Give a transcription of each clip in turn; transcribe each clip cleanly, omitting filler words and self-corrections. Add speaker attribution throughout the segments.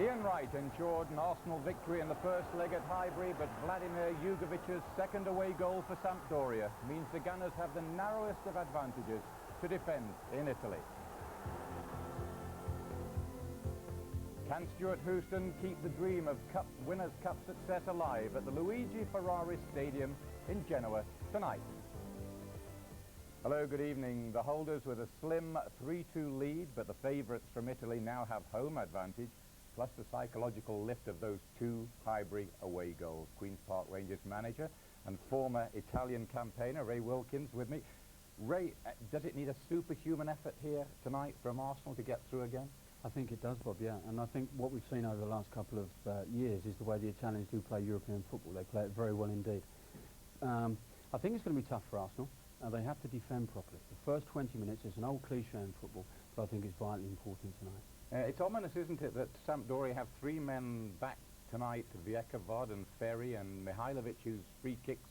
Speaker 1: Ian Wright ensured an Arsenal victory in the first leg at Highbury, but Vladimir Jugovic's second away goal for Sampdoria means the Gunners have the narrowest of advantages to defend in Italy. Can Stuart Houston keep the dream of Winners' Cup success alive at the Luigi Ferrari Stadium in Genoa tonight? Hello, good evening. The holders with a slim 3-2 lead, but the favourites from Italy now have home advantage, plus the psychological lift of those two Highbury away goals. Queen's Park Rangers manager and former Italian campaigner Ray Wilkins with me. Ray, does it need a superhuman effort here tonight from Arsenal to get through again?
Speaker 2: I think it does, Bob, yeah. And I think what we've seen over the last couple of years is the way the Italians do play European football. They play it very well indeed. I think it's going to be tough for Arsenal. They have to defend properly. The first 20 minutes is an old cliche in football, but I think it's vitally important tonight.
Speaker 1: It's ominous, isn't it, that Sampdoria have three men back tonight, Viekovod and Ferry and Mihailovic, whose free kicks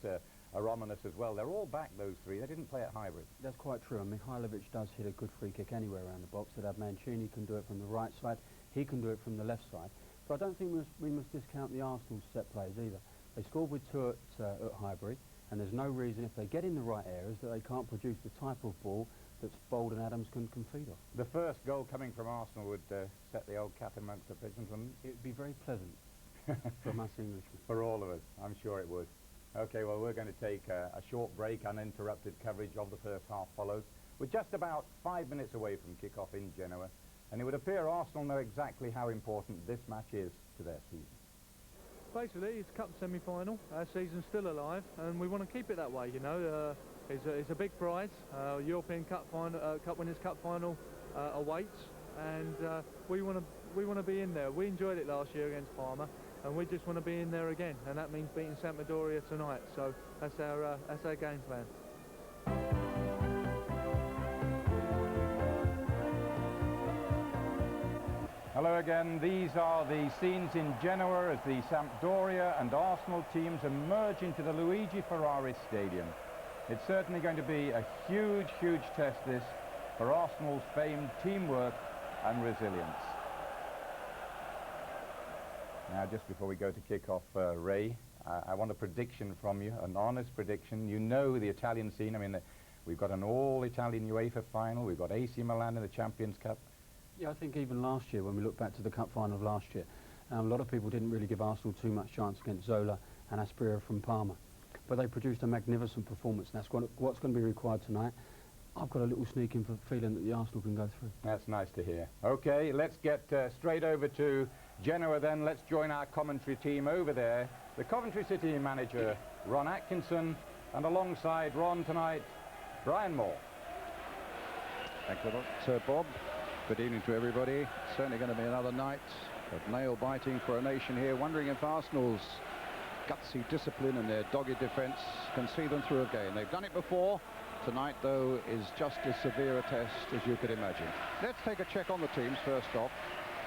Speaker 1: are ominous as well. They're all back, those three. They didn't play at Highbury.
Speaker 2: That's quite true, and Mihailovic does hit a good free kick anywhere around the box. That Mancini can do it from the right side. He can do it from the left side. But I don't think we must discount the Arsenal set plays either. They scored with two at Highbury, and there's no reason, if they get in the right areas, that they can't produce the type of ball that Bold and Adams can feed off.
Speaker 1: The first goal coming from Arsenal would set the old cat amongst the pigeons, and
Speaker 2: it would be very pleasant from us Englishmen.
Speaker 1: For all of us, I'm sure it would. Okay, well, we're going to take a short break. Uninterrupted coverage of the first half follows. We're just about 5 minutes away from kick-off in Genoa, and it would appear Arsenal know exactly how important this match is to their season.
Speaker 3: Basically, it's cup semi-final. Our season's still alive, and we want to keep it that way. You know, it's a big prize. European Cup final, Cup Winners' Cup final awaits, and we want to be in there. We enjoyed it last year against Parma, and we just want to be in there again, and that means beating Sampdoria tonight. So that's our game plan.
Speaker 1: Hello again. These are the scenes in Genoa as the Sampdoria and Arsenal teams emerge into the Luigi Ferrari Stadium. It's certainly going to be a huge, huge test, this, for Arsenal's famed teamwork and resilience. Now, just before we go to kick-off, Ray, I want a prediction from you, an honest prediction. You know the Italian scene. I mean, we've got an all-Italian UEFA final. We've got AC Milan in the Champions Cup.
Speaker 2: Yeah, I think even last year, when we look back to the cup final of last year, a lot of people didn't really give Arsenal too much chance against Zola and Asprilla from Parma. But they produced a magnificent performance, and that's what's going to be required tonight. I've got a little sneaking feeling that the Arsenal can go through.
Speaker 1: That's nice to hear. OK, let's get straight over to Genoa then. Let's join our commentary team over there. The Coventry City manager, Ron Atkinson, and alongside Ron tonight, Brian Moore.
Speaker 4: Thanks a lot, Sir Bob. Good evening to everybody. Certainly going to be another night of nail-biting for a nation here, wondering if Arsenal's gutsy discipline and their dogged defence can see them through a game. They've done it before. Tonight, though, is just as severe a test as you could imagine. Let's take a check on the teams first off,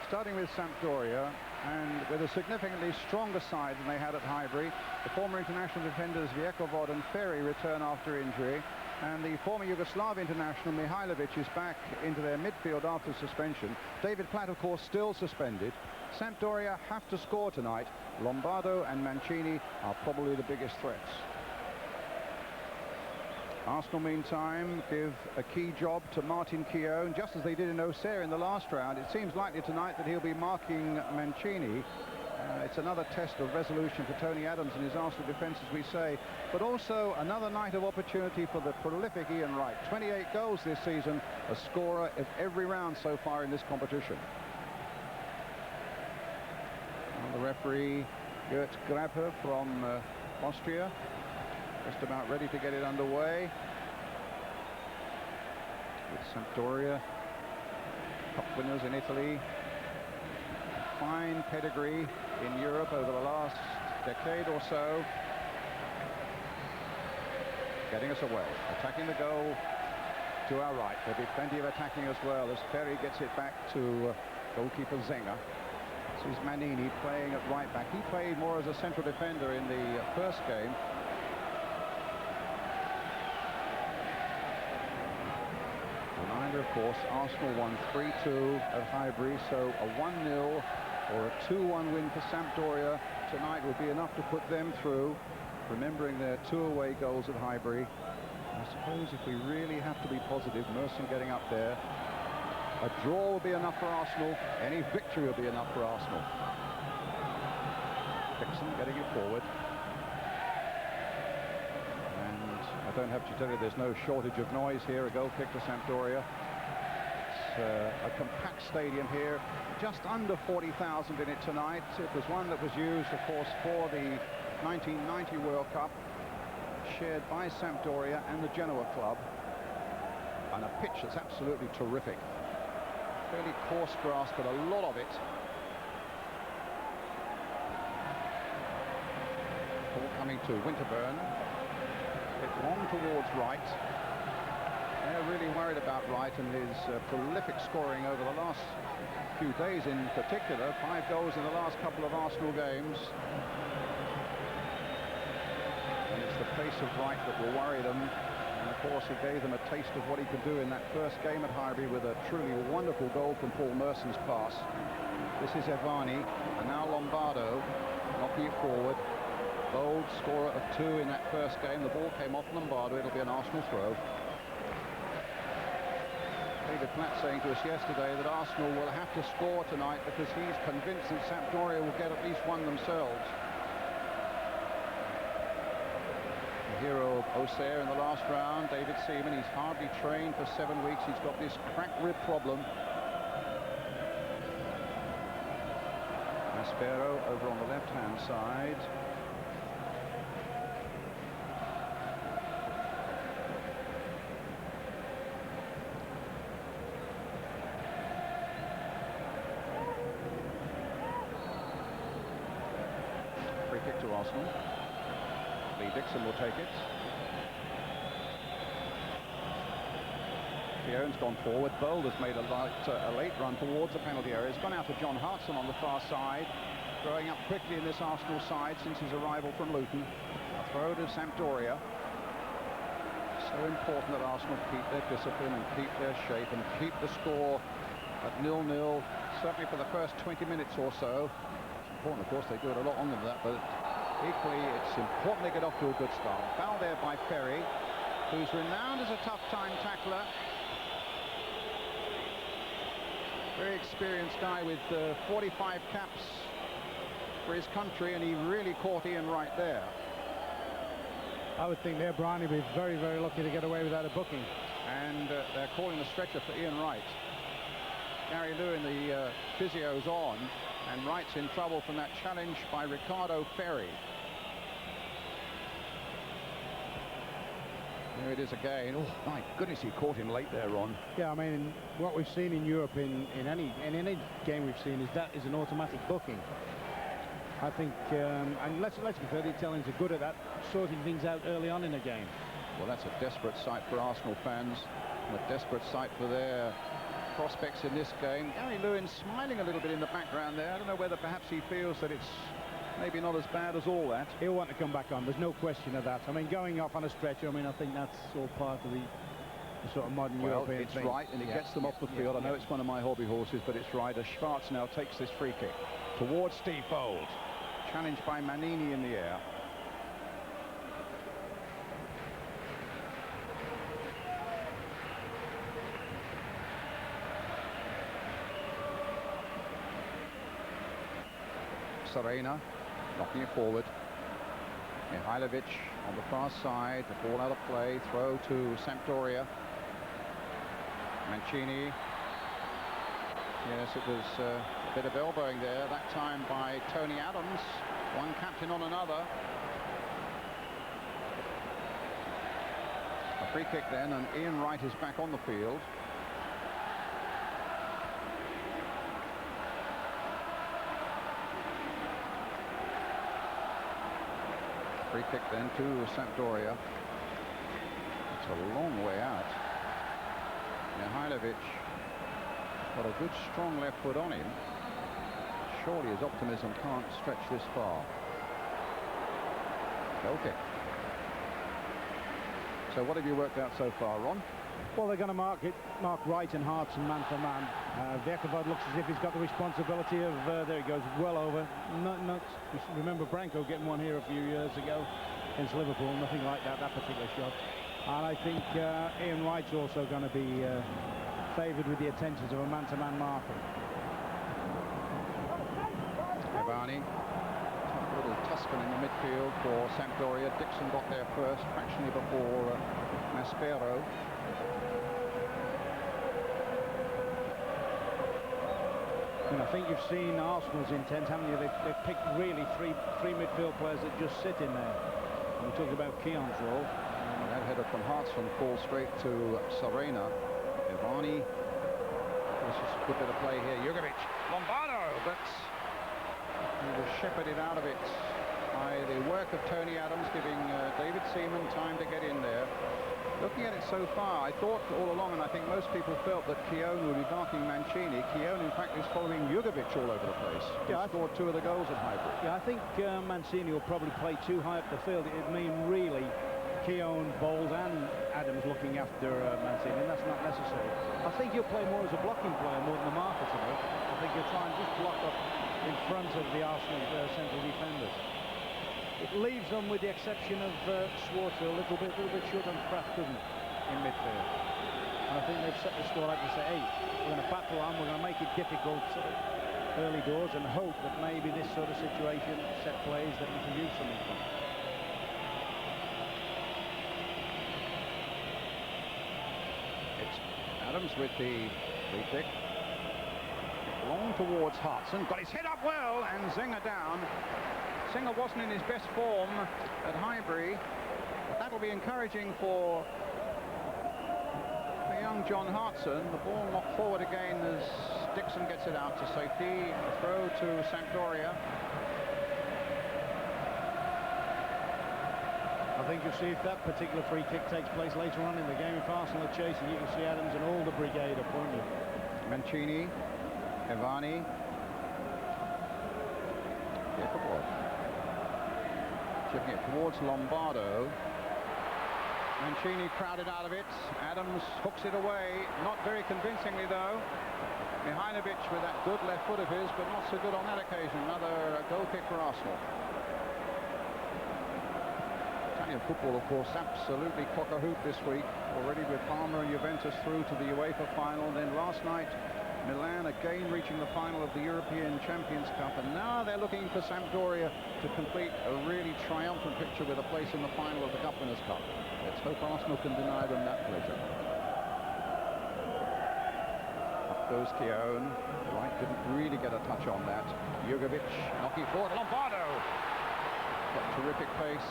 Speaker 4: starting with Sampdoria, and with a significantly stronger side than they had at Highbury. The former international defenders Viekovod and Ferry return after injury, and the former Yugoslav international Mihailovic is back into their midfield after suspension. David Platt, of course, still suspended. Sampdoria have to score tonight. Lombardo and Mancini are probably the biggest threats. Arsenal, meantime, give a key job to Martin Keown, just as they did in Auxerre in the last round. It seems likely tonight that he'll be marking Mancini. It's another test of resolution for Tony Adams and his Arsenal defence, as we say, but also another night of opportunity for the prolific Ian Wright. 28 goals this season, a scorer of every round so far in this competition. And the referee, Gert Grabher from Austria, just about ready to get it underway. With Sampdoria, cup winners in Italy, fine pedigree in Europe over the last decade or so. Getting us away, attacking the goal to our right. There'll be plenty of attacking as well as Ferry gets it back to goalkeeper Zenger. This is Manini playing at right back. He played more as a central defender in the first game. Reminder, of course, Arsenal won 3-2 at Highbury, so a 1-0 or a 2-1 win for Sampdoria tonight would be enough to put them through, remembering their 2 away goals at Highbury. I suppose if we really have to be positive, Merson getting up there, a draw will be enough for Arsenal. Any victory will be enough for Arsenal. Dixon getting it forward. And I don't have to tell you, there's no shortage of noise here. A goal kick to Sampdoria. It's a compact stadium here, just under 40,000 in it tonight. It was one that was used, of course, for the 1990 World Cup, shared by Sampdoria and the Genoa club. And a pitch that's absolutely terrific. Fairly coarse grass, but a lot of it. Ball coming to Winterburn. It's long towards Wright. They're really worried about Wright and his prolific scoring over the last few days in particular. 5 goals in the last couple of Arsenal games. And it's the pace of Wright that will worry them. And of course he gave them a taste of what he could do in that first game at Highbury with a truly wonderful goal from Paul Merson's pass. This is Evani, and now Lombardo knocking it forward. Bold scorer of 2 in that first game. The ball came off Lombardo. It'll be an Arsenal throw. David Platt saying to us yesterday that Arsenal will have to score tonight because he's convinced that Sampdoria will get at least one themselves. Hero of Auxerre in the last round, David Seaman. He's hardly trained for 7 weeks. He's got this cracked rib problem. Maspero over on the left-hand side. Free kick to Arsenal. Lee Dixon will take it. Fione's gone forward. Bold has made a late run towards the penalty area. He's gone out to John Hartson on the far side. Growing up quickly in this Arsenal side since his arrival from Luton. A throw to Sampdoria. So important that Arsenal keep their discipline and keep their shape and keep the score at 0-0, certainly for the first 20 minutes or so. It's important, of course, they do it a lot longer than that, but equally, it's important they get off to a good start. Foul there by Ferry, who's renowned as a tough-time tackler. Very experienced guy with 45 caps for his country, and he really caught Ian Wright there.
Speaker 5: I would think there, Brian, he'd be very, very lucky to get away without a booking.
Speaker 4: And they're calling the stretcher for Ian Wright. Gary Lewin, the physio's on, and Wright's in trouble from that challenge by Ricardo Ferry. There it is again. Oh my goodness, he caught him late there, Ron.
Speaker 5: Yeah, I mean, what we've seen in Europe in any game we've seen is that is an automatic booking. I think, and let's be fair, the Italians are good at that, sorting things out early on in a game.
Speaker 4: Well, that's a desperate sight for Arsenal fans, and a desperate sight for their prospects in this game. Gary Lewin smiling a little bit in the background there. I don't know whether perhaps he feels that it's maybe not as bad as all that.
Speaker 5: He'll want to come back on, there's no question of that. I mean, going off on a stretcher, I mean, I think that's all part of the sort of modern European
Speaker 4: it's
Speaker 5: thing.
Speaker 4: right, and he gets them off the field. I know it's one of my hobby horses, but it's right. As Schwartz now takes this free kick towards Steve Bold. Challenged by Manini in the air. Serena knocking it forward. Mihailovic on the far side, the ball out of play, throw to Sampdoria. Mancini. Yes, it was a bit of elbowing there, that time by Tony Adams, one captain on another. A free kick then, and Ian Wright is back on the field. Free kick then to Sampdoria. It's a long way out. Mihailovic got a good strong left foot on him. Surely his optimism can't stretch this far. Okay. So what have you worked out so far, Ron?
Speaker 5: Well, they're going to mark Wright and Hartson man for man. Vekavod looks as if he's got the responsibility of, there he goes, well over. Remember Branko getting one here a few years ago against Liverpool, nothing like that particular shot. And I think Ian Wright's also going to be favoured with the attentions of a man-to-man marker.
Speaker 4: Evani, tough little Tuscan in the midfield for Sampdoria. Dixon got there first, fractionally before Maspero.
Speaker 5: And I think you've seen Arsenal's intent, haven't you? They've picked really three midfield players that just sit in there. And we talked about Keon's role.
Speaker 4: That header from Hartson falls straight to Serena. Evani. This is a good bit of play here. Jugovic. Lombardo, but he was shepherded out of it by the work of Tony Adams, giving David Seaman time to get in there. Looking at it so far, I thought all along, and I think most people felt that Keown would be marking Mancini. Keown, in fact, is following Jugovic all over the place.
Speaker 5: Yeah,
Speaker 4: he scored 2 of the goals at Highbury.
Speaker 5: Yeah, I think Mancini will probably play too high up the field. It'd mean really Keown, Bowles and Adams looking after Mancini, and that's not necessary. I think he'll play more as a blocking player more than a marker today. I think he'll try and just block up in front of the Arsenal central defenders. It leaves them, with the exception of Schwarzer, a little bit short on craft, doesn't it, in midfield. And I think they've set the score out to say, hey, we're going to battle on, we're going to make it difficult early doors and hope that maybe this sort of situation, set plays, that we can use something from.
Speaker 4: It's Adams with the free kick. Long towards Hartson, got his head up well, and Zinger down. Zinger wasn't in his best form at Highbury, but that'll be encouraging for the young John Hartson. The ball knocked forward again as Dixon gets it out to safety. A throw to Sampdoria.
Speaker 5: I think you'll see if that particular free kick takes place later on in the game. If Arsenal are chasing, you can see Adams and all the brigade upon you.
Speaker 4: Mancini, Evani. Chipping it towards Lombardo. Mancini crowded out of it. Adams hooks it away. Not very convincingly, though. Mihajlovic with that good left foot of his, but not so good on that occasion. Another goal kick for Arsenal. Italian football, of course, absolutely cock-a-hoop this week. Already with Parma and Juventus through to the UEFA final. Then last night, Milan again reaching the final of the European Champions Cup, and now they're looking for Sampdoria to complete a really triumphant picture with a place in the final of the Cup Winners' Cup. Let's hope Arsenal can deny them that pleasure. Up goes Keown. Wright didn't really get a touch on that. Jugovic knocking forward. Lombardo got terrific pace.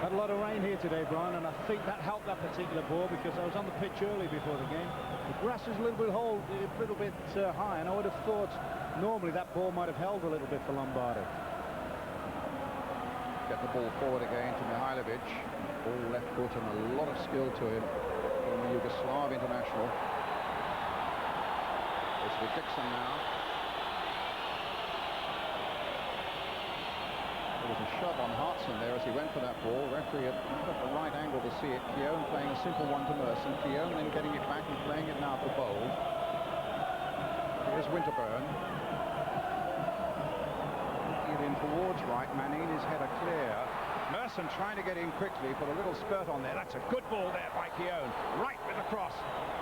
Speaker 5: Had a lot of rain here today, Brian, and I think that helped that particular ball, because I was on the pitch early before the game. The grass is a little bit high, and I would have thought normally that ball might have held a little bit for Lombardo.
Speaker 4: Get the ball forward again to Mihajlovic. All left foot and a lot of skill to him from the Yugoslav international. It's with Dixon now. There was a shove on Hartson there as he went for that ball. Referee had got the right angle to see it. Keown playing a simple one to Merson. Keown then getting it back and playing it now for Bowles. Here's Winterburn. Looking it in towards Wright. Manini's header clear. Merson trying to get in quickly, put a little spurt on there. That's a good ball there by Keown. Right with the cross.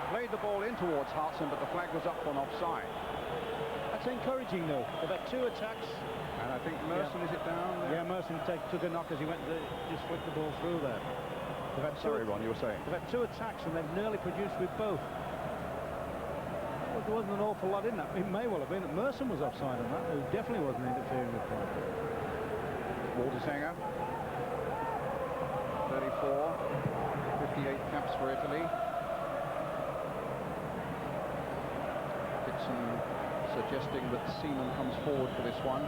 Speaker 4: Played the ball in towards Hartson, but the flag was up on offside.
Speaker 5: That's encouraging, though. They've had 2 attacks.
Speaker 4: And I think Merson, is it down there?
Speaker 5: Yeah, Merson took a knock as he went to just flick the ball through there.
Speaker 4: Sorry, Ron, you were saying?
Speaker 5: They've had 2 attacks and they've nearly produced with both. Well, there wasn't an awful lot in that. It may well have been that Merson was offside on that, who definitely wasn't interfering with play.
Speaker 4: Walter Sanger. 34. 58 caps for Italy. Dixon suggesting that Seaman comes forward for this one.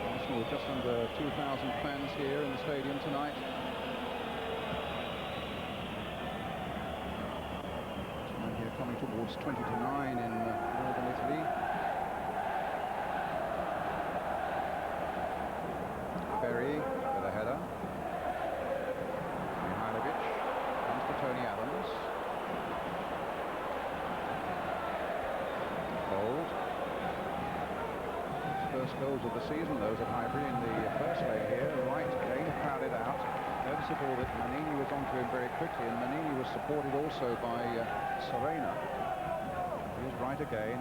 Speaker 4: Arsenal just under 2,000 fans here in the stadium tonight. Time here coming towards 20 to 9 in northern Italy. Berry with a header. goals of the season, those at Highbury in the first leg here. Right again crowded out. Noticeable that Manini was onto him very quickly, and Manini was supported also by Serena. Here's Right again.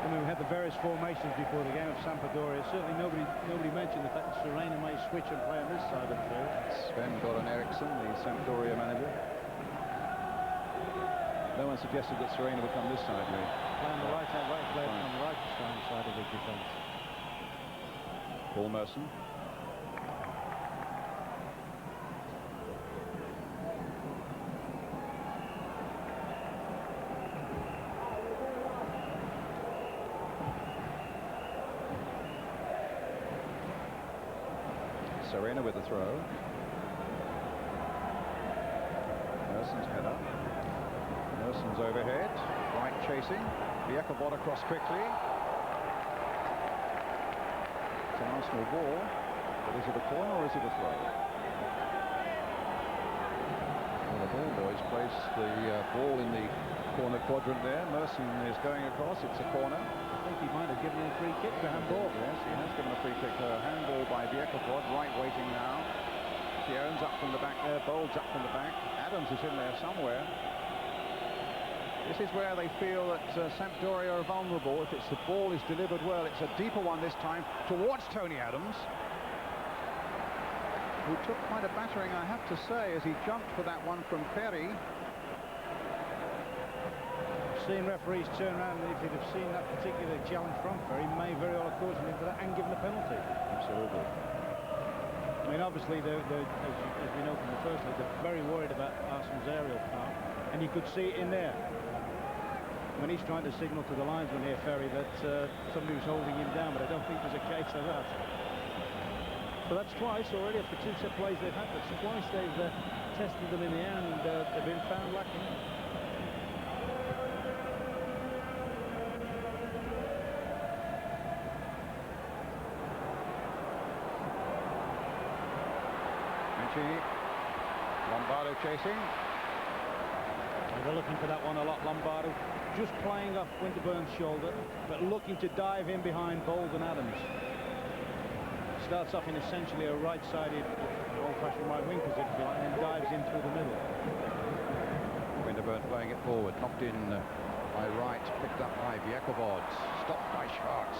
Speaker 5: I mean, we had the various formations before the game of Sampdoria. Certainly nobody mentioned the fact that Serena may switch and play on this side of the field.
Speaker 4: Sven-Göran Eriksson, the Sampdoria manager. No one suggested that Serena would come this side, really.
Speaker 5: Play on the right-hand way, play on the right-hand side of the defence.
Speaker 4: Paul Merson. Serena with the throw. Merson's header. Merson's overhead. Right chasing. Biekovod across quickly. It's an Arsenal ball. But is it a corner or is it a throw? Well, the ball boys place the ball in the corner quadrant there. Merson is going across. It's a corner.
Speaker 5: I think he might have given him a free kick for handball.
Speaker 4: Yes, he has given a free kick. Handball by Biekovod. Right waiting now. Jones up from the back there. Bowles up from the back. Adams is in there somewhere. This is where they feel that Sampdoria are vulnerable. If the ball is delivered well, it's a deeper one this time towards Tony Adams, who took quite a battering, I have to say, as he jumped for that one from Perry.
Speaker 5: Seeing referees turn around, and if he'd have seen that particular challenge from Perry, may very well have caused him into that and given a penalty.
Speaker 4: Absolutely.
Speaker 5: I mean, obviously, as we know from the first leg, they're very worried about Arsenal's aerial power, and you could see it in there when he's trying to signal to the linesman here, Ferry, that somebody was holding him down, but I don't think there's a case of that. So that's twice already after two set plays they've had. That's twice they've tested them in the air and they've been found lacking.
Speaker 4: Lombardo chasing.
Speaker 5: They're looking for that one a lot, Lombardo. Just playing off Winterburn's shoulder, but looking to dive in behind Bowles and Adams. Starts off in essentially a right-sided, old-fashioned right wing position, and then dives in through the middle.
Speaker 4: Winterburn playing it forward, knocked in by Wright, picked up by Biekovod, stopped by Schwartz.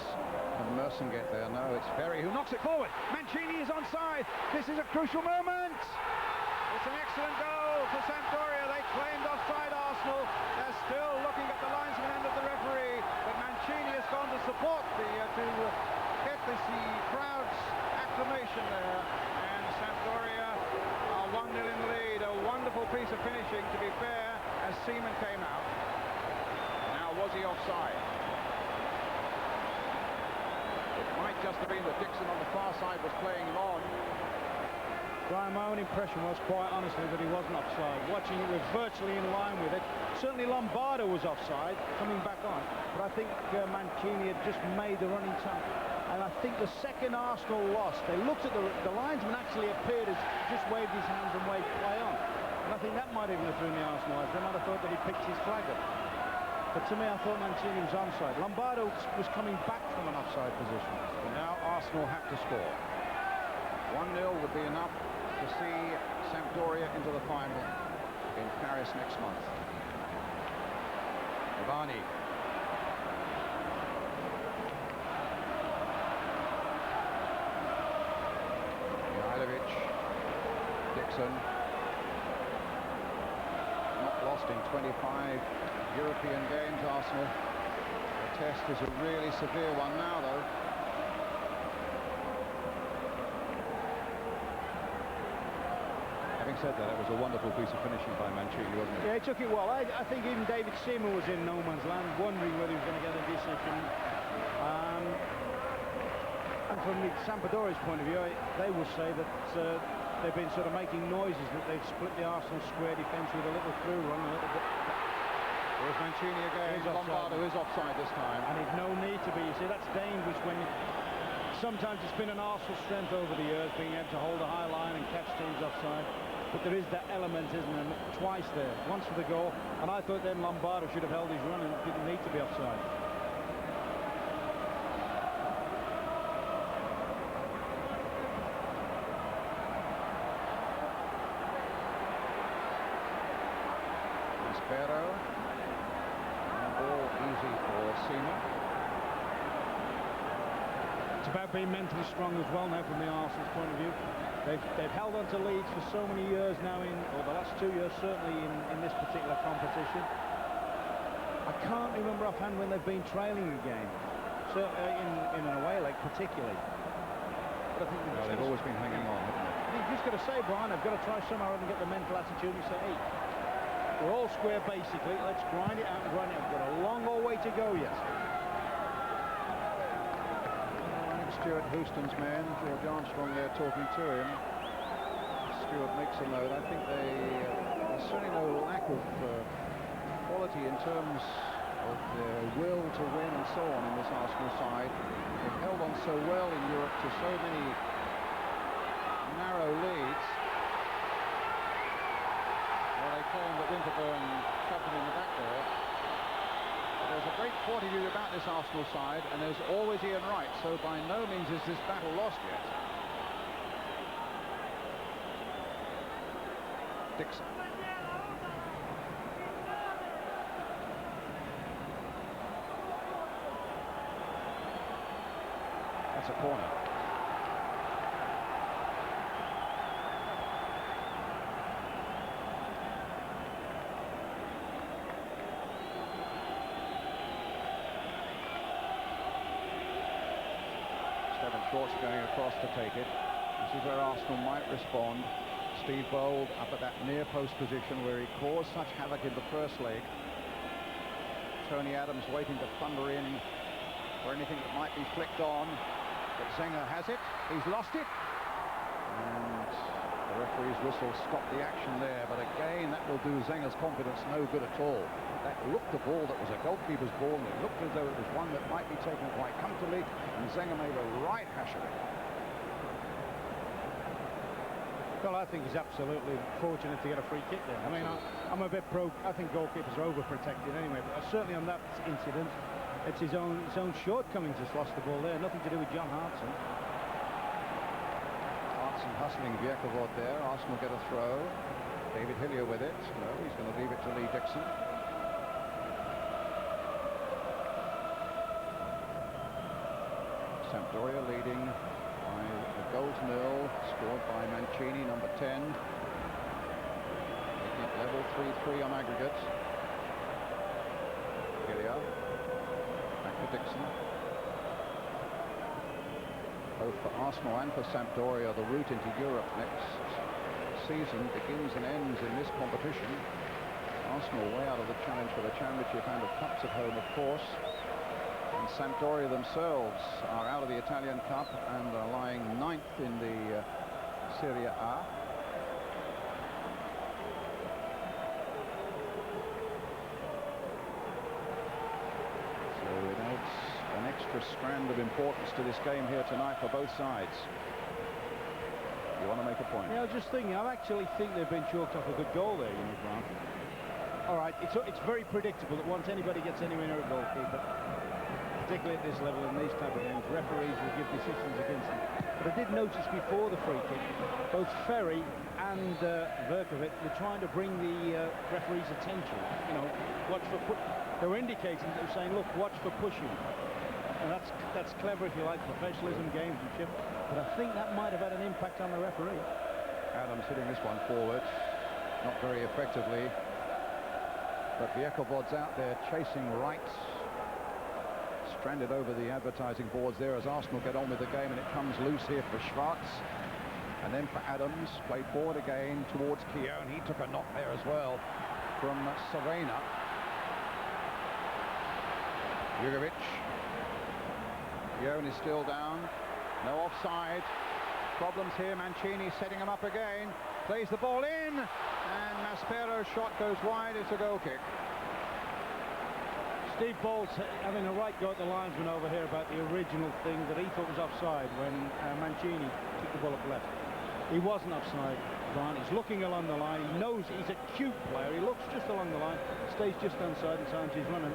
Speaker 4: Can Merson get there? No, it's Ferry who knocks it forward. Mancini is onside. This is a crucial moment. It's an excellent goal for Sampdoria. They claimed offside Arsenal. They're still looking at the linesman end of the referee, but Mancini has gone to support to get the crowd's acclamation there, and Sampdoria are 1-0 in the lead. A wonderful piece of finishing, to be fair, as Seaman came out. Now, was he offside? It might just have been that Dixon on the far side was playing him on.
Speaker 5: Brian, my own impression was, quite honestly, that he wasn't offside. Watching it, we're virtually in line with it. Certainly Lombardo was offside, coming back on, but I think Mancini had just made the running time. And I think the second Arsenal lost, they looked at the linesman actually appeared as just waved his hands and waved play on. And I think that might even have thrown the Arsenal eyes. They might have thought that he picked his flag up. But to me, I thought Mancini was onside. Lombardo was coming back from an offside position.
Speaker 4: And now Arsenal have to score. 1-0 would be enough to see Sampdoria into the final in Paris next month. Ivani. Mihailovic. Dixon. Not lost in 25 European games, Arsenal. The test is a really severe one now, though. Having said that, it was a wonderful piece of finishing by Mancini, wasn't it?
Speaker 5: Yeah, he took it well. I think even David Seaman was in no man's land, wondering whether he was going to get a decision. And from the Sampdoria's point of view, they will say that they've been sort of making noises that they've split the Arsenal square defence with a little through run, a little bit.
Speaker 4: There's Mancini again. Lombardo is offside this time.
Speaker 5: And there's no need to be. You see, that's dangerous when sometimes it's been an Arsenal strength over the years, being able to hold a high line and catch teams offside. But there is that element, isn't there? Twice there. Once for the goal, and I thought then Lombardo should have held his run and didn't need to be offside.
Speaker 4: Maspero. Ball easy for Seaman.
Speaker 5: It's about being mentally strong as well now from the Arsenal's point of view. They've held on to leads for so many years now, or the last 2 years certainly in this particular competition. I can't remember offhand when they've been trailing a game, so in an away leg particularly. But I think
Speaker 4: they've always been hanging on, haven't they?
Speaker 5: You've just got to say, Brian, they've got to try somehow and get the mental attitude and say, hey, we're all square basically, let's grind it out and grind it out. We've got a long old way to go yet.
Speaker 4: Stuart Houston's man, George Armstrong, there talking to him. Stuart makes a note. I think there's certainly no lack of quality in terms of their will to win and so on in this Arsenal side. They've held on so well in Europe to so many narrow leads. Well, they claim that Winterburn shoved them in the back there. There's a great point of view about this Arsenal side, and there's always Ian Wright, so by no means is this battle lost yet. Dixon. That's a corner. Short's going across to take it. This is where Arsenal might respond. Steve Bold up at that near post position where he caused such havoc in the first leg. Tony Adams waiting to thunder in for anything that might be flicked on. But Zenger has it. He's lost it. And the referee's whistle stopped the action there. But again, that will do Zenger's confidence no good at all. That looked a ball that was a goalkeeper's ball, and it looked as though it was one that might be taken quite comfortably, and Zenger made a right hash of it.
Speaker 5: Well, I think he's absolutely fortunate to get a free kick there. I mean, I'm a bit I think goalkeepers are overprotected anyway, but certainly on that incident, it's his own shortcomings that's lost the ball there, nothing to do with John Hartson.
Speaker 4: Hartson hustling Viekovod there. Arsenal get a throw. David Hillier with it. No, he's going to leave it to Lee Dixon. Sampdoria leading by a goal to nil, scored by Mancini, number 10. Making it level 3-3 on aggregate. Hillier. Back to Dixon. Both for Arsenal and for Sampdoria, the route into Europe next season begins and ends in this competition. Arsenal way out of the challenge for the Championship and of Cups at home, of course. And Sampdoria themselves are out of the Italian Cup and are lying 9th in the Serie A. So it adds an extra strand of importance to this game here tonight for both sides. You want to make a point?
Speaker 5: Yeah, I was just thinking, I actually think they've been chalked off a good goal there, you know, Grant. All right, it's very predictable that once anybody gets anywhere near a goalkeeper, particularly at this level in these type of games, referees will give decisions against them. But I did notice before the free kick, both Ferry and Verkovic were trying to bring the referee's attention. You know, watch for they were indicating, they were saying, look, watch for pushing. And that's clever, if you like, professionalism, gamesmanship. But I think that might have had an impact on the referee.
Speaker 4: Adams hitting this one forward, not very effectively. But Viekovod's out there chasing Wright. Stranded over the advertising boards there as Arsenal get on with the game, and it comes loose here for Schwartz. And then for Adams, played forward again towards Keown. He took a knock there as well from Serena. Jugovic. Keown is still down. No offside. Problems here. Mancini setting him up again. Plays the ball in. And Maspero's shot goes wide. It's a goal kick.
Speaker 5: Steve Bold's having a right go at the linesman over here about the original thing that he thought was offside when Mancini took the ball up left. He wasn't offside, Brian. He's looking along the line. He knows he's a cute player. He looks just along the line, stays just onside and times he's running.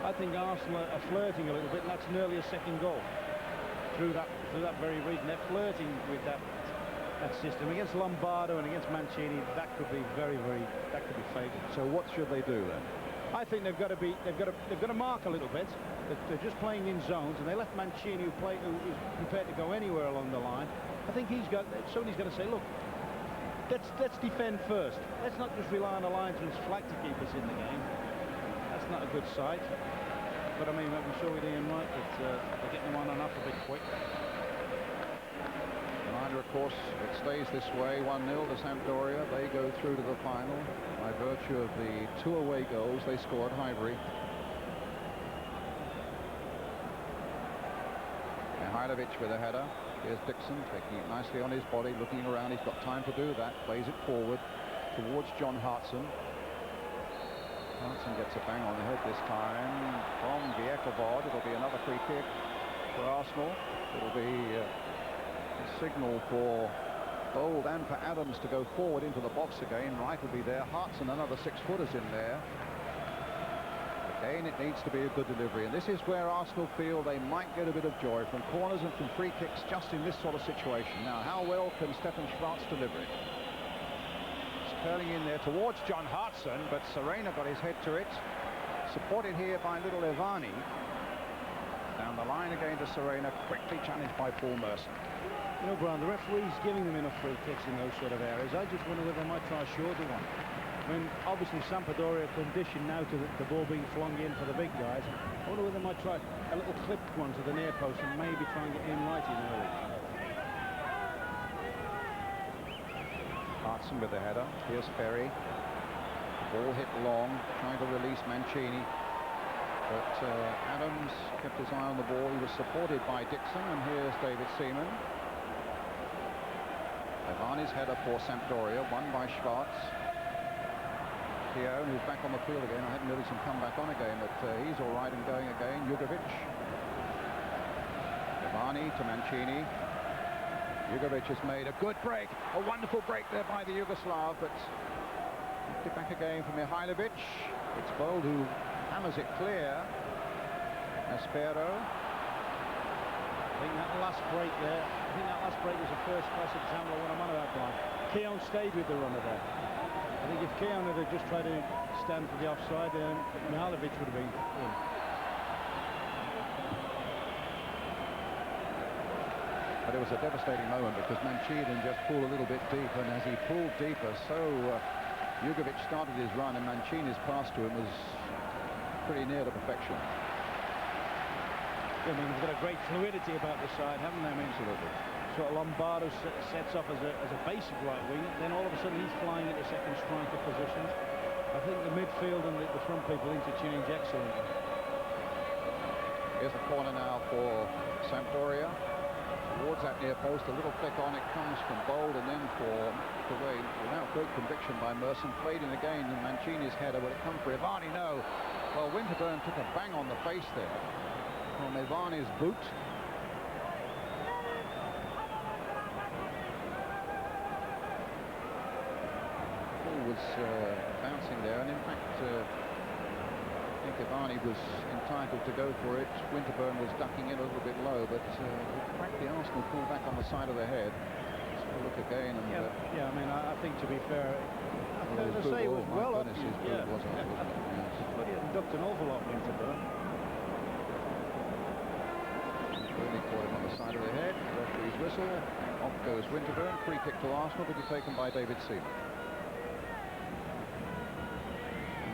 Speaker 5: I think Arsenal are flirting a little bit, and that's nearly a second goal. Through that very reason, they're flirting with that that system. Against Lombardo and against Mancini, that could be that could be fatal.
Speaker 4: So what should they do then?
Speaker 5: I think they've got to mark a little bit. They're just playing in zones, and they left Mancini, who's prepared to go anywhere along the line. I think somebody's got to say, look, let's defend first. Let's not just rely on the linesman's flag to keep us in the game. That's not a good sight. But I mean, we saw with Ian Wright that they're getting them on and off a bit quick.
Speaker 4: Reminder, of course, it stays this way, 1-0 to Sampdoria. They go through to the final by virtue of the 2 away goals they scored, Highbury. Mihailovic with a header. Here's Dixon taking it nicely on his body, looking around. He's got time to do that. Plays it forward towards John Hartson. Hartson gets a bang on the head this time from Viekovod. It'll be another free kick for Arsenal. It'll be a signal for Bold and for Adams to go forward into the box again. Wright will be there. Hartson, another 6-footers in there. Again, it needs to be a good delivery, and this is where Arsenal feel they might get a bit of joy from corners and from free kicks just in this sort of situation. Now, how well can Stefan Schwarz deliver it? Curling in there towards John Hartson, but Serena got his head to it. Supported here by little Ivani. Down the line again to Serena, quickly challenged by Paul Merson.
Speaker 5: You know, Brian, the referee's giving them enough free kicks in those sort of areas. I just wonder whether they might try a shorter one. I mean, obviously Sampdoria conditioned now to the ball being flung in for the big guys. I wonder whether they might try a little clipped one to the near post and maybe try and get in right in early.
Speaker 4: Hartson with the header. Here's Ferry. Ball hit long, trying to release Mancini. But Adams kept his eye on the ball. He was supported by Dixon, and here's David Seaman. Ivani's header for Sampdoria, won by Schwarz. Keown, who's back on the field again. I hadn't noticed him come back on again, but he's all right and going again. Jugovic. Ivani to Mancini. Jugovic has made a good break, a wonderful break there by the Yugoslav, but it back again for Mihailovic. It's Bold who hammers it clear. Aspero.
Speaker 5: I think that last break there, was a first-class example of what I'm on about, Brian. Keown stayed with the runner there. I think if Keown had just tried to stand for the offside, Mihailovic would have been in.
Speaker 4: But it was a devastating moment because Mancini just pulled a little bit deep, and as he pulled deeper, so Jugovic started his run, and Mancini's pass to him was pretty near to perfection.
Speaker 5: I mean, they've got a great fluidity about the side, haven't they? I mean,
Speaker 4: absolutely.
Speaker 5: So Lombardo sets off as a basic right wing, then all of a sudden he's flying into second striker positions. I think the midfield and the front people interchange excellently.
Speaker 4: Here's the corner now for Sampdoria. Towards that near post, a little flick on, it comes from Bold, and then for away without great conviction by Merson. Played in again, and Mancini's header, will it come for Ivani? No. Well, Winterburn took a bang on the face there from Ivani's boot. Ball was bouncing there, and in fact I think Ivani was entitled to go for it. Winterburn was ducking in a little bit low, but it cracked the Arsenal full-back on the side of the head. Let's have a look again. And,
Speaker 5: I mean, I think to be fair, as I say, it was well up. But he hadn't ducked an awful lot, Winterburn.
Speaker 4: Really caught him on the side of the head. Referee's whistle. Off goes Winterburn. Free kick to Arsenal to be taken by David Seaman.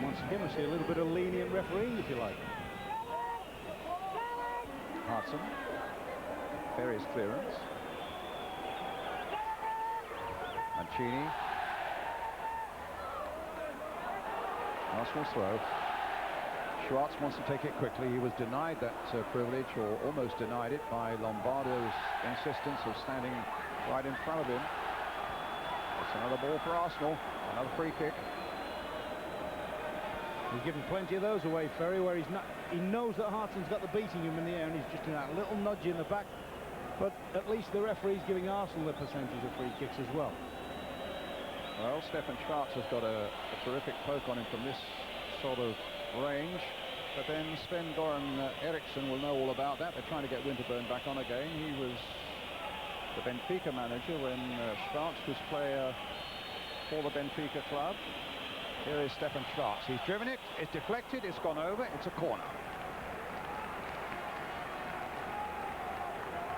Speaker 5: Once again, I see a little bit of lenient refereeing, if you like.
Speaker 4: Hartson. Ferry's clearance. Mancini. Arsenal throw. Schwarz wants to take it quickly. He was denied that privilege, or almost denied it, by Lombardo's insistence of standing right in front of him. It's another ball for Arsenal. Another free kick.
Speaker 5: He's given plenty of those away, Ferry, where he knows that Hartson's got the beating him in the air, and he's just doing that little nudge in the back. But at least the referee's giving Arsenal a percentage of free kicks as well.
Speaker 4: Well, Stefan Schwarz has got a terrific poke on him from this sort of range. But then Sven-Goran Eriksson will know all about that. They're trying to get Winterburn back on again. He was the Benfica manager when Schwarz was player for the Benfica club. Here is Stefan Schwarz. He's driven it, it's deflected, it's gone over, it's a corner.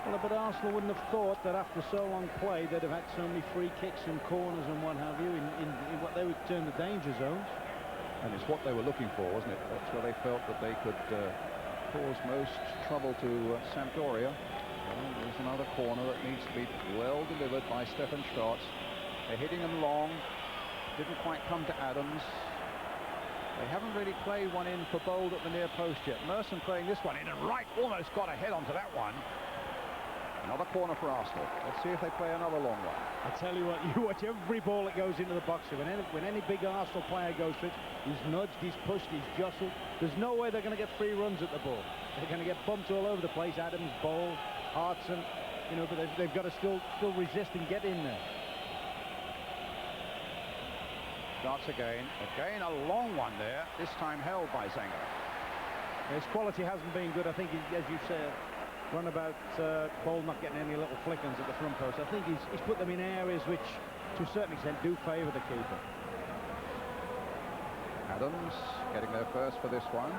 Speaker 5: Well, but Arsenal wouldn't have thought that after so long play they'd have had so many free kicks and corners and what have you in what they would term the danger zones.
Speaker 4: And it's what they were looking for, wasn't it? That's where they felt that they could cause most trouble to Sampdoria. Well, there's another corner that needs to be well delivered by Stefan Schwarz. They're hitting them long. Didn't quite come to Adams. They haven't really played one in for Bold at the near post yet. Merson playing this one in, and Wright almost got a head onto that one. Another corner for Arsenal. Let's see if they play another long one.
Speaker 5: I tell you what, you watch every ball that goes into the box. When any big Arsenal player goes for it, he's nudged, he's pushed, he's jostled. There's no way they're going to get free runs at the ball. They're going to get bumped all over the place. Adams, Bold, Hartson, you know, but they've got to still resist and get in there.
Speaker 4: Starts again a long one there, this time held by Zenger.
Speaker 5: His quality hasn't been good. I think, as you said, run about Bold not getting any little flick-ons at the front post. I think he's put them in areas which, to a certain extent, do favour the keeper.
Speaker 4: Adams getting there first for this one.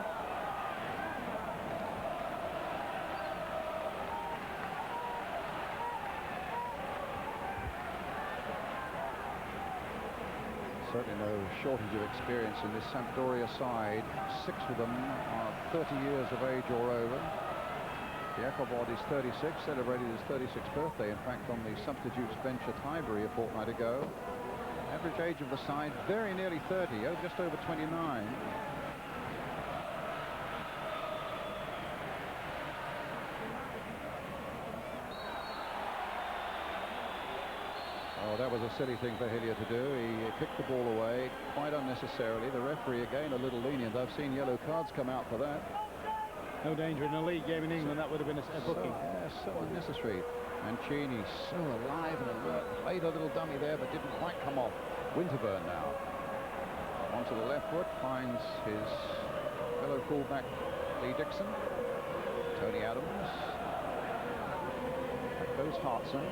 Speaker 4: Certainly no shortage of experience in this Sampdoria side. 6 of them are 30 years of age or over. Jakobod is 36, celebrated his 36th birthday, in fact, on the substitutes bench at Highbury a fortnight ago. Average age of the side, very nearly 30, just over 29. Oh, that was a silly thing for Hillier to do. He kicked the ball away quite unnecessarily. The referee, again, a little lenient. I've seen yellow cards come out for that.
Speaker 5: No danger in a league game in England. That would have been a booking.
Speaker 4: So unnecessary. Mancini so alive and alert. Played a little dummy there, but didn't quite come off. Winterburn now. Onto the left foot, finds his fellow fullback Lee Dixon. Tony Adams. Back goes Hartson.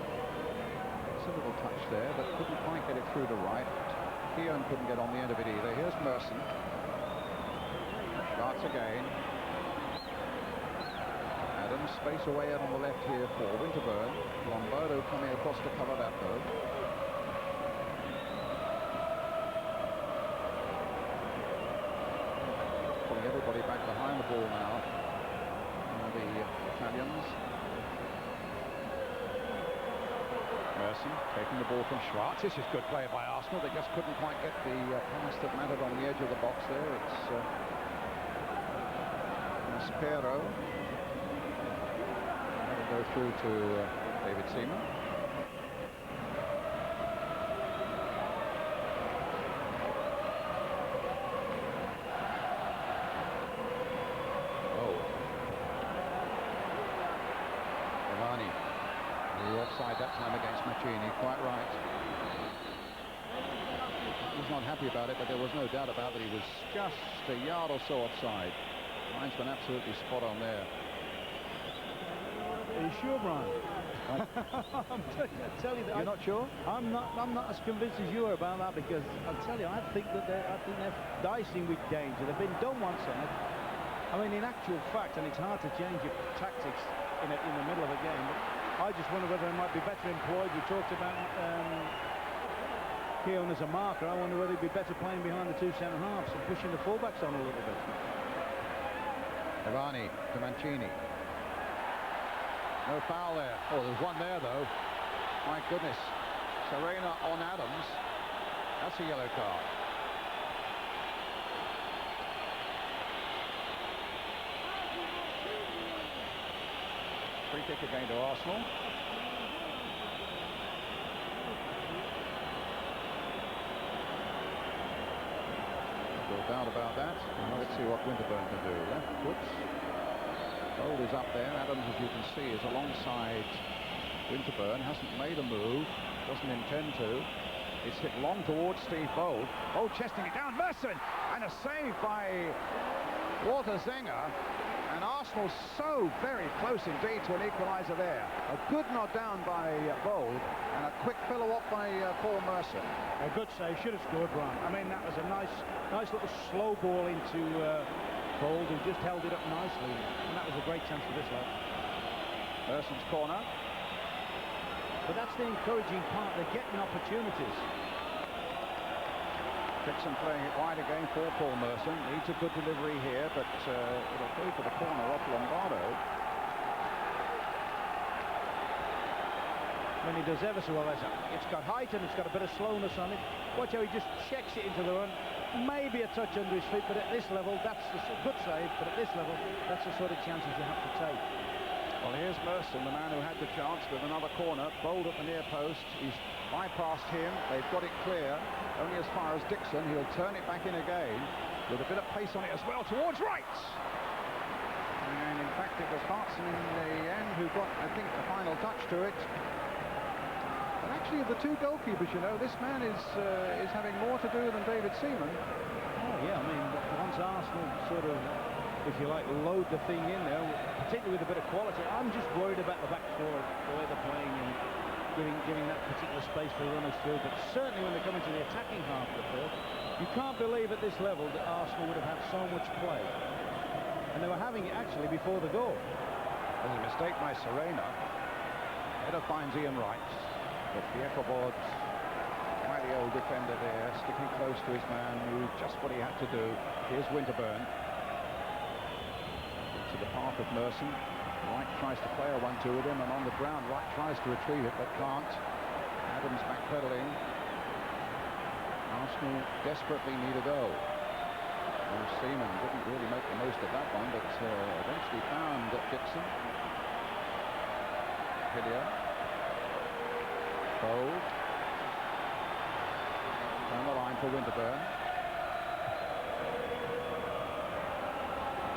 Speaker 4: It's a little touch there, but couldn't quite get it through to right. Keown couldn't get on the end of it either. Here's Merson. Starts again. Adams, space away out on the left here for Winterburn. Lombardo coming across to cover that though. Pulling everybody back behind the ball now. The Italians. Merson taking the ball from Schwarz. This is good play by Arsenal. They just couldn't quite get the pass that mattered on the edge of the box there. It's Maspero. Go through to David Seaman. Oh. Ivani. The offside that time against Mancini. Quite right. He's not happy about it, but there was no doubt about that. He was just a yard or so offside. Linesman absolutely spot on there.
Speaker 5: Are you sure, Brian? I tell you that.
Speaker 4: You're not sure?
Speaker 5: I'm not as convinced as you are about that, because I'll tell you, I think they're dicing with danger. They've been done one side. I mean, in actual fact, and it's hard to change your tactics in the middle of a game, but I just wonder whether they might be better employed. We talked about Keown as a marker. I wonder whether he'd be better playing behind the two centre-halves and pushing the full-backs on a little bit.
Speaker 4: Ivani to Mancini. No foul there. Oh, there's one there, though. My goodness. Serena on Adams. That's a yellow card. Free kick again to Arsenal. No doubt about that. Now let's see what Winterburn can do. Left foot. Bold is up there. Adams, as you can see, is alongside Winterburn. Hasn't made a move. Doesn't intend to. It's hit long towards Steve Bold. Bold chesting it down. Merson! And a save by Walter Zenger. And Arsenal so very close indeed to an equaliser there. A good nod down by Bold and a quick follow-up by Paul Merson.
Speaker 5: A good save, should have scored, Brian. I mean, that was a nice little slow ball into Bold, who just held it up nicely, and that was a great chance for this lad.
Speaker 4: Merson's corner.
Speaker 5: But that's the encouraging part, they're getting opportunities.
Speaker 4: Dixon playing it wide again for Paul Merson. Needs a good delivery here, but it'll go for the corner off Lombardo.
Speaker 5: When he does ever so well, it's got height and it's got a bit of slowness on it. Watch how he just checks it into the run. Maybe a touch under his feet, but at this level, that's a good save. But at this level, that's the sort of chances you have to take.
Speaker 4: Well, here's Merson, the man who had the chance with another corner. Bold at the near post. He's bypassed him. They've got it clear. Only as far as Dixon. He'll turn it back in again with a bit of pace on it as well towards right. And in fact, it was Hartson in the end who got, I think, the final touch to it. And actually, of the two goalkeepers, you know, this man is having more to do than David Seaman.
Speaker 5: Oh, yeah, I mean, once Arsenal sort of, if you like, load the thing in there, particularly with a bit of quality, I'm just worried about the back four, the way they're playing and giving that particular space for runners through. But certainly when they come into the attacking half of the field, you can't believe at this level that Arsenal would have had so much play. And they were having it actually before the goal.
Speaker 4: There's a mistake by Serena. Header finds Ian Wright. But Diekobod, quite the old defender there, sticking close to his man, knew just what he had to do. Here's Winterburn. To the path of Merson. Wright tries to play a 1-2 with him, and on the ground Wright tries to retrieve it but can't. Adams backpedaling. Arsenal desperately need a goal. Well, Seaman didn't really make the most of that one, but eventually found Dixon. Hillier. Bold. Down the line for Winterburn.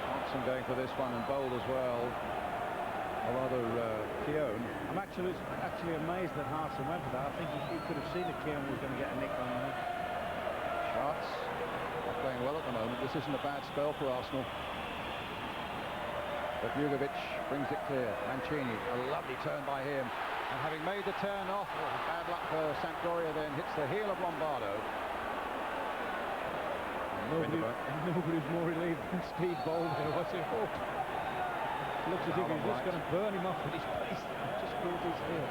Speaker 4: Hartson going for this one, and Bold as well. Or rather, Keown.
Speaker 5: I'm actually amazed that Hartson went for that. I think you could have seen that Keown was going to get a nick on there.
Speaker 4: Schatz not playing well at the moment. This isn't a bad spell for Arsenal. But Jugovic brings it clear. Mancini, a lovely turn by him. And having made the turn off, bad luck for Sampdoria, then hits the heel of Lombardo.
Speaker 5: Nobody's more relieved than Steve Bold there. What's it for? Looks as if he's just going to burn him off with his face. Just caught his heel.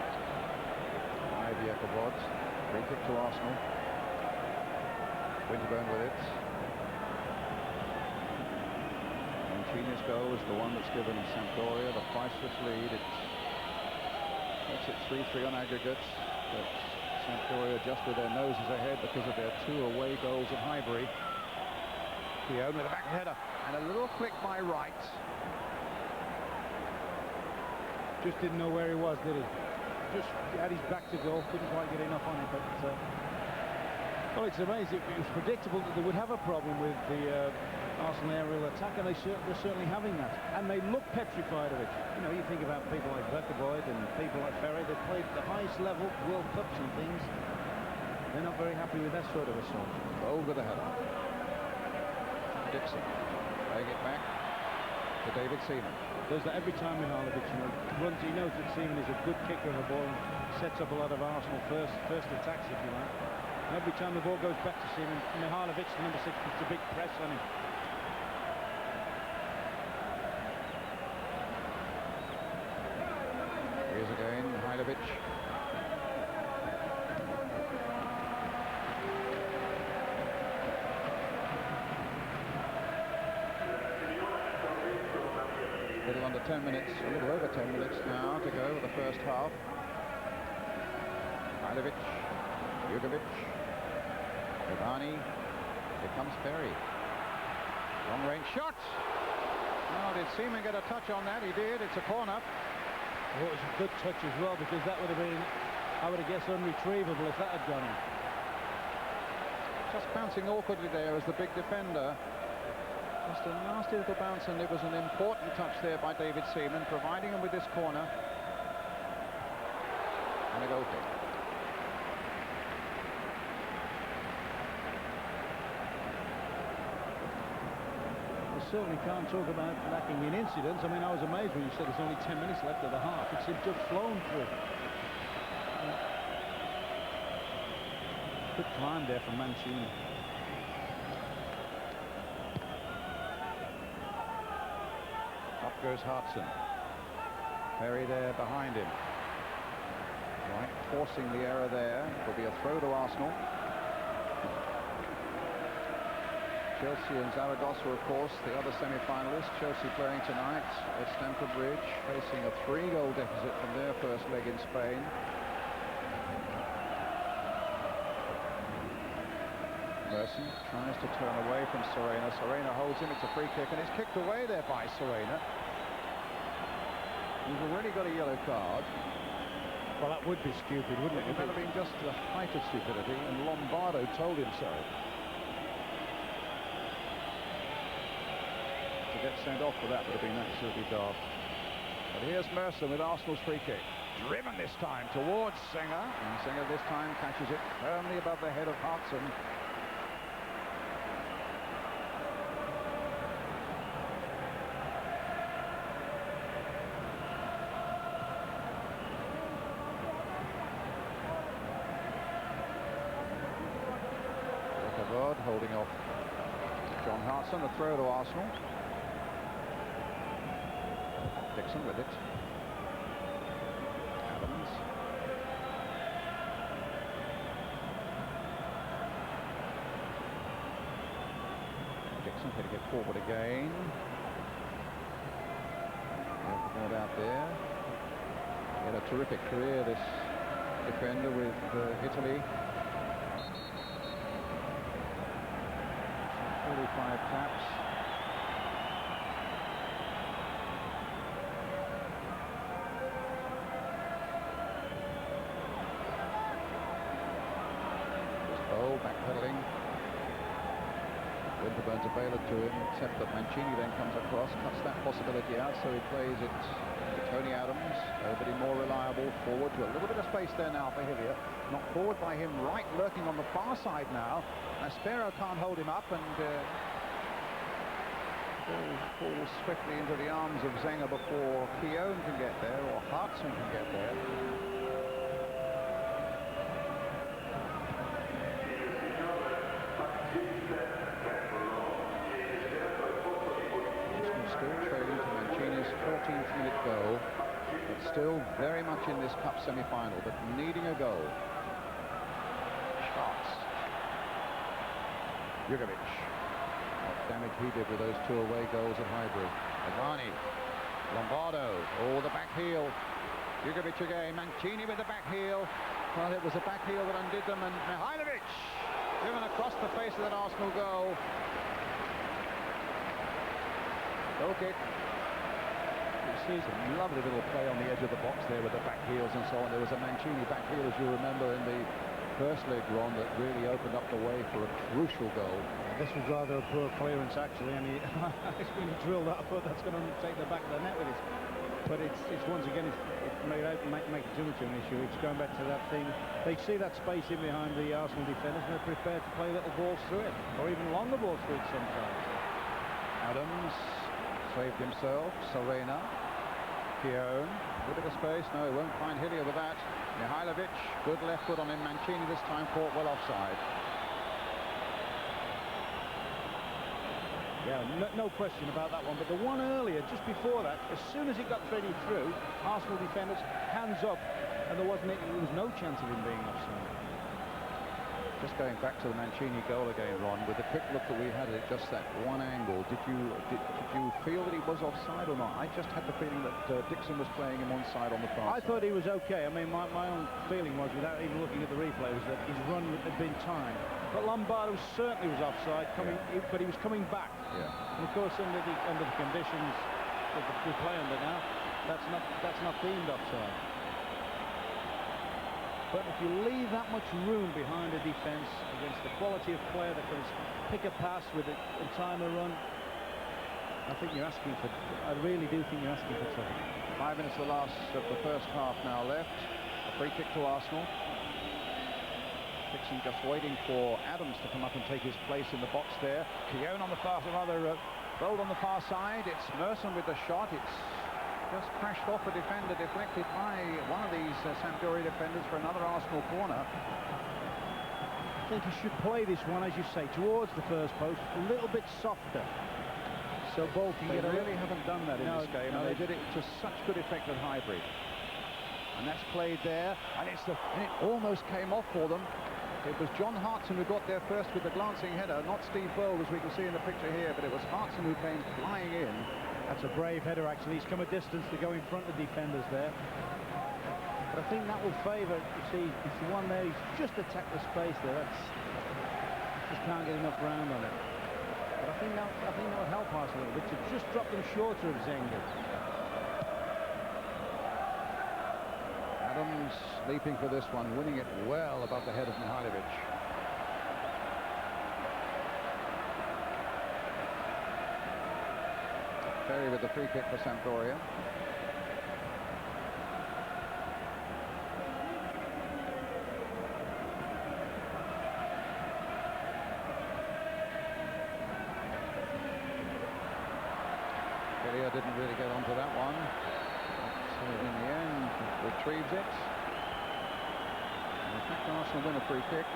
Speaker 4: Diekobod, free kick to Arsenal. Winterburn with it. Mancini's goal is the one that's given Sampdoria the priceless lead. It's 3-3 on aggregate, but Sampdoria just with their noses ahead because of their 2 away goals at Highbury. Keown with a back header and a little flick by Wright.
Speaker 5: Just didn't know where he was, did he? Just had his back to goal, couldn't quite get enough on it, but well, it's amazing. It was predictable that they would have a problem with the Arsenal aerial attack, and they're certainly having that. And they look petrified of it. You know, you think about people like Verteboyd and people like Ferry, they played at the highest level, World Cups and things. They're not very happy with that sort of assault.
Speaker 4: Bold with a header. Dixon playing it back to David Seaman.
Speaker 5: Does that every time Mihajlovic, you know, runs. He knows that Seaman is a good kicker of a ball and sets up a lot of Arsenal first attacks, if you like. And every time the ball goes back to Seaman, Mihajlovic, the number 6, puts a big press on him.
Speaker 4: Here's again Mihajlovic. A little under 10 minutes, a little over 10 minutes now to go with the first half. Mihajlovic, Jugovic, Cavani, here comes Ferry. Long range shot. Oh, did Seaman get a touch on that? He did, it's a corner.
Speaker 5: Oh, it was a good touch as well, because that would have been, I would have guessed, unretrievable if that had gone in.
Speaker 4: Just bouncing awkwardly there as the big defender. Just a nasty little bounce, and it was an important touch there by David Seaman, providing him with this corner. And a goal kick.
Speaker 5: certainly can't talk about lacking in incidents. I mean, I was amazed when you said there's only 10 minutes left of the half. It's just flown through. Good climb there from Mancini.
Speaker 4: Up goes Hartson. Perry there behind him. Right, forcing the error there. It'll be a throw to Arsenal. Chelsea and Zaragoza, of course, the other semi-finalists. Chelsea playing tonight at Stamford Bridge, facing a 3-goal deficit from their first leg in Spain. Merson tries to turn away from Serena. Serena holds him. It's a free kick, and it's kicked away there by Serena. He's already got a yellow card.
Speaker 5: Well, that would be stupid, wouldn't it?
Speaker 4: It would have been just the height of stupidity, and Lombardo told him so. To get sent off for that would have been absolutely daft. But here's Merson with Arsenal's free kick. Driven this time towards Singer, and Singer this time catches it firmly above the head of Hartson. Holding off John Hartson, a throw to Arsenal. Dixon with it. Adams. Dixon heading it forward again. Ball out there. He had a terrific career, this defender with Italy. 45 taps. Bowl backpedaling. Winterburn's a bailer to him, except that Mancini then comes across, cuts that possibility out, so he plays it to Tony Adams. Nobody more reliable. Forward to a little bit of space there now for Hillier. Knocked forward by him, right lurking on the far side now. Aspero can't hold him up, and falls swiftly into the arms of Zenger before Keown can get there, or Hartson can get there. Still trailing to Mancini's 14th minute goal, but still very much in this cup semi-final, but needing a goal. Shots. Jugovic. What damage he did with those 2 away goals at Highbury. Avani. Lombardo. Oh, the back heel. Jugovic again. Mancini with the back heel. Well, it was a back heel that undid them, and Mihailovic driven across the face of that Arsenal goal. Goal kick. You see some lovely little play on the edge of the box there with the back heels and so on. There was a Mancini back heel, as you remember, in the first leg run that really opened up the way for a crucial goal.
Speaker 5: This was rather a poor clearance, actually, and when he drilled that, I thought that's going to take the back of the net with it. But it's once again, it's made out make it too much of an issue. It's going back to that thing. They see that space in behind the Arsenal defenders, and they're prepared to play little balls through it, or even longer balls through it sometimes.
Speaker 4: Adams saved himself. Serena. Keown. A bit of space. No, he won't find Hillier with that. Mihailovic. Good left foot on him. Mancini this time caught well offside.
Speaker 5: Yeah, no question about that one. But the one earlier, just before that, as soon as he got threaded through, Arsenal defenders hands up, and there was no chance of him being offside.
Speaker 4: Just going back to the Mancini goal again, Ron, with the quick look that we had at just that one angle, did you feel that he was offside or not? I just had the feeling that Dixon was playing him onside on the far side.
Speaker 5: I thought he was okay. I mean, my own feeling was, without even looking at the replay, was that his run had been timed. But Lombardo certainly was offside, but he was coming back.
Speaker 4: Yeah.
Speaker 5: And of course, under the conditions that we play under now, that's not deemed offside. But if you leave that much room behind a defence against the quality of player that can pick a pass with it and time a run, I think you're asking for. I really do think you're asking for trouble.
Speaker 4: 5 minutes the last of the first half now left. A free kick to Arsenal. Dixon just waiting for Adams to come up and take his place in the box there. Keown on the far, rather Bold on the far side. It's Merson with the shot. It's just crashed off a defender, deflected by one of these Sampdoria defenders for another Arsenal corner.
Speaker 5: I think he should play this one, as you say, towards the first post, a little bit softer. So Bold can
Speaker 4: They
Speaker 5: get
Speaker 4: really haven't done that in
Speaker 5: No,
Speaker 4: this game,
Speaker 5: no,
Speaker 4: and they
Speaker 5: they-
Speaker 4: did it to such good effect at Highbury. And that's played there, and it almost came off for them. It was John Hartson who got there first with the glancing header, not Steve Bold, as we can see in the picture here, but it was Hartson who came flying in.
Speaker 5: That's a brave header, actually. He's come a distance to go in front of defenders there. But I think that will favour, you see, it's the one there, he's just attacked the space there. Just can't get enough ground on it. But I think that will help us a little bit to just drop them shorter of Zenga.
Speaker 4: Adams leaping for this one, winning it well above the head of Mihailovic. Ferry with the free kick for Sampdoria. Ferrier didn't really get onto that one. But in the end, retrieves it. And in fact, Arsenal win a free kick.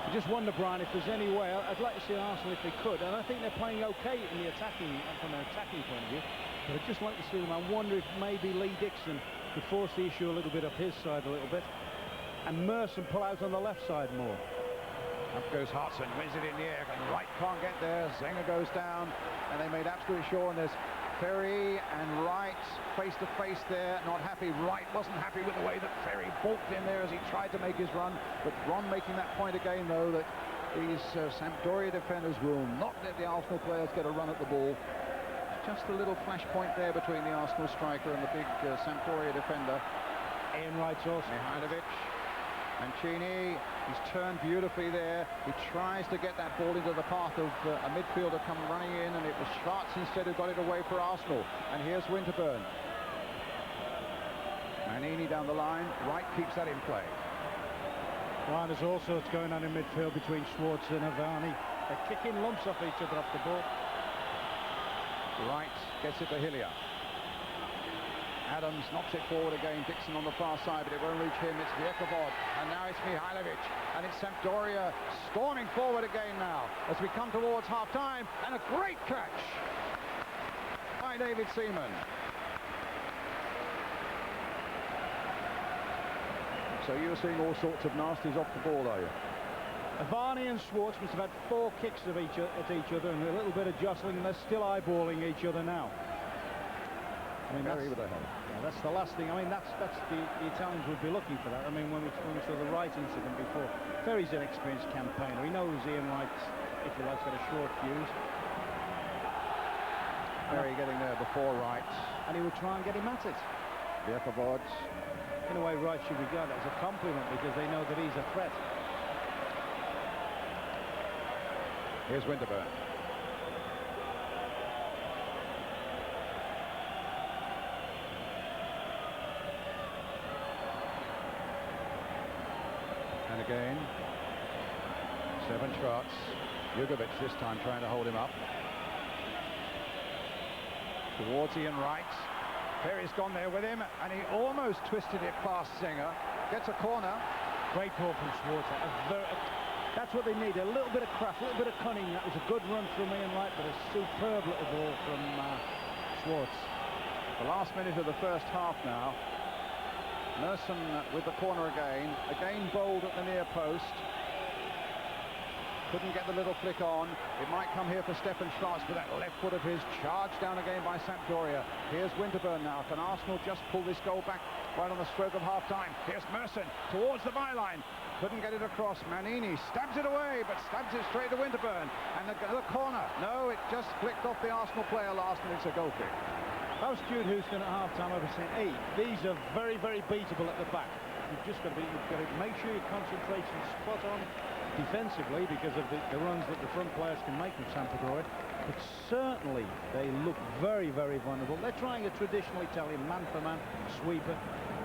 Speaker 5: I just wonder, Brian, if there's any way. I'd like to see Arsenal if they could, and I think they're playing okay in the attacking, from an attacking point of view. But I'd just like to see them. I wonder if maybe Lee Dixon could force the issue a little bit up his side a little bit, and Merson pull out on the left side more.
Speaker 4: Up goes Hartson, wins it in the air, and Wright can't get there. Zenger goes down, and they made absolutely sure. And there's Ferry and Wright face to face there, not happy. Wright wasn't happy with the way that Ferry balked in there as he tried to make his run. But Ron making that point again, though, that these Sampdoria defenders will not let the Arsenal players get a run at the ball. Just a little flash point there between the Arsenal striker and the big Sampdoria defender.
Speaker 5: Ian Wright's also.
Speaker 4: Mihailovic. Mancini, he's turned beautifully there. He tries to get that ball into the path of a midfielder come running in, and it was Schwartz instead who got it away for Arsenal. And here's Winterburn. Manini down the line. Wright keeps that in play.
Speaker 5: Brian, there's all sorts going on in midfield between Schwartz and Avani. They're kicking lumps off each other off the ball.
Speaker 4: Wright gets it to Hillier. Adams knocks it forward again. Dixon on the far side, but it won't reach him. It's Vierkovod, and now it's Mihailovic, and it's Sampdoria storming forward again now as we come towards half-time, and a great catch by David Seaman. So you're seeing all sorts of nasties off the ball, are you?
Speaker 5: Avani and Schwartz must have had 4 kicks at each other and a little bit of jostling, and they're still eyeballing each other now. I mean, that's the last thing. I mean, that's the Italians would be looking for that. I mean, when we saw the Wright incident before, Ferry's an experienced campaigner. He knows Ian Wright, if you like, got a short fuse.
Speaker 4: Ferry getting there before Wright.
Speaker 5: And he would try and get him at it.
Speaker 4: Vierkovod.
Speaker 5: In a way, Wright should regard that as a compliment because they know that he's a threat.
Speaker 4: Here's Winterburn. And again, Seven Schwartz. Jugovic this time trying to hold him up. Towards Ian Wright. Ferry's gone there with him, and he almost twisted it past Zenger. Gets a corner.
Speaker 5: Great ball from Schwartz. That's what they need, a little bit of craft, a little bit of cunning. That was a good run from Ian Wright, but a superb little ball from Schwartz.
Speaker 4: The last minute of the first half now. Merson with the corner again. Again Bold at the near post. Couldn't get the little flick on. It might come here for Stefan Schwartz, but that left foot of his charged down again by Sampdoria. Here's Winterburn now. Can Arsenal just pull this goal back right on the stroke of half-time? Here's Merson towards the byline. Couldn't get it across. Manini stabs it away, but stabs it straight to Winterburn. And the corner. No, it just flicked off the Arsenal player last minute. It's a goal kick.
Speaker 5: That was Stuart Houston at half-time. I was saying, hey, these are very, very beatable at the back. You've just got to make sure your concentration's spot on defensively because of the runs that the front players can make from Sampdoria. But certainly they look very, very vulnerable. They're trying a traditional Italian man-for-man sweeper,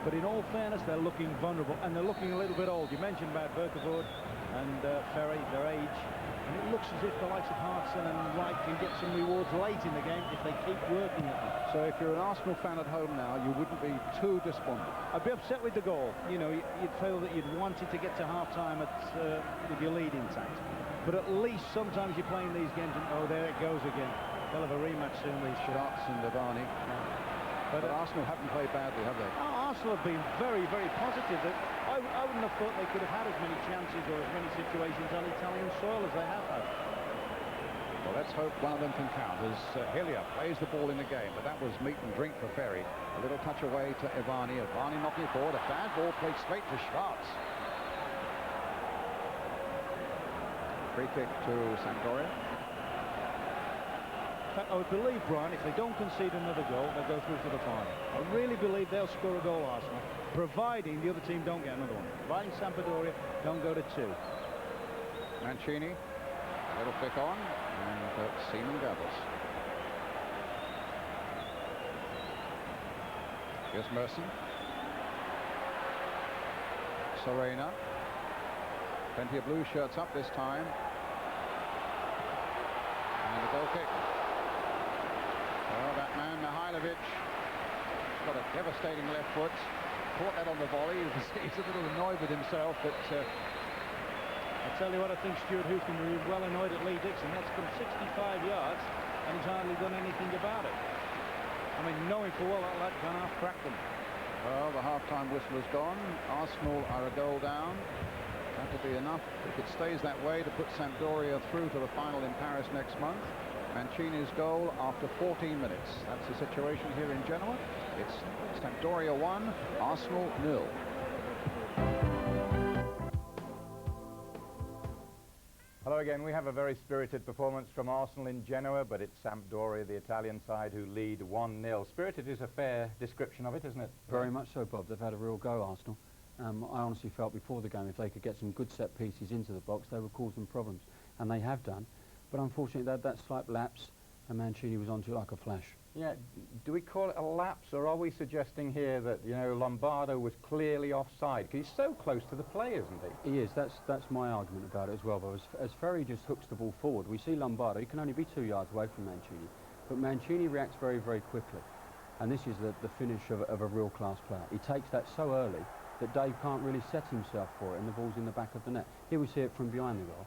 Speaker 5: but in all fairness, they're looking vulnerable and they're looking a little bit old. You mentioned about Vierkovod and Ferry, their age. And it looks as if the likes of Hartson and Wright can get some rewards late in the game if they keep working at them.
Speaker 4: So if you're an Arsenal fan at home now, you wouldn't be too despondent.
Speaker 5: I'd be upset with the goal. You know, you'd feel that you'd wanted to get to half-time with your lead intact. But at least sometimes you're playing these games and, oh, there it goes again. They'll have a rematch soon, these
Speaker 4: Shots and Ivani. But Arsenal haven't played badly, have they?
Speaker 5: Oh, Arsenal have been very, very positive. I wouldn't have thought they could have had as many chances or as many situations on Italian soil as they have had.
Speaker 4: Well, let's hope one of them can count as Hillier plays the ball in the game, but that was meat and drink for Ferry. A little touch away to Ivani. Ivani knocking it forward. A bad ball played straight to Schwartz. Free kick to Sampdoria.
Speaker 5: I would believe, Brian, if they don't concede another goal, they'll go through to the final. I really believe they'll score a goal, Arsenal, providing the other team don't get another one. Providing Sampdoria don't go to 2.
Speaker 4: Mancini, a little flick on, and Seaman gathers. Here's Merson. Serena. Plenty of blue shirts up this time. And the goal kick. Oh, that man, Mihailovic, got a devastating left foot. Caught that on the volley. He's a little annoyed with himself, but
Speaker 5: I tell you what, I think Stuart Houston will be well annoyed at Lee Dixon. That's from 65 yards, and he's hardly done anything about it. I mean, knowing full well that lad can half-crack them.
Speaker 4: well, the half-time whistle has gone. Arsenal are a goal down. That will be enough, if it stays that way, to put Sampdoria through to the final in Paris next month. Mancini's goal after 14 minutes. That's the situation here in Genoa. It's Sampdoria 1, Arsenal 0.
Speaker 1: Hello again. We have a very spirited performance from Arsenal in Genoa, but it's Sampdoria, the Italian side, who lead 1-0. Spirited is a fair description of it, isn't it?
Speaker 2: Very much so, Bob. They've had a real go, Arsenal. I honestly felt before the game if they could get some good set pieces into the box, they would cause them problems, and they have done. But unfortunately, that slight lapse, and Mancini was onto it like a flash.
Speaker 1: Yeah, do we call it a lapse, or are we suggesting here that, you know, Lombardo was clearly offside? Because he's so close to the play, isn't he?
Speaker 2: He is. That's my argument about it as well. But as Ferry just hooks the ball forward, we see Lombardo. He can only be 2 yards away from Mancini, but Mancini reacts very, very quickly. And this is the finish of a real class player. He takes that so early that Dave can't really set himself for it, and the ball's in the back of the net. Here we see it from behind the goal.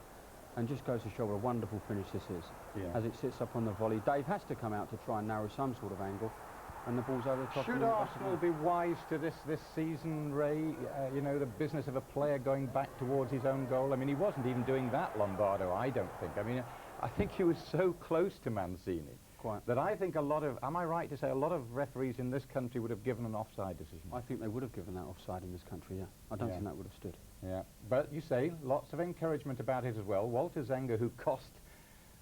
Speaker 2: And just goes to show what a wonderful finish this is.
Speaker 1: Yeah.
Speaker 2: As it sits up on the volley, Dave has to come out to try and narrow some sort of angle, and the ball's over the top.
Speaker 1: Should Arsenal be wise to this season, Ray? You know, the business of a player going back towards his own goal. I mean, he wasn't even doing that, Lombardo, I don't think. I mean, I think he was so close to Mancini.
Speaker 2: Quite.
Speaker 1: That I think a lot of, am I right to say, a lot of referees in this country would have given an offside decision?
Speaker 2: I think they would have given that offside in this country, yeah. I don't think that would have stood.
Speaker 1: Yeah, but you say lots of encouragement about it as well. Walter Zenga, who cost,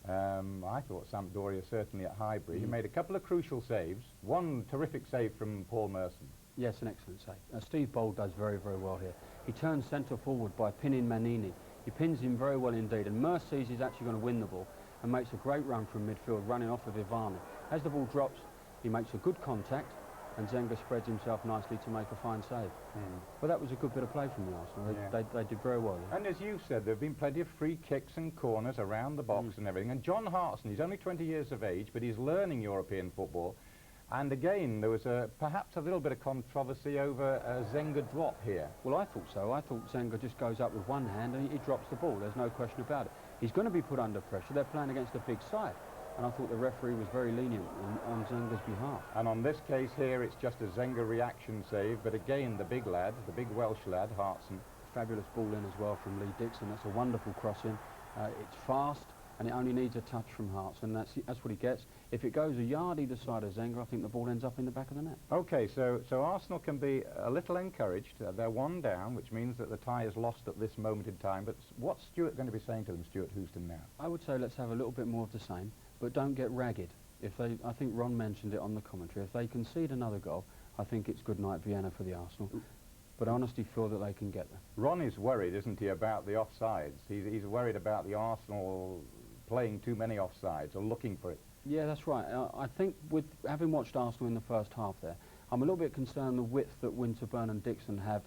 Speaker 1: I thought Sampdoria certainly at Highbury, he made a couple of crucial saves. One terrific save from Paul Merson.
Speaker 2: Yes, an excellent save. Steve Bold does very, very well here. He turns centre forward by pinning Manini. He pins him very well indeed, and Merce sees he's actually going to win the ball and makes a great run from midfield, running off of Ivani. As the ball drops, he makes a good contact, and Zenga spreads himself nicely to make a fine save. But that was a good bit of play from the Arsenal. They did very well. Yeah.
Speaker 1: And as you said, there have been plenty of free kicks and corners around the box and everything. And John Hartson, he's only 20 years of age, but he's learning European football. And again, there was perhaps a little bit of controversy over a Zenga drop here.
Speaker 2: Well, I thought so. I thought Zenga just goes up with one hand and he drops the ball. There's no question about it. He's going to be put under pressure. They're playing against a big side. And I thought the referee was very lenient on Zenga's behalf.
Speaker 1: And on this case here, it's just a Zenga reaction save. But again, the big lad, the big Welsh lad, Hartson.
Speaker 2: Fabulous ball in as well from Lee Dixon. That's a wonderful crossing. It's fast, and it only needs a touch from Hartson. That's what he gets. If it goes a yard either side of Zenga, I think the ball ends up in the back of the net.
Speaker 1: OK, so Arsenal can be a little encouraged. They're one down, which means that the tie is lost at this moment in time. But what's Stuart going to be saying to them, Stuart Houston, now?
Speaker 2: I would say let's have a little bit more of the same, but don't get ragged. I think Ron mentioned it on the commentary, if they concede another goal, I think it's good night Vienna for the Arsenal. But I honestly feel that they can get there.
Speaker 1: Ron is worried, isn't he, about the offsides? He's worried about the Arsenal playing too many offsides or looking for it.
Speaker 2: Yeah, that's right. I think with having watched Arsenal in the first half there, I'm a little bit concerned the width that Winterburn and Dixon have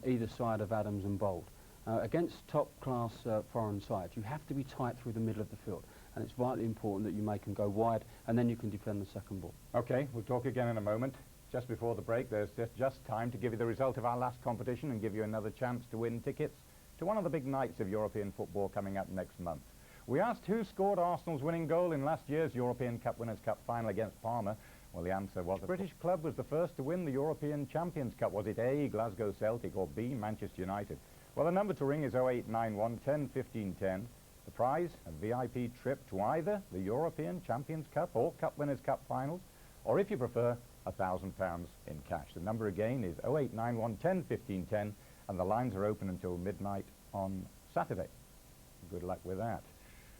Speaker 2: either side of Adams and Bold. Against top-class foreign sides, you have to be tight through the middle of the field, and it's vitally important that you make them go wide, and then you can defend the second ball.
Speaker 1: Okay, we'll talk again in a moment. Just before the break, there's just time to give you the result of our last competition and give you another chance to win tickets to one of the big nights of European football coming up next month. We asked who scored Arsenal's winning goal in last year's European Cup Winners' Cup final against Parma. Well, the answer was the British club was the first to win the European Champions Cup. Was it A, Glasgow Celtic, or B, Manchester United? Well, the number to ring is 0891 10 15 10. The prize, a VIP trip to either the European Champions Cup or Cup Winners' Cup finals, or if you prefer, £1,000 in cash. The number again is 0891 10 15 10, and the lines are open until midnight on Saturday. Good luck with that.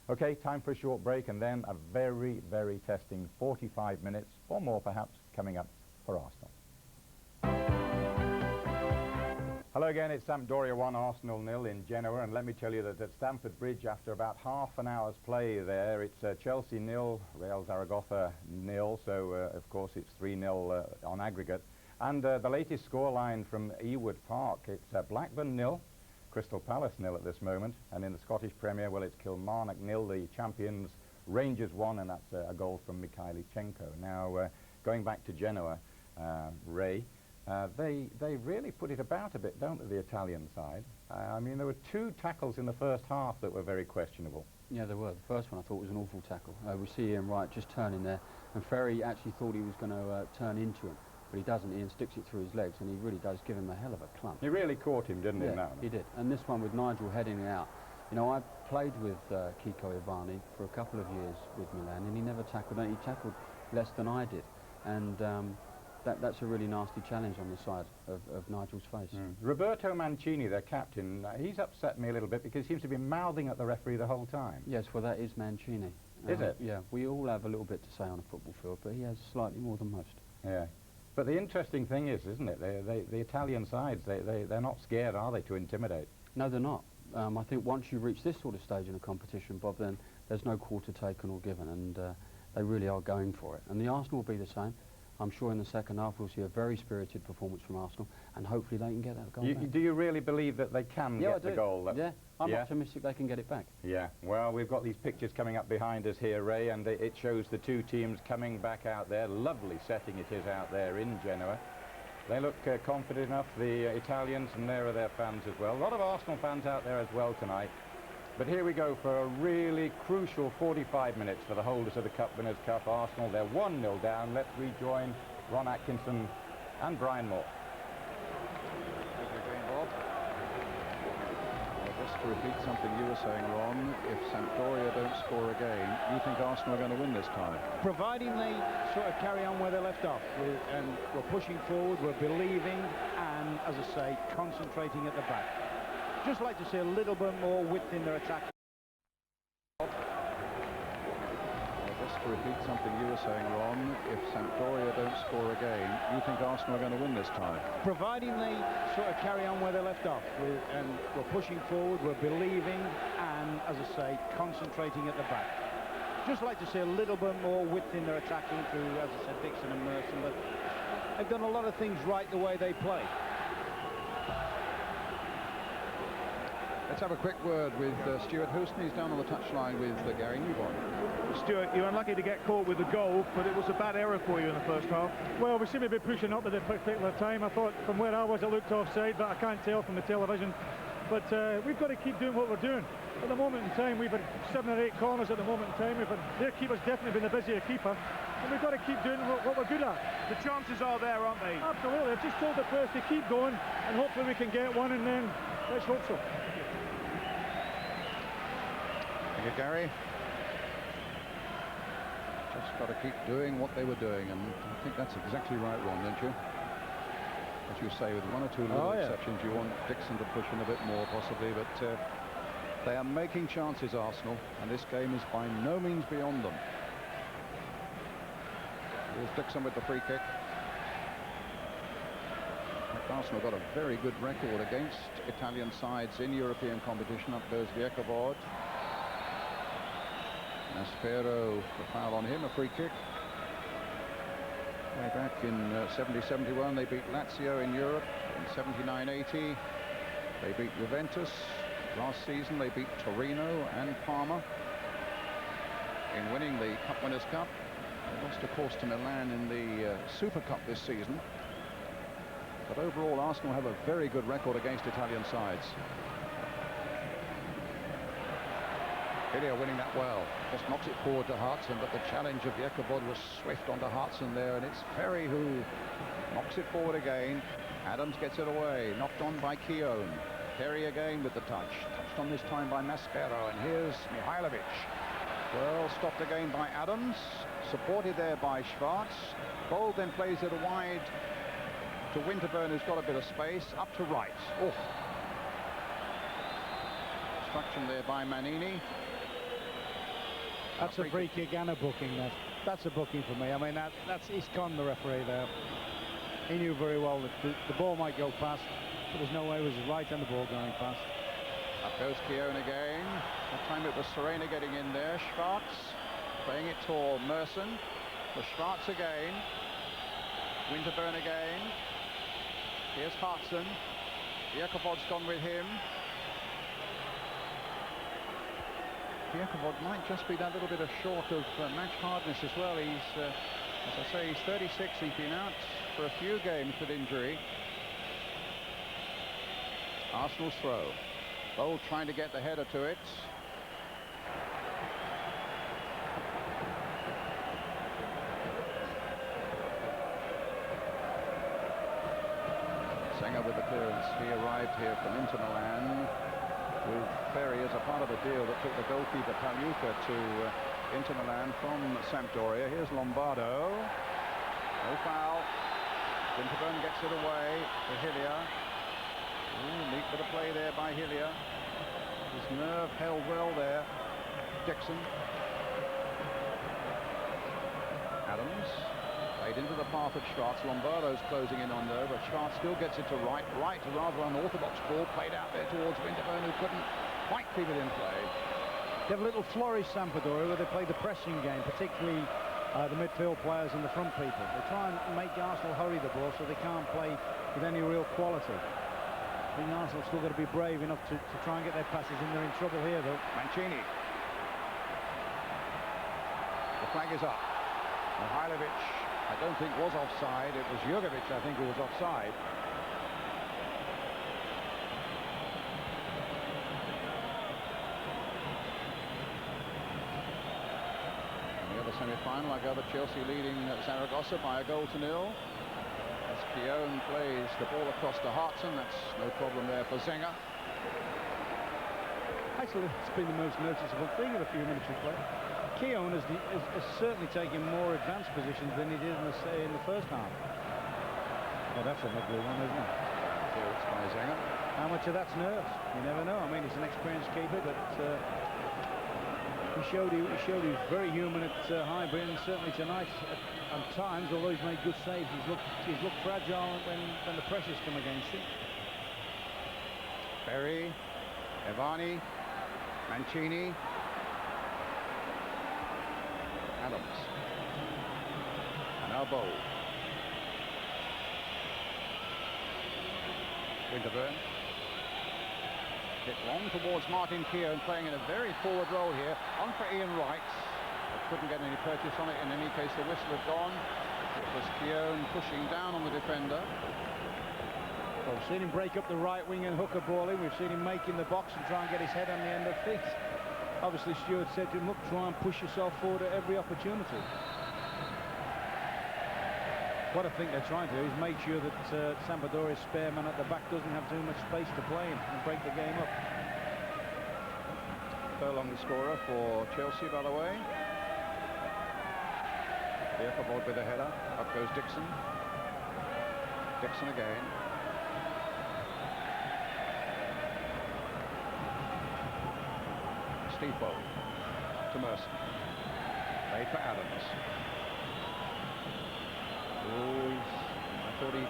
Speaker 1: Okay, time for a short break, and then a very, very testing 45 minutes, or more perhaps, coming up for Arsenal. Hello again, it's Sampdoria 1, Arsenal 0 in Genoa, and let me tell you that at Stamford Bridge, after about half an hour's play there, it's Chelsea 0, Real Zaragoza 0, so of course it's 3-0 on aggregate. And the latest scoreline from Ewood Park, it's Blackburn 0, Crystal Palace 0 at this moment, and in the Scottish Premier, well, it's Kilmarnock 0, the champions, Rangers 1, and that's a goal from Mikhailichenko. Now, going back to Genoa, Ray, they really put it about a bit, don't they, the Italian side? I mean, there were 2 tackles in the first half that were very questionable.
Speaker 2: Yeah, there were. The first one I thought was an awful tackle. We see Ian Wright just turning there, and Ferry actually thought he was going to turn into him, but he doesn't. Ian sticks it through his legs, and he really does give him a hell of a clump.
Speaker 1: He really caught him, didn't he?
Speaker 2: Yeah, he did. And this one with Nigel heading out. You know, I played with Kiko Ivani for a couple of years with Milan, and he never tackled. He tackled less than I did, and that's a really nasty challenge on the side of Nigel's face.
Speaker 1: Roberto Mancini, their captain, he's upset me a little bit because he seems to be mouthing at the referee the whole time.
Speaker 2: Yes, well, that is Mancini.
Speaker 1: Is it?
Speaker 2: Yeah, we all have a little bit to say on a football field, but he has slightly more than most.
Speaker 1: Yeah. But the interesting thing is, isn't it, the Italian sides, they're not scared, are they, to intimidate?
Speaker 2: No, they're not. I think once you reach this sort of stage in a competition, Bob, then there's no quarter taken or given, and they really are going for it. And the Arsenal will be the same. I'm sure in the second half we'll see a very spirited performance from Arsenal, and hopefully they can get that goal back.
Speaker 1: Do you really believe that they can get the goal?
Speaker 2: Yeah, I'm optimistic they can get it back.
Speaker 1: Yeah, well, we've got these pictures coming up behind us here, Ray, and it shows the 2 teams coming back out there. Lovely setting it is out there in Genoa. They look confident enough, the Italians, and there are their fans as well. A lot of Arsenal fans out there as well tonight. But here we go for a really crucial 45 minutes for the holders of the Cup Winners' Cup. Arsenal, they're 1-0 down. Let's rejoin Ron Atkinson and Brian Moore.
Speaker 4: Thank you again, Bob. Well, just to repeat something you were saying, Ron, if Sampdoria don't score again, you think Arsenal are going to win this time?
Speaker 5: Providing they sort of carry on where they left off, and we're pushing forward, we're believing, and, as I say, concentrating at the back. Just like to see a little bit more width in their attack.
Speaker 4: Well, just to repeat something you were saying, Ron, if Sampdoria don't score again, you think Arsenal are going to win this time?
Speaker 5: Providing they sort of carry on where they left off, and we're pushing forward, we're believing, and, as I say, concentrating at the back. Just like to see a little bit more width in their attacking through, as I said, Dixon and Merson, but they've done a lot of things right the way they play.
Speaker 4: Let's have a quick word with Stuart Houston. He's down on the touchline with Gary Newborn.
Speaker 6: Stuart, you're unlucky to get caught with the goal, but it was a bad error for you in the first half.
Speaker 7: Well, we seem to be pushing up at this particular time. I thought from where I was it looked offside, but I can't tell from the television. But we've got to keep doing what we're doing. At the moment in time, we've had 7 or 8 corners at the moment in time. Their keeper's definitely been the busier keeper. And we've got to keep doing what we're good at.
Speaker 6: The chances are there, aren't they?
Speaker 7: Absolutely. I've just told the players to keep going, and hopefully we can get one, and then let's hope so.
Speaker 4: Thank you, Gary. Just got to keep doing what they were doing, and I think that's exactly right, Ron, don't you? As you say, with 1 or 2 little exceptions, you want Dixon to push in a bit more, possibly, but they are making chances, Arsenal, and this game is by no means beyond them. Here's Dixon with the free kick. Arsenal got a very good record against Italian sides in European competition. Up goes Viekavod. Aspero, the foul on him, a free kick. Way back in 70-71, they beat Lazio in Europe in 79-80. They beat Juventus last season. They beat Torino and Parma in winning the Cup Winners' Cup. They lost, of course, to Milan in the Super Cup this season. But overall, Arsenal have a very good record against Italian sides. Hillier winning that well. Just knocks it forward to Hartson, but the challenge of Jekabod was swift onto Hartson there, and it's Ferry who knocks it forward again. Adams gets it away, knocked on by Keown. Ferry again with the touch. Touched on this time by Maspero, and here's Mihailovic. Well, stopped again by Adams, supported there by Schwarz. Bold then plays it wide to Winterburn, who's got a bit of space, up to Wright. Oh. Obstruction there by Manini.
Speaker 5: That's a free kick and a booking. That's a booking for me. I mean, that's Iscon, the referee there. He knew very well that the ball might go past, but there's no way it was his right hand the ball going past.
Speaker 4: Up goes Keown again. That time it was Serena getting in there. Schwarz playing it toward Merson. For Schwarz again. Winterburn again. Here's Hartson. Jekabod's gone with him. Jekabod might just be that little bit short of match hardness as well. He's, as I say, he's 36. He's been out for a few games with injury. Arsenal's throw. Bold trying to get the header to it. Sanger with the clearance. He arrived here from Inter Milan with Ferry as a part of a deal that took the goalkeeper Pagliuca to Inter Milan from Sampdoria. Here's Lombardo. No foul. Winterburn gets it away to Hillier. Neat bit of play there by Hillier. His nerve held well there. Dixon. Adams. Played into the path of Schwarz. Lombardo's closing in on there, but Schwarz still gets it to Wright. Wright, a rather unorthodox ball, played out there towards Winterburn, who couldn't quite keep it in play.
Speaker 5: They have a little flourish, Sampdoria, where they play the pressing game, particularly the midfield players and the front people. They try and make Arsenal hurry the ball so they can't play with any real quality. I think Arsenal's still got to be brave enough to try and get their passes in. They're in trouble here, though.
Speaker 4: Mancini. The flag is up. Mihailovic, I don't think was offside. It was Jurgovic, I think, who was offside. In the other semi-final, I gather Chelsea leading Zaragoza by 1-0. As Keown plays the ball across to Hartson, that's no problem there for Zenger.
Speaker 5: Actually, it's been the most noticeable thing of a few minutes of play. Keown has certainly taken more advanced positions than he did in the first half. Well, that's an ugly one, isn't it?
Speaker 4: Clearance by Zenger.
Speaker 5: How much of that's nerves? You never know. I mean, he's an experienced keeper, but he showed he was very human at Highbury, and certainly tonight at times, although he's made good saves, he's looked fragile when the pressures come against him.
Speaker 4: Ferry, Evani, Mancini, Adams, and now Bold. Winterburn. Hit long towards Martin Keown, playing in a very forward role here. On for Ian Wright. They couldn't get any purchase on it. In any case, the whistle had gone. It was Keown pushing down on the defender.
Speaker 5: Well, we've seen him break up the right wing and hook a ball in. We've seen him make in the box and try and get his head on the end of feet. Obviously, Stewart said to him, look, try and push yourself forward at every opportunity. What I think they're trying to do is make sure that Sampdoria's spare man at the back doesn't have too much space to play in and break the game up.
Speaker 4: Furlong the scorer for Chelsea, by the way. Jekabod with a header. Up goes Dixon. Dixon again. Steve Bold to Merson. Played for Adams. I thought he'd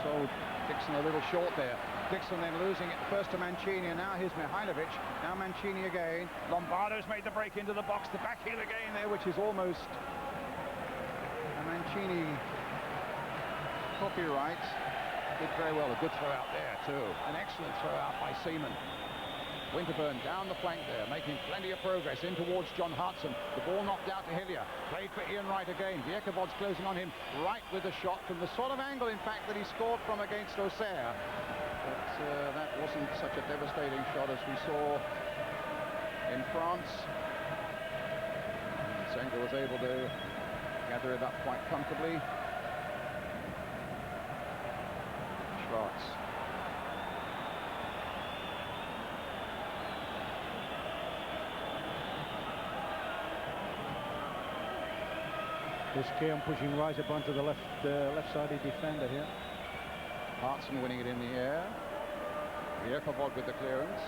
Speaker 4: sold Dixon a little short there. Dixon then losing it first to Mancini, and now here's Mihailovic. Now Mancini again. Lombardo's made the break into the box. The back heel again there, which is almost a Mancini copyright. did very well. A good throw out there too. An excellent throw out by Seaman. Winterburn down the flank there, making plenty of progress in towards John Hartson. The ball knocked out to Hillier. Played for Ian Wright again. Vierkevod's closing on him. Wright with a shot from the sort of angle, in fact, that he scored from against Auxerre. But that wasn't such a devastating shot as we saw in France. Zenga was able to gather it up quite comfortably. Schwarz.
Speaker 5: This Keown pushing right up onto the left-sided defender here.
Speaker 4: Hartson winning it in the air. Vierkevod with the clearance.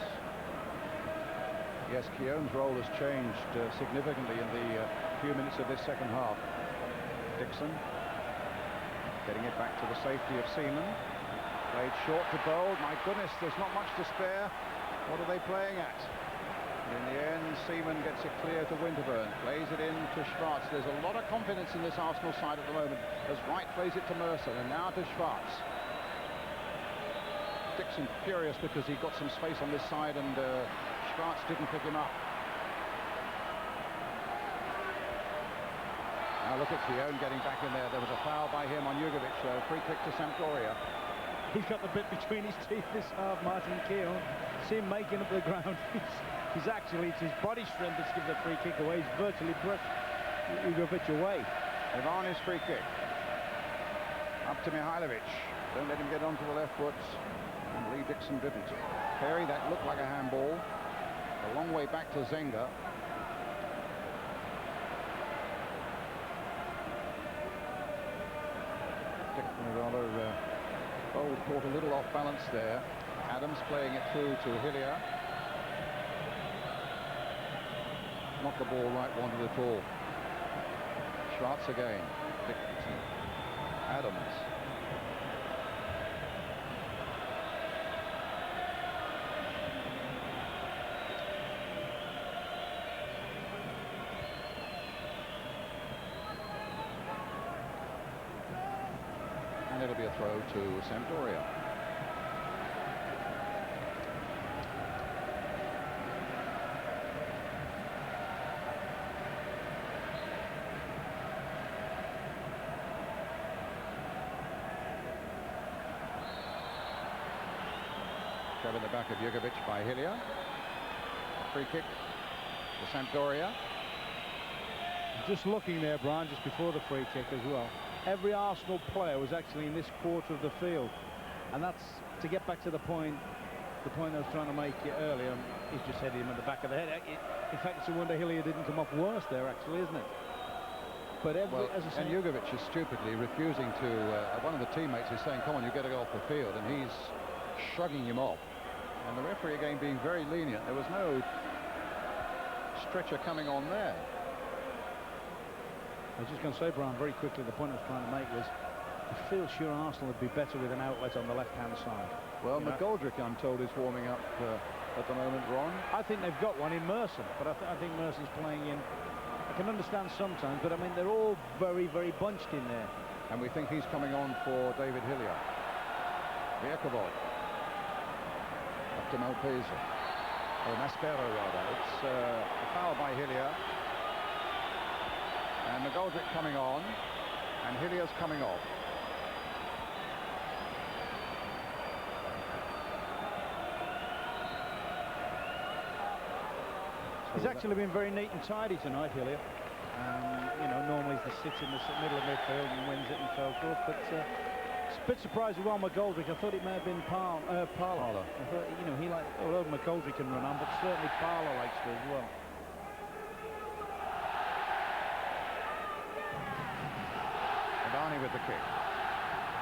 Speaker 4: Yes, Keown's role has changed significantly in the few minutes of this second half. Dixon getting it back to the safety of Seaman. Played short to Bold. My goodness, there's not much to spare. What are they playing at? In the end, Seaman gets it clear to Winterburn. Plays it in to Schwarz. There's a lot of confidence in this Arsenal side at the moment as Wright plays it to Mercer, and now to Schwarz. Dixon furious because he got some space on this side, and Schwarz didn't pick him up. Now look at Keown getting back in there. There was a foul by him on Jugovic. Free kick to Sampdoria.
Speaker 5: He's got the bit between his teeth this half, Martin Keown. See him making up the ground. He's actually, it's his body strength that's given the free kick away. He's virtually brushed Jugovic away.
Speaker 4: Ivani's free kick. Up to Mihailovic. Don't let him get onto the left foot. And Lee Dixon didn't. Perry, that looked like a handball. A long way back to Zenga. Dixon rather Bold caught a little off balance there. Adams playing it through to Hillier. Not the ball Wright wanted at all. Schwarz again. Dixon. Adams. And it'll be a throw to Sampdoria. Shove in the back of Jugovic by Hillier. A free kick to Sampdoria.
Speaker 5: Just looking there, Brian, just before the free kick as well. Every Arsenal player was actually in this quarter of the field, and that's to get back to the point I was trying to make earlier. He's just headed him at the back of the head. In fact, it's a wonder Hillier didn't come off worse there, actually, isn't it? But as I say,
Speaker 4: and Jugovic is stupidly refusing to. One of the teammates is saying, "Come on, you got to go off the field," and he's shrugging him off. And the referee again being very lenient. There was no stretcher coming on there.
Speaker 5: I was just going to say, Brian, very quickly, the point I was trying to make was, I feel sure Arsenal would be better with an outlet on the left-hand side.
Speaker 4: Well, McGoldrick, I'm told, is warming up at the moment, Ron.
Speaker 5: I think they've got one in Mercer, but I think Mercer's playing in. I can understand sometimes, but I mean, they're all very, very bunched in there.
Speaker 4: And we think he's coming on for David Hillier. Vierkevod. Up to Malpesa. Or Maspero, rather. It's a foul by Hillier. And McGoldrick coming on, and Hillier's coming off.
Speaker 5: He's actually been very neat and tidy tonight, Hillier. You know, normally he sits in the middle of midfield and wins it and so forth, but it's a bit surprised with McGoldrick. I thought it may have been Parlour. I thought, you know, he like, although McGoldrick can run on, but certainly Parlour likes to as well.
Speaker 4: Ivani with the kick.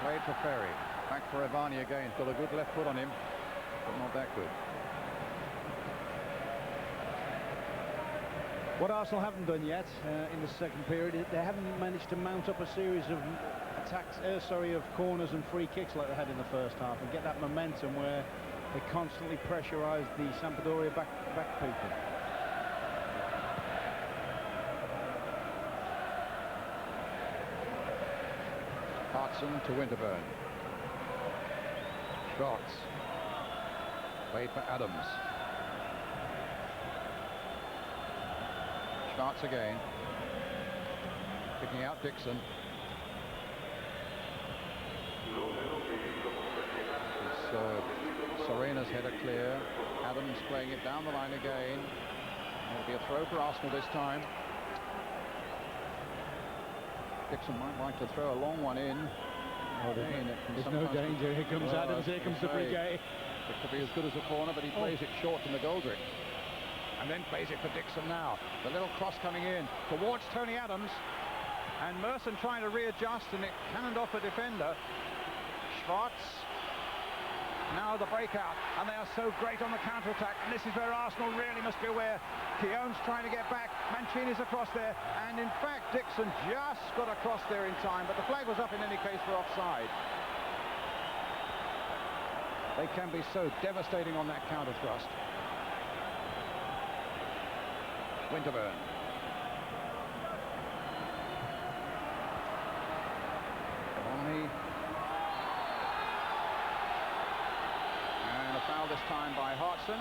Speaker 4: Played for Ferry. Back for Ivani again. Got a good left foot on him, but not that good.
Speaker 5: What Arsenal haven't done yet in the second period, they haven't managed to mount up a series of attacks, of corners and free kicks like they had in the first half, and get that momentum where they constantly pressurise the Sampdoria back people.
Speaker 4: Hartson to Winterburn. Schwartz. Played for Adams. Schwartz again. Picking out Dixon. Serena's header clear. Adams playing it down the line again. It'll be a throw for Arsenal this time. Dixon might like to throw a long one in.
Speaker 5: There's no danger. Here comes Adams. Here comes the brigade.
Speaker 4: It could be as good as a corner, but he plays it short to McGoldrick. And then plays it for Dixon now. The little cross coming in towards Tony Adams. And Merson trying to readjust, and it cannoned off a defender. Schwartz. Now the breakout, and they are so great on the counter-attack, and this is where Arsenal really must be aware. Keown's trying to get back, Mancini's across there, and in fact Dixon just got across there in time, but the flag was up in any case for offside. They can be so devastating on that counter-thrust. Winterburn. Foul this time by Hartson.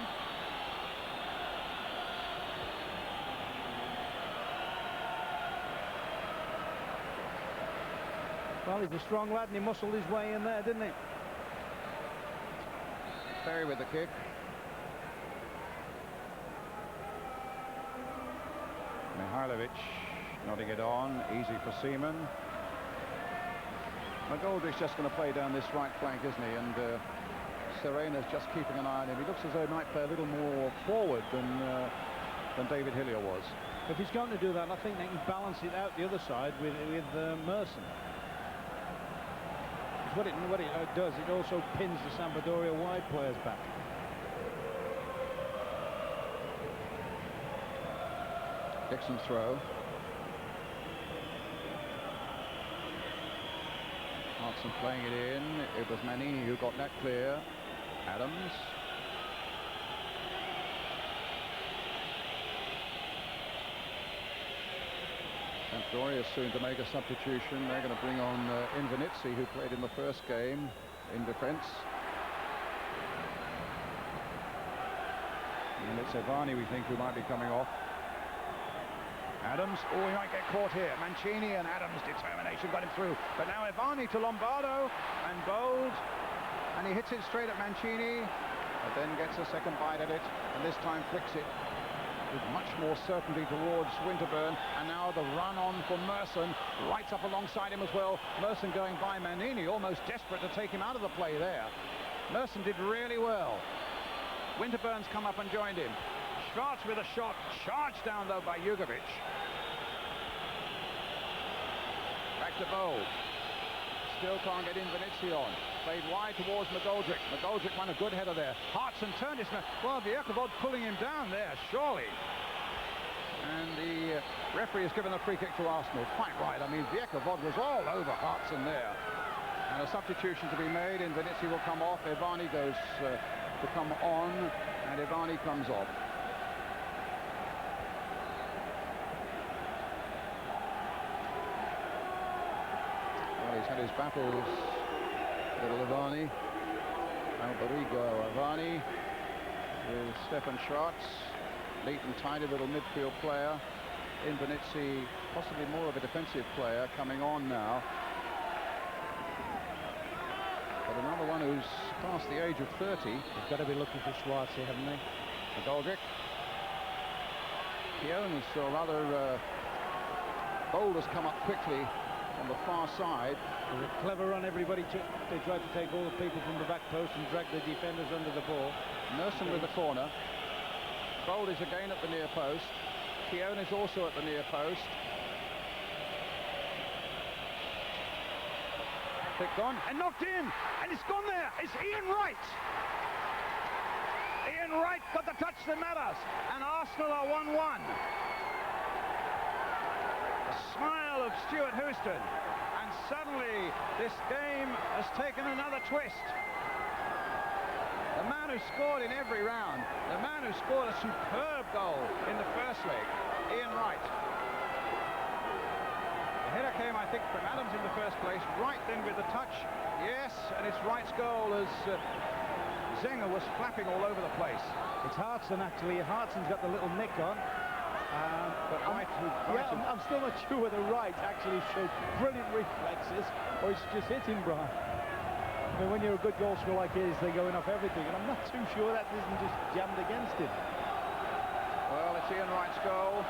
Speaker 5: Well, he's a strong lad and he muscled his way in there, didn't he?
Speaker 4: Perry with the kick. Mihailovic nodding it on, easy for Seaman. McGoldrick's just going to play down this right flank, isn't he? And Serena's just keeping an eye on him. He looks as though he might play a little more forward than David Hillier was.
Speaker 5: If he's going to do that, I think they can balance it out the other side with Merson. What it does, it also pins the Sampdoria wide players back.
Speaker 4: Dixon throw. Hartson playing it in. It was Manini who got that clear. Adams. Sampdoria is soon to make a substitution. They're going to bring on Invernizzi, who played in the first game in defence. And it's Evani, we think, who might be coming off. Adams, oh, he might get caught here. Mancini and Adams' determination got him through. But now Evani to Lombardo and Bold. And he hits it straight at Mancini, but then gets a second bite at it, and this time flicks it with much more certainty towards Winterburn. And now the run on for Merson, right up alongside him as well. Merson going by Manini, almost desperate to take him out of the play there. Merson did really well. Winterburn's come up and joined him. Schwartz with a shot, charged down though by Jugovic. Back to Bold. Still can't get Invernizzi on. Played wide towards McGoldrick. McGoldrick won a good header there. Hartson turned his man. Well, Vierkevod pulling him down there, surely. And the referee has given a free kick to Arsenal. Quite right. I mean, Vierkevod was all over Hartson there. And a substitution to be made. Invernizzi will come off. Evani goes to come on. And Evani comes off. He's had his battles, little Evani. Alberigo Evani with Stefan Schwartz, neat and tidy little midfield player. Invernizzi, possibly more of a defensive player, coming on now. But another one who's past the age of 30.
Speaker 5: They've got to be looking for Schwartz here, haven't they?
Speaker 4: McGoldrick. Keown is still rather Bold has come up quickly on the far side.
Speaker 5: It was a clever run, everybody. They tried to take all the people from the back post and drag the defenders under the ball.
Speaker 4: Merson with the corner. Bold is again at the near post. Keown is also at the near post. Picked on and knocked in, and it's gone there. It's Ian Wright. Ian Wright got the touch that matters, and Arsenal are 1-1. The smile of Stuart Houston, and suddenly this game has taken another twist. The man who scored in every round, the man who scored a superb goal in the first leg, Ian Wright. header came, I think, from Adams in the first place. Wright then with the touch. Yes, and it's Wright's goal as Zenger was flapping all over the place.
Speaker 5: It's Hartson, actually. Hartson's got the little nick on.
Speaker 4: But Wright,
Speaker 5: I'm still not sure whether Wright actually showed brilliant reflexes or it's just hitting Brian. I mean, when you're a good goal scorer like he is, they're going off everything, and I'm not too sure that isn't just jammed against him.
Speaker 4: well, it's Ian Wright's goal.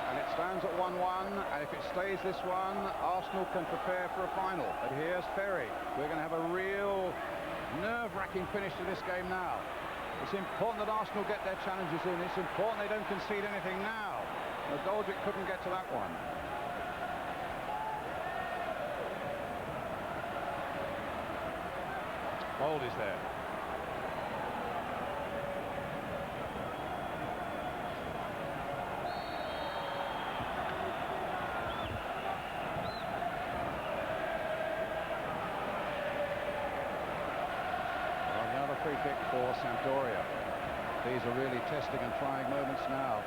Speaker 4: And it stands at 1-1, and if it stays this one, Arsenal can prepare for a final. But here's Ferry. We're going to have a real nerve-wracking finish to this game now. It's important that Arsenal get their challenges in. It's important they don't concede anything now. Goldrick couldn't get to that one. Bold is there. Free kick for Sampdoria. These are really testing and trying moments now,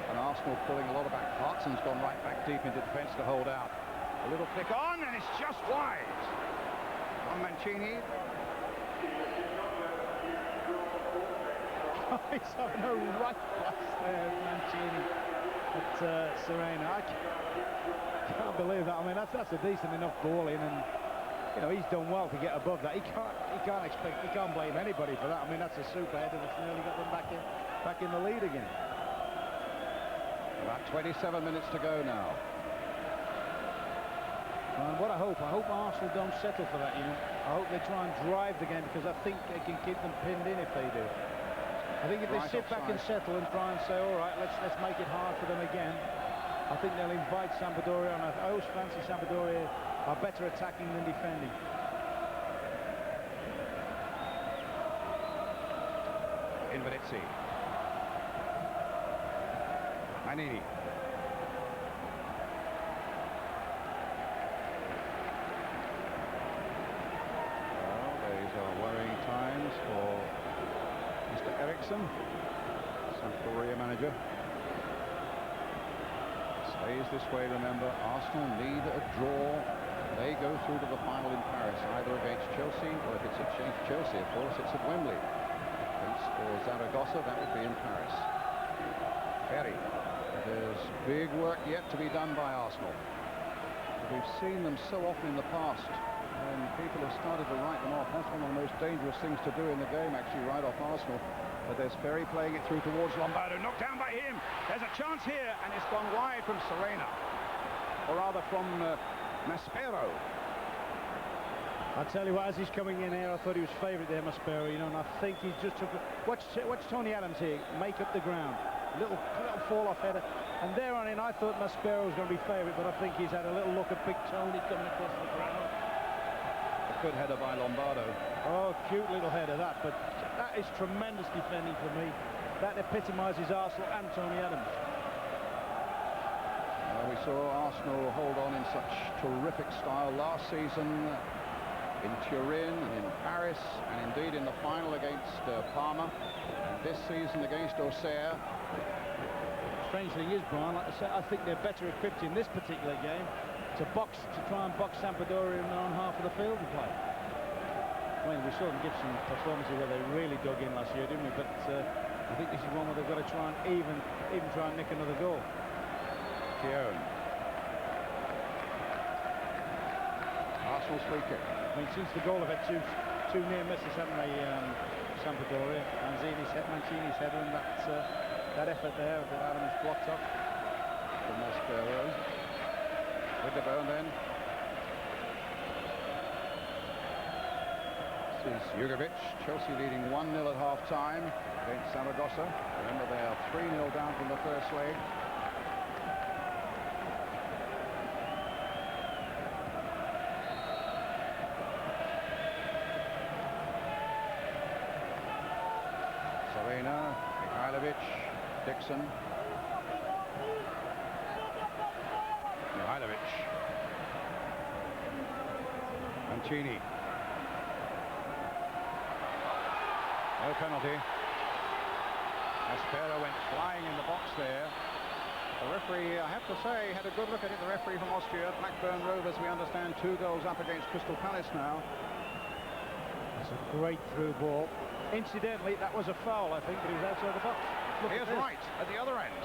Speaker 4: and Arsenal pulling a lot of back. Hartson's gone right back deep into defence to hold out. A little flick on, and it's just wide. On Mancini.
Speaker 5: He's having a right blast there, Mancini, at Serena. I can't believe that. I mean, that's a decent enough ball in, and you know, he's done well to get above that. He can't blame anybody for that. I mean, that's a super header that's nearly got them back in the lead again.
Speaker 4: About 27 minutes to go now.
Speaker 5: And what I hope Arsenal don't settle for that, you know. I hope they try and drive the game, because I think they can keep them pinned in if they do. I think if they sit back and settle and try and say, all right, let's make it hard for them again, I think they'll invite Sampdoria, and I always fancy Sampdoria are better attacking than defending.
Speaker 4: Invanizzi. Manini. Well, these are worrying times for Mr. Eriksson, Sampdoria manager. Stays this way, remember. Arsenal need a draw. They go through to the final in Paris, either against Chelsea, or if it's at Chelsea, of course, it's at Wembley. Or Zaragoza, that would be in Paris. Ferry. There's big work yet to be done by Arsenal. We've seen them so often in the past, and people have started to write them off. That's one of the most dangerous things to do in the game, actually, write off Arsenal. But there's Ferry playing it through towards Lombardo. Knocked down by him. There's a chance here, and it's gone wide from Serena. Or rather from Maspero.
Speaker 5: I tell you what, as he's coming in here, I thought he was favourite there, Maspero, you know, and I think he just took... Watch Tony Adams here, make up the ground. Little fall-off header. And there on in, I thought Maspero was going to be favourite, but I think he's had a little look at Big Tony coming across the ground.
Speaker 4: A good header by Lombardo.
Speaker 5: Oh, cute little header, that, but that is tremendous defending for me. That epitomises Arsenal and Tony Adams.
Speaker 4: We saw Arsenal hold on in such terrific style last season in Turin and in Paris, and indeed in the final against Parma, and this season against Auxerre.
Speaker 5: Strange thing is, Brian, like I said, I think they're better equipped in this particular game to try and box Sampdoria in their own half of the field and play. I mean, we saw them give some performances where they really dug in last year, didn't we? But I think this is one where they've got to try and even try and nick another goal.
Speaker 4: Keown. Arsenal's free kick.
Speaker 5: I mean, since the goal have had two near misses, haven't they, Sampdoria? Mancini's header, and that effort there that Adams blocked off.
Speaker 4: From Maspero. With the bone then. This is Jugovic. Chelsea leading 1-0 at half-time against Zaragoza. Remember, they are 3-0 down from the first leg. Serena, Mihailovic, Dixon. Mihailovic. Mancini. No penalty. Maspero went flying in the box there. The referee, I have to say, had a good look at it. The referee from Austria, Blackburn Rovers, we understand 2 goals up against Crystal Palace now.
Speaker 5: It's a great through ball. Incidentally, that was a foul, I think, but he was outside the box. Look
Speaker 4: Here's Wright at the other end.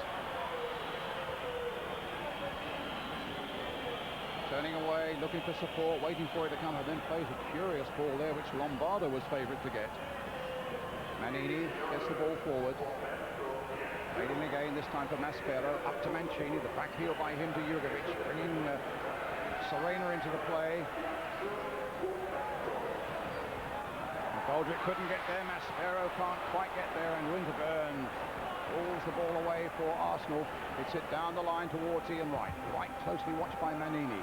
Speaker 4: Turning away, looking for support, waiting for it to come, and then plays a curious ball there, which Lombardo was favourite to get. Manini gets the ball forward. Waiting again, this time for Maspero, up to Mancini, the back heel by him to Jurgovic, bringing Serena into the play. Goldrick couldn't get there, Maspero can't quite get there, and Winterburn pulls the ball away for Arsenal. It's it down the line towards Ian Wright. Wright closely watched by Manini.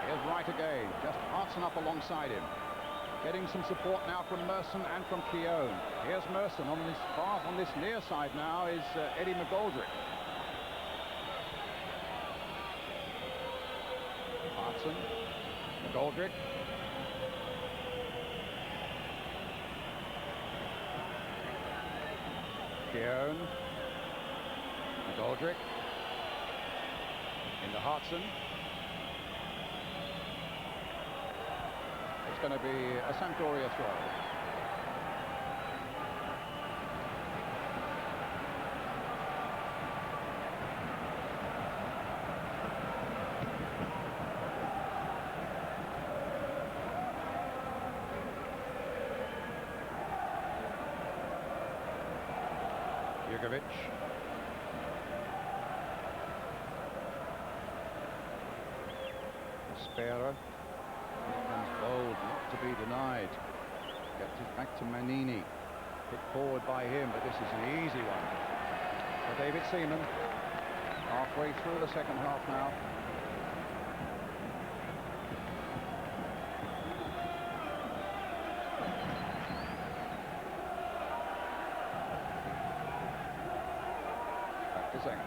Speaker 4: Here's Wright again, just Hansen up alongside him. Getting some support now from Merson and from Keown. Here's Merson on this far on this near side now is Eddie McGoldrick. Hansen, McGoldrick. Keown, McGoldrick. Into Hartson. It's going to be a Sampdoria throw. Jurgovic. Spera. Comes bold, not to be denied. Gets it back to Manini. Hit forward by him, but this is an easy one for David Seaman. Halfway through the second half now. Back to Zeng.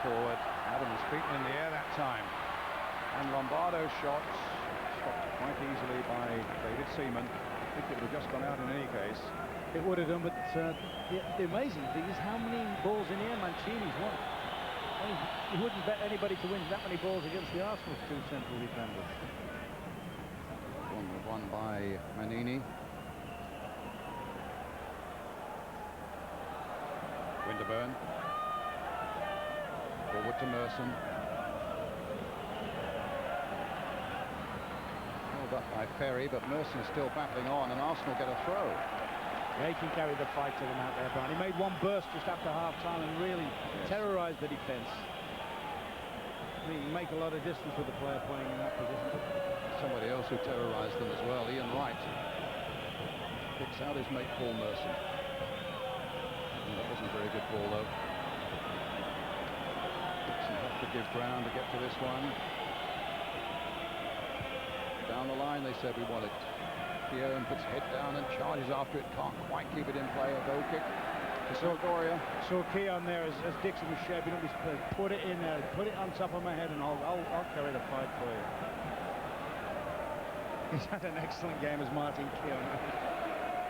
Speaker 4: Forward, Adams beaten in the air that time, and Lombardo's shots stopped quite easily by David Seaman. I think it would have just gone out in any case.
Speaker 5: It would have done, but the amazing thing is how many balls in the air Mancini's won. I mean, you wouldn't bet anybody to win that many balls against the Arsenal's 2 central defenders.
Speaker 4: One was won by Manini. Winterburn. Forward to Merson. Held up by Ferry, but Merson still battling on, and Arsenal get a throw.
Speaker 5: Yeah, he can carry the fight to them out there, Brian. He made one burst just after half-time and really terrorised the defence. I mean, you make a lot of distance with the player playing in that position.
Speaker 4: Somebody else who terrorised them as well, Ian Wright. Picks out his mate Paul Merson. And that wasn't a very good ball, though. To give ground to get to this one. Down the line they said we want it. Keown puts head down and charges after it, can't quite keep it in play. A goal kick to Sampdoria.
Speaker 5: So Keown there, as Dixon was shaping up his play, put it in there, put it on top of my head, and I'll carry the fight for you. He's had an excellent game as Martin Keown.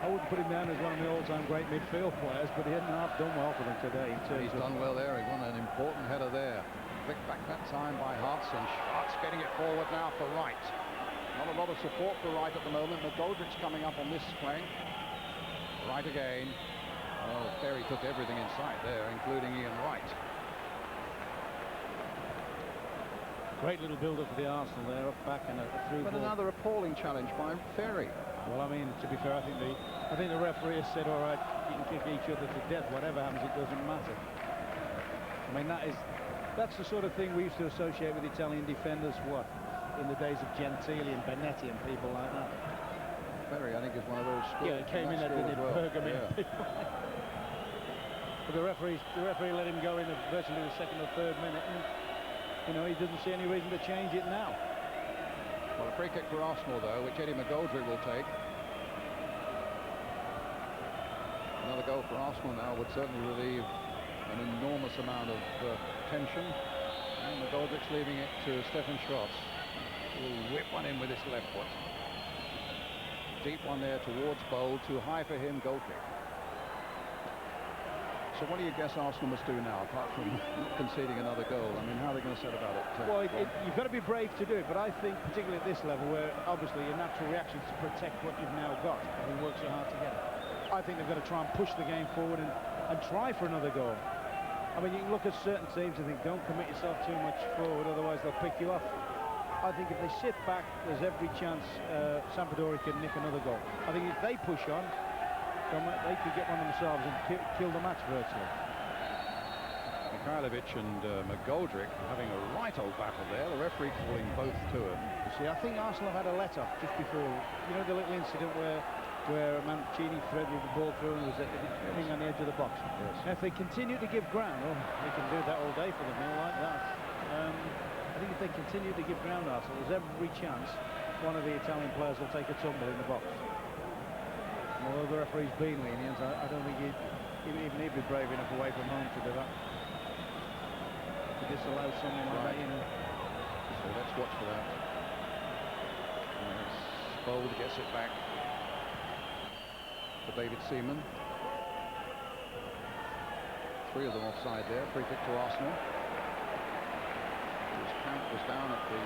Speaker 5: I wouldn't put him down as one of the all-time great midfield players, but he hadn't half done well for them today.
Speaker 4: He's done well there. He won an important header there. Flicked back that time by Hartson. Schwartz getting it forward now for Wright. Not a lot of support for Wright at the moment. McGoldrick's coming up on this flank. Wright again. Oh, Ferry took everything in sight there, including Ian Wright.
Speaker 5: Great little build-up for the Arsenal there, up back and a through
Speaker 4: But
Speaker 5: ball.
Speaker 4: another appalling challenge by Ferry.
Speaker 5: Well, I mean, to be fair, I think the referee has said, all right, you can kick each other to death. Whatever happens, it doesn't matter. I mean, that's the sort of thing we used to associate with Italian defenders, what, in the days of Gentili and Benetti and people like that.
Speaker 4: Ferry, I think, is one of those schools.
Speaker 5: Yeah, he came in there, did Bergam in people. But the referee let him go in virtually the 2nd or 3rd minute, and you know, he doesn't see any reason to change it now.
Speaker 4: Well, a free kick for Arsenal, though, which Eddie McGoldrick will take. Another goal for Arsenal now would certainly relieve an enormous amount of tension. And McGoldrick's leaving it to Stefan Schwartz, who will whip one in with his left foot. deep one there towards Bold, too high for him, goal kick. So what do you guess Arsenal must do now, apart from not conceding another goal? I mean, how are they going to set about it?
Speaker 5: Well, you've got to be brave to do it, but I think particularly at this level, where obviously your natural reaction is to protect what you've now got, having worked so hard to get it, I think they've got to try and push the game forward and try for another goal. I mean, you can look at certain teams and think, don't commit yourself too much forward, otherwise they'll pick you off. I think if they sit back, there's every chance Sampdoria can nick another goal. I think if they push on, they could get one themselves and kill the match virtually.
Speaker 4: Mikhailovic and McGoldrick having a right old battle there. The referee calling both to him.
Speaker 5: You see, I think Arsenal have had a let-off just before. You know the little incident where Mancini threaded the ball through and was hitting on the edge of the box.
Speaker 4: Yes.
Speaker 5: Now, if they continue to give ground, they can do that all day for them. They'll like that. I think if they continue to give ground, Arsenal, there's every chance one of the Italian players will take a tumble in the box. And although the referee's been lenient, I don't think even he'd be brave enough away from home to do that. To disallow someone like that, you know.
Speaker 4: So let's watch for that. Bold gets it back to David Seaman. 3 of them offside there. Free kick to Arsenal. His camp was down at the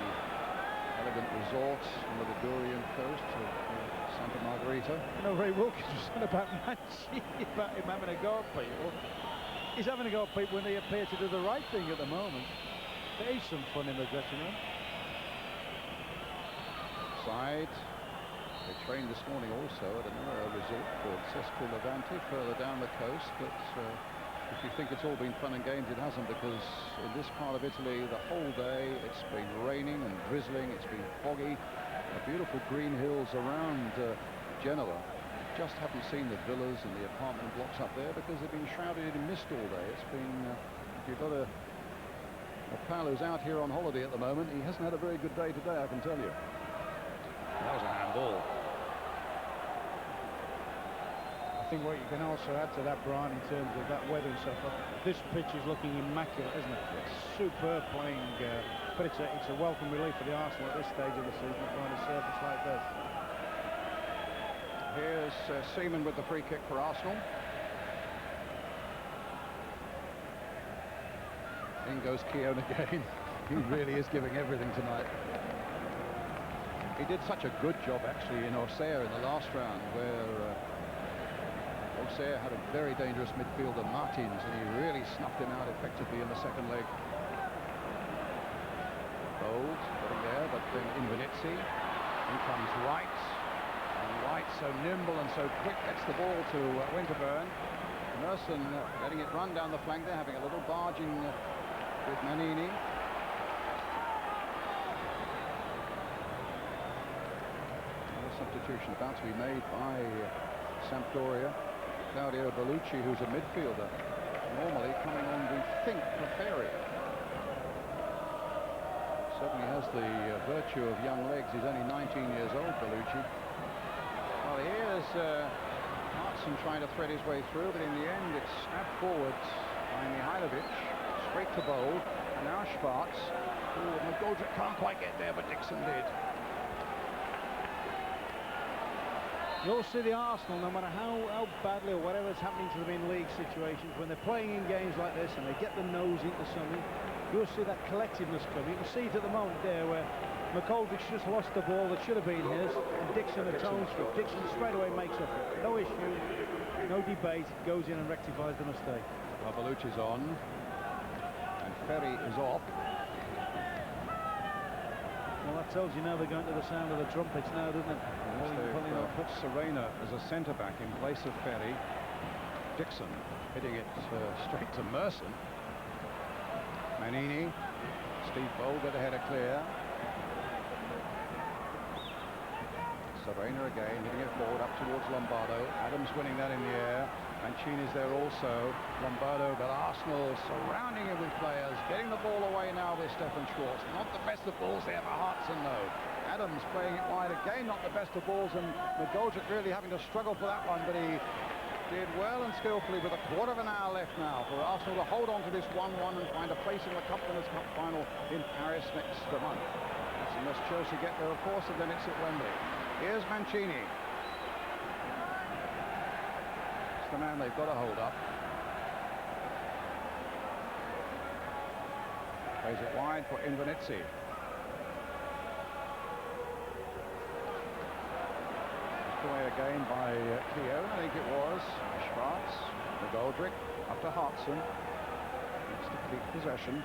Speaker 4: elegant resort on the Ligurian coast of Santa Margherita.
Speaker 5: You know, Ray Wilkins was saying about Mancini, about him having a go at people. He's having a go at people when they appear to do the right thing at the moment. There is some fun in the dressing room.
Speaker 4: Side. They trained this morning also at another resort called Sesco Levante, further down the coast, but if you think it's all been fun and games, it hasn't, because in this part of Italy the whole day it's been raining and drizzling, it's been foggy. The beautiful green hills around Genoa. Just haven't seen the villas and the apartment blocks up there because they've been shrouded in mist all day. It's been, if you've got a pal who's out here on holiday at the moment, he hasn't had a very good day today, I can tell you. That was a handball.
Speaker 5: I think what you can also add to that, Brian, in terms of that weather and stuff, this pitch is looking immaculate, isn't it?
Speaker 4: Yes.
Speaker 5: Superb playing, but it's a welcome relief for the Arsenal at this stage of the season to find a surface like this.
Speaker 4: Here's Seaman with the free kick for Arsenal. In goes Keown again. He really is giving everything tonight. He did such a good job actually in Auxerre in the last round, where Auxerre had a very dangerous midfielder, Martins, and he really snuffed him out effectively in the second leg. Bold getting there, but then Invenizzi. In comes Wright. And Wright so nimble and so quick, gets the ball to Winterburn. Merson letting it run down the flank there, having a little barging with Manini. Another substitution about to be made by Sampdoria. Claudio Bellucci, who's a midfielder, normally coming on, we think, for Ferry. Certainly has the virtue of young legs. He's only 19 years old, Bellucci. Well, here's Hartson trying to thread his way through, but in the end it's snapped forward by Mihailovic, straight to Bold, and now Schwartz. McGoldrick can't quite get there, but Dixon did.
Speaker 5: You'll see the Arsenal, no matter how badly or whatever is happening to them in league situations, when they're playing in games like this and they get the nose into something, you'll see that collectiveness coming. You can see it at the moment there where McGoldrick just lost the ball that should have been his, and Dixon atones for it. Dixon straight away makes up for it. No issue, no debate, goes in and rectifies the mistake.
Speaker 4: Well, Bellucci's on, and Ferry is off.
Speaker 5: Well, that tells you now they're going to the sound of the trumpets now, doesn't it?
Speaker 4: They've put Serena as a centre-back in place of Ferry. Dixon hitting it straight to Merson. Manini. Steve Bold got a header clear. Serena again, hitting it forward up towards Lombardo. Adams winning that in the air. Mancini's there also. Lombardo, but Arsenal surrounding him with players, getting the ball away now with Stefan Schwartz. Not the best of balls there for Hartson, though. Adams playing it wide again, not the best of balls, and McGoldrick really having to struggle for that one, but he did well and skillfully with a quarter of an hour left now for Arsenal to hold on to this 1-1 and find a place in the Winners' Cup final in Paris next month. Unless Chelsea get there, of course, and then it's at Wembley. Here's Mancini. the man they've got to hold up. Plays it wide for Invernizzi. Away again by Keown, I think it was. Schwartz, McGoldrick, up to Hartson. Needs to keep possession.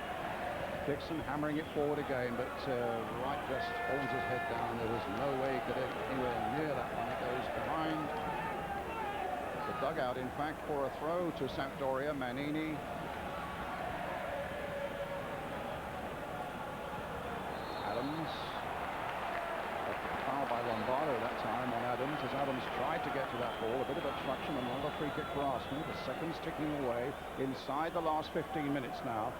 Speaker 4: Dixon hammering it forward again, but Wright just holds his head down. There was no way he could get anywhere near that one. It goes behind the dugout, in fact, for a throw to Sampdoria. Manini. Adams. Foul by Lombardo that time on Adams, as Adams tried to get to that ball. A bit of obstruction, another free kick for Arsenal. The seconds ticking away inside the last 15 minutes now.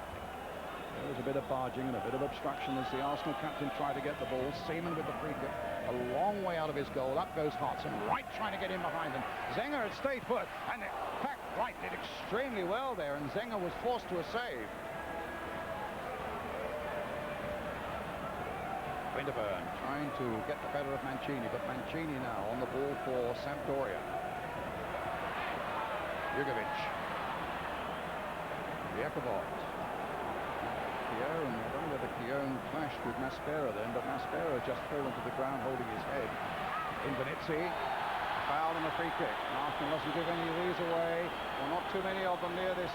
Speaker 4: There was a bit of barging and a bit of obstruction as the Arsenal captain tried to get the ball. Seaman with the free kick, a long way out of his goal. Up goes Hartson, Wright trying to get in behind him. Zenger had stayed put, and in fact Wright did extremely well there, and Zenger was forced to a save. Winterburn trying to get the better of Mancini, but Mancini now on the ball for Sampdoria. Jugovic. Jakobov. Keown. I don't know whether Keown clashed with Maspera then, but Maspera just fell into the ground holding his head. Invernizzi. Foul and a free kick. Arsenal doesn't give any of these away. Well, not too many of them near this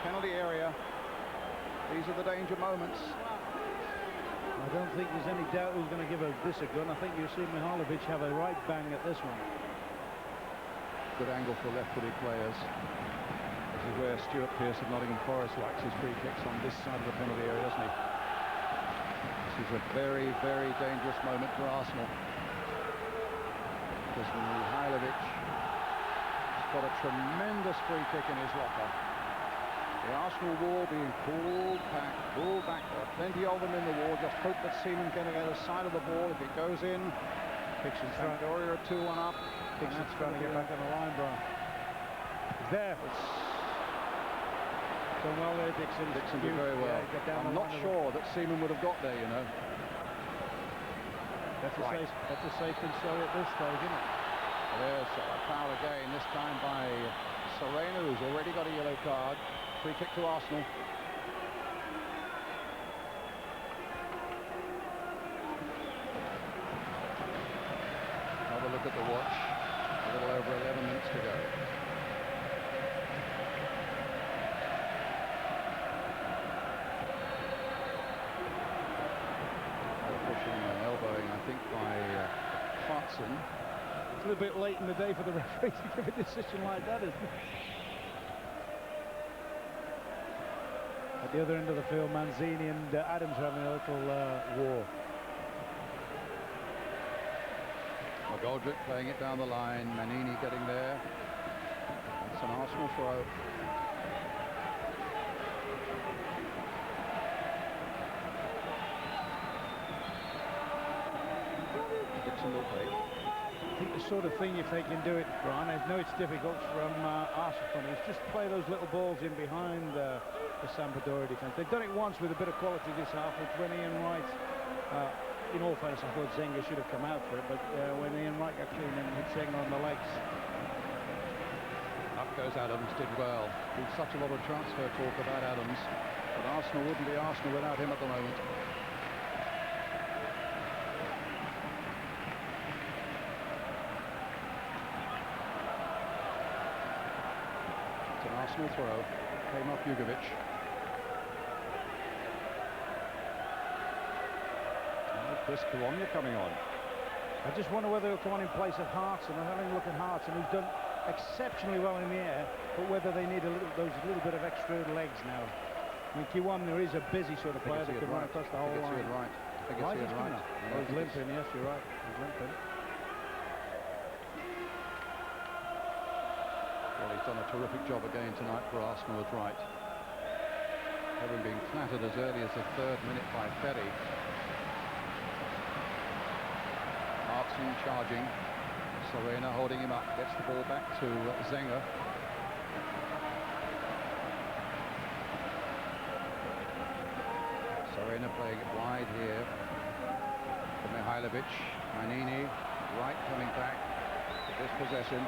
Speaker 4: penalty area. These are the danger moments.
Speaker 5: I don't think there's any doubt who's going to give this a gun. I think you'll see Mihajlovic have a right bang at this one.
Speaker 4: Good angle for left-footed players. This is where Stuart Pearce of Nottingham Forest likes his free kicks, on this side of the penalty area, doesn't he? This is a very, very dangerous moment for Arsenal, because Mihajlovic has got a tremendous free kick in his locker. The Arsenal wall being pulled back. There are plenty of them in the wall. Just hope that Seaman can get a side of the ball. If it goes in,
Speaker 5: Dixon's
Speaker 4: Sampdoria are 2-1 up.
Speaker 5: Dixon's trying to get back on the line, Brian. He's there. Done well there, Dixon.
Speaker 4: Dixon did very well.
Speaker 5: Yeah,
Speaker 4: I'm not sure that Seaman would have got there, you know.
Speaker 5: That's a safe and sorry at this stage, isn't it?
Speaker 4: There's a foul again, this time by Serena, who's already got a yellow card. Free kick to Arsenal. Another look at the watch. A little over 11 minutes to go. Pushing and elbowing, I think, by Hartson.
Speaker 5: It's a little bit late in the day for the referee to give a decision like that, isn't it? At the other end of the field, Manzini and Adams are having a little war.
Speaker 4: McGoldrick playing it down the line. Manini getting there. That's an Arsenal throw. Dixon will play.
Speaker 5: I think the sort of thing, if they can do it, Brian, I know it's difficult from Arsenal, is just play those little balls in behind the Sampdoria defence. They've done it once with a bit of quality this half, which when Ian Wright, in all fairness, I thought Zenger should have come out for it, but when Ian Wright got clean and hit Zenger on the legs.
Speaker 4: Up goes Adams, did well. Been such a lot of transfer talk about Adams, but Arsenal wouldn't be Arsenal without him at the moment. It's an Arsenal throw. Came off Jugovic. Chris Colonia coming on.
Speaker 5: I just wonder whether he'll come on in place of Hartson. I'm having a look at Hartson, who's done exceptionally well in the air, but whether they need those little bit of extra legs now. I mean, Kiwamna is a busy sort of player that can run across the whole line.
Speaker 4: Right. I think it's Ian Wright.
Speaker 5: Oh, he's limping, yes, you're right. He's limping.
Speaker 4: Well, he's done a terrific job again tonight for Arsenal with Wright. Having been flattered as early as the 3rd minute by Ferry. Hartson charging. Serena holding him up. Gets the ball back to Zenger. Serena playing it wide here for Mihajlovic. Manini. Wright coming back to this possession.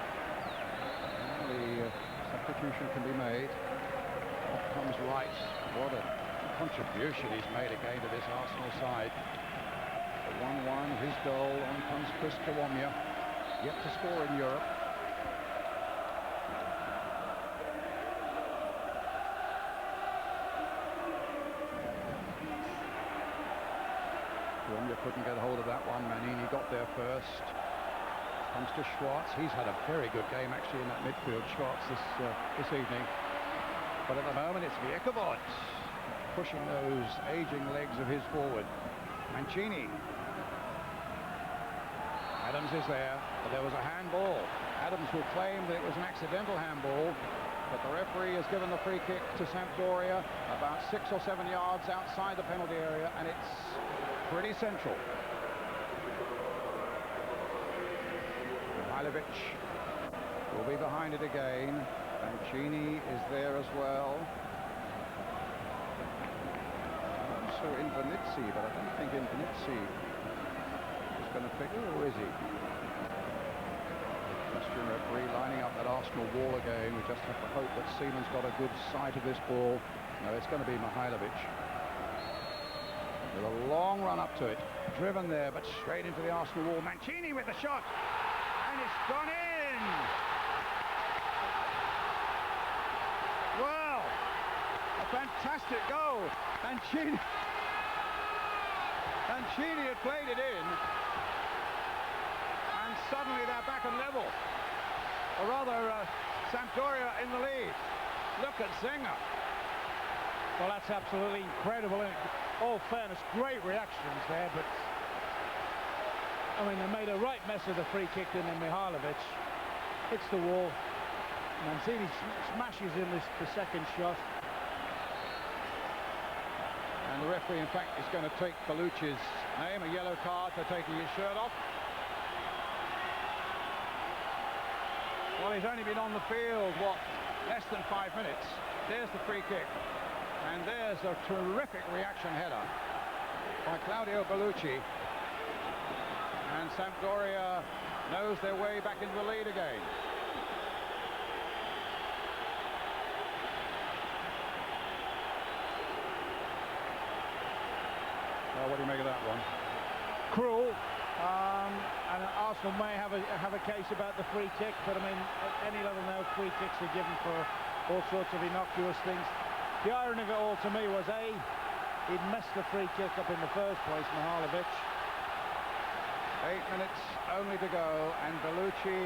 Speaker 4: And the substitution can be made. Off comes Wright. What a contribution he's made again to this Arsenal side. The 1-1, his goal. On comes Chris Kawamia, yet to score in Europe. Kawamia couldn't get hold of that one. Manini got there first. Comes to Schwartz. He's had a very good game actually in that midfield, Schwartz, this evening. But at the moment it's Viekovod pushing those aging legs of his forward. Mancini. Adams is there, but there was a handball. Adams will claim that it was an accidental handball, but the referee has given the free kick to Sampdoria about 6 or 7 yards outside the penalty area, and it's pretty central. Mihailovic will be behind it again. Mancini is there as well. Also Invernizzi, but I don't think Invernizzi is going to pick. Or is he? Austrian referee lining up that Arsenal wall again. We just have to hope that Seaman's got a good sight of this ball. No, it's going to be Mihailovic. With a long run up to it. Driven there, but straight into the Arsenal wall. Mancini with the shot. And it's gone in! Well, a fantastic goal. Mancini had played it in. And suddenly they're back on level. Or rather, Sampdoria in the lead. Look at Zenga.
Speaker 5: Well, that's absolutely incredible. In all fairness, great reactions there, but I mean, they made a right mess of the free kick, and then Mihailovic hits the wall. Mancini smashes in the second shot.
Speaker 4: And the referee, in fact, is going to take Bellucci's name, a yellow card for taking his shirt off. Well, he's only been on the field, what, less than 5 minutes. There's the free kick. And there's a terrific reaction header by Claudio Bellucci. And Sampdoria knows their way back into the lead again. Well, what do you make of that one?
Speaker 5: Cruel. And Arsenal may have a case about the free kick, but I mean, at any level now, free kicks are given for all sorts of innocuous things. The irony of it all to me was, A, he'd messed the free kick up in the first place, Mihailovic.
Speaker 4: 8 minutes only to go, and Bellucci,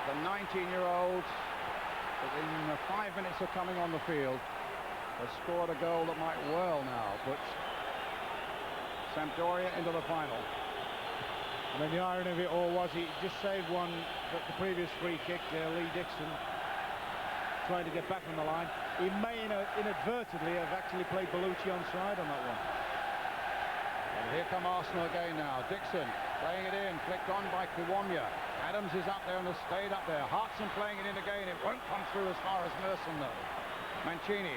Speaker 4: the 19-year-old, within 5 minutes of coming on the field, has scored a goal that might well now put Sampdoria into the final.
Speaker 5: I mean, the irony of it all was he just saved one, the previous free kick, Lee Dixon, trying to get back on the line. He may inadvertently have actually played Bellucci onside on that one.
Speaker 4: And here come Arsenal again now. Dixon playing it in, flicked on by Kiwamia. Adams is up there and has stayed up there. Hartson playing it in again. It won't come through as far as Merson though. Mancini.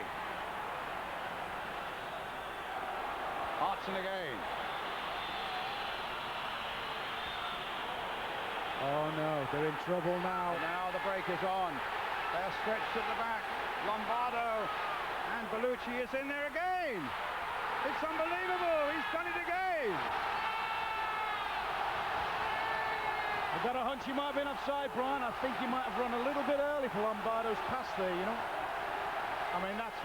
Speaker 4: Hartson again.
Speaker 5: Oh no, they're in trouble now.
Speaker 4: Now the break is on. They're stretched at the back. Lombardo and Bellucci is in there again. It's unbelievable. He's done it again.
Speaker 5: I've got a hunch he might have been offside, Brian. I think he might have run a little bit early for Lombardo's pass there, you know. I mean, it's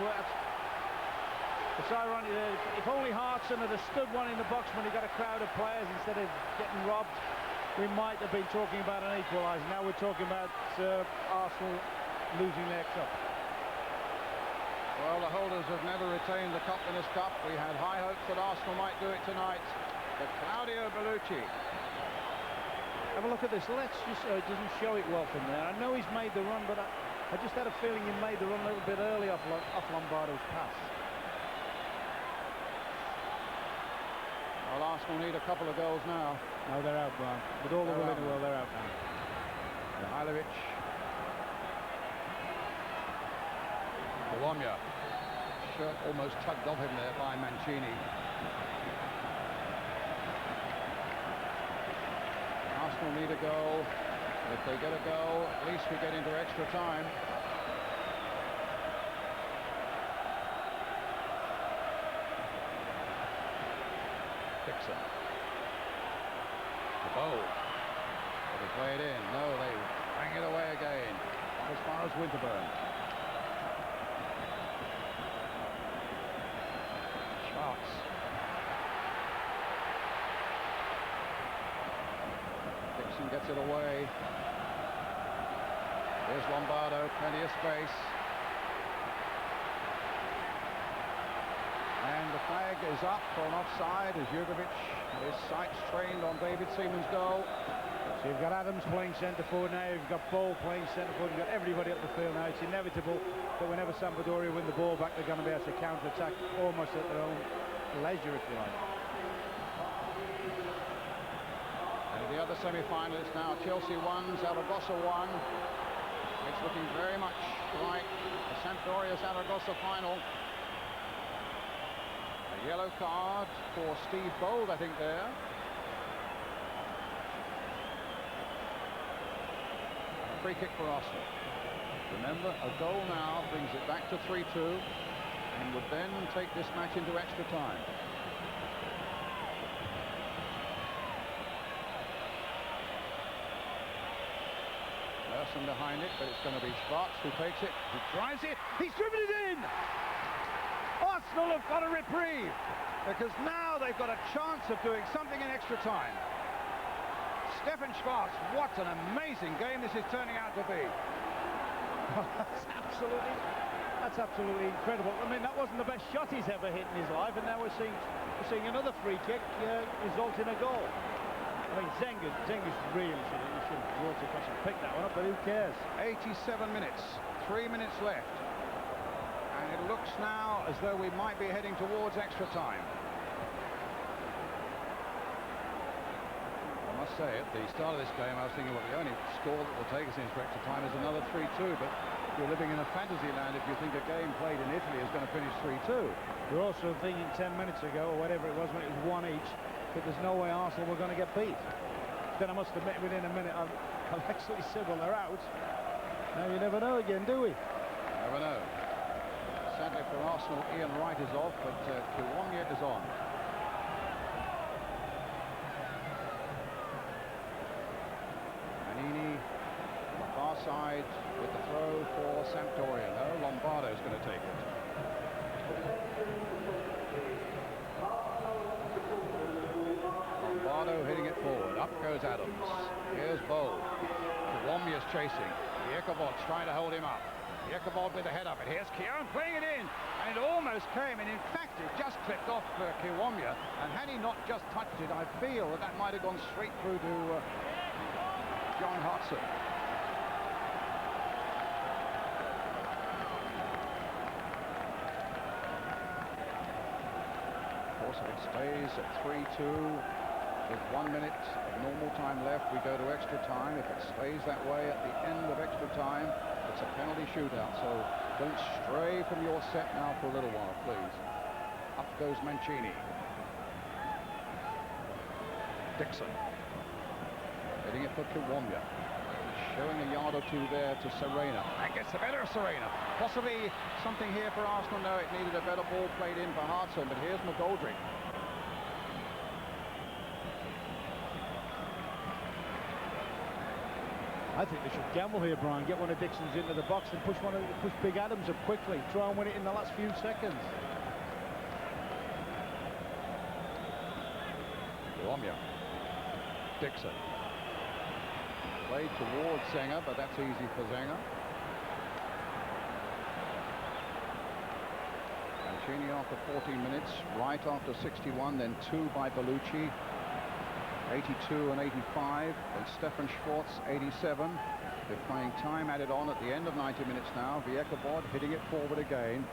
Speaker 5: ironic that if only Hartson had stood one in the box when he got a crowd of players instead of getting robbed, we might have been talking about an equaliser. Now we're talking about Arsenal losing their cup.
Speaker 4: Well, the holders have never retained the Cup Winners' Cup. We had high hopes that Arsenal might do it tonight. But Claudio Bellucci.
Speaker 5: Have a look at this. Let's just, it doesn't show it well from there. I know he's made the run, but I just had a feeling he made the run a little bit early off Lombardo's pass.
Speaker 4: Well, Arsenal need a couple of goals now.
Speaker 5: No, they're out, Brian. With all the will in the world, they're out now.
Speaker 4: Mihailovic. Bologna. Shirt almost tugged off him there by Mancini. Arsenal need a goal. If they get a goal, at least we get into extra time. Dixon. The bowl. Will they play it in? No, they bang it away again. Not as far as Winterburn. Schwartz. Dixon gets it away. Here's Lombardo, plenty of space. And the flag is up for an offside as Jurgovic, his sights trained on David Seaman's goal.
Speaker 5: So you've got Adams playing centre forward now, you've got Bowl playing centre forward, you've got everybody up the field now. It's inevitable that whenever Sampdoria win the ball back, they're going to be able to counter-attack almost at their own leisure, if you like.
Speaker 4: And the other semi-finalists now, Chelsea 1, Zaragoza 1. It's looking very much like the Sampdoria Zaragoza final. A yellow card for Steve Bold, I think, there. A free kick for Arsenal. Remember, a goal now brings it back to 3-2 and would then take this match into extra time. Person behind it, but it's going to be Schwartz who takes it. He tries it. He's driven it in. Arsenal have got a reprieve because now they've got a chance of doing something in extra time. Stefan Schwartz, what an amazing game this is turning out to be.
Speaker 5: That's absolutely incredible. I mean, that wasn't the best shot he's ever hit in his life, and now we're seeing another free kick result in a goal. I mean, Zenga's really should have brought it across and picked that one up, but who cares?
Speaker 4: 87 minutes, 3 minutes left. And it looks now as though we might be heading towards extra time. I must say, at the start of this game, I was thinking, well, the only score that will take us into extra time is another 3-2, but you're living in a fantasy land if you think a game played in Italy is going to finish 3-2.
Speaker 5: We're also thinking 10 minutes ago, or whatever it was, when it was 1 each, that there's no way Arsenal were going to get beat. Then I must admit, within a minute, I've actually said, well, they're out. Now you never know again, do we?
Speaker 4: Never know. Sadly for Arsenal, Ian Wright is off, but Kiwomya is on. Manini, on the far side with the throw for Sampdoria. No, Lombardo's going to take it. Lombardo hitting it forward. Up goes Adams. Here's Bowl. Kiwomya's chasing. Jekabot's trying to hold him up. Jekabot with the head up, and here's Keown playing it in, and it almost came, and in fact it just clipped off Kiwomya, and had he not just touched it, I feel that that might have gone straight through to John Hartson. Of course, if it stays at 3-2 with 1 minute of normal time left, we go to extra time. If it stays that way at the end of extra time, it's a penalty shootout, so don't stray from your set now for a little while, please. Up goes Mancini. Dixon. Hitting it for Kiwomya. Showing a yard or two there to Serena. That gets the better of Serena. Possibly something here for Arsenal. No, it needed a better ball played in for Hartson, but here's McGoldrick.
Speaker 5: I think they should gamble here, Brian. Get one of Dixon's into the box and push Big Adams up quickly. Try and win it in the last few seconds.
Speaker 4: Kiwomya. Dixon. Played towards Zenger, but that's easy for Zenger. Mancini after 14 minutes, Wright after 61, then 2 by Bellucci. 82 and 85, and Stefan Schwartz 87. They're playing time added on at the end of 90 minutes now. Jekabot hitting it forward again.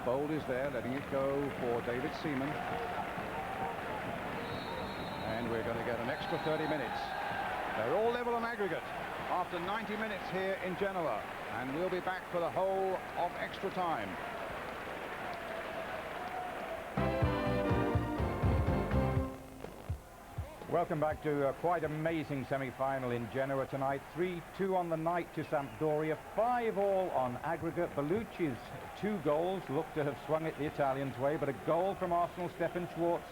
Speaker 4: Bold is there, letting it go for David Seaman. And we're going to get an extra 30 minutes. They're all level on aggregate after 90 minutes here in Genoa, and we'll be back for the whole of extra time.
Speaker 1: Welcome back to a quite amazing semi-final in Genoa tonight. 3-2 on the night to Sampdoria, 5-all on aggregate. Bellucci's 2 goals look to have swung it the Italians' way, but a goal from Arsenal, Stefan Schwartz,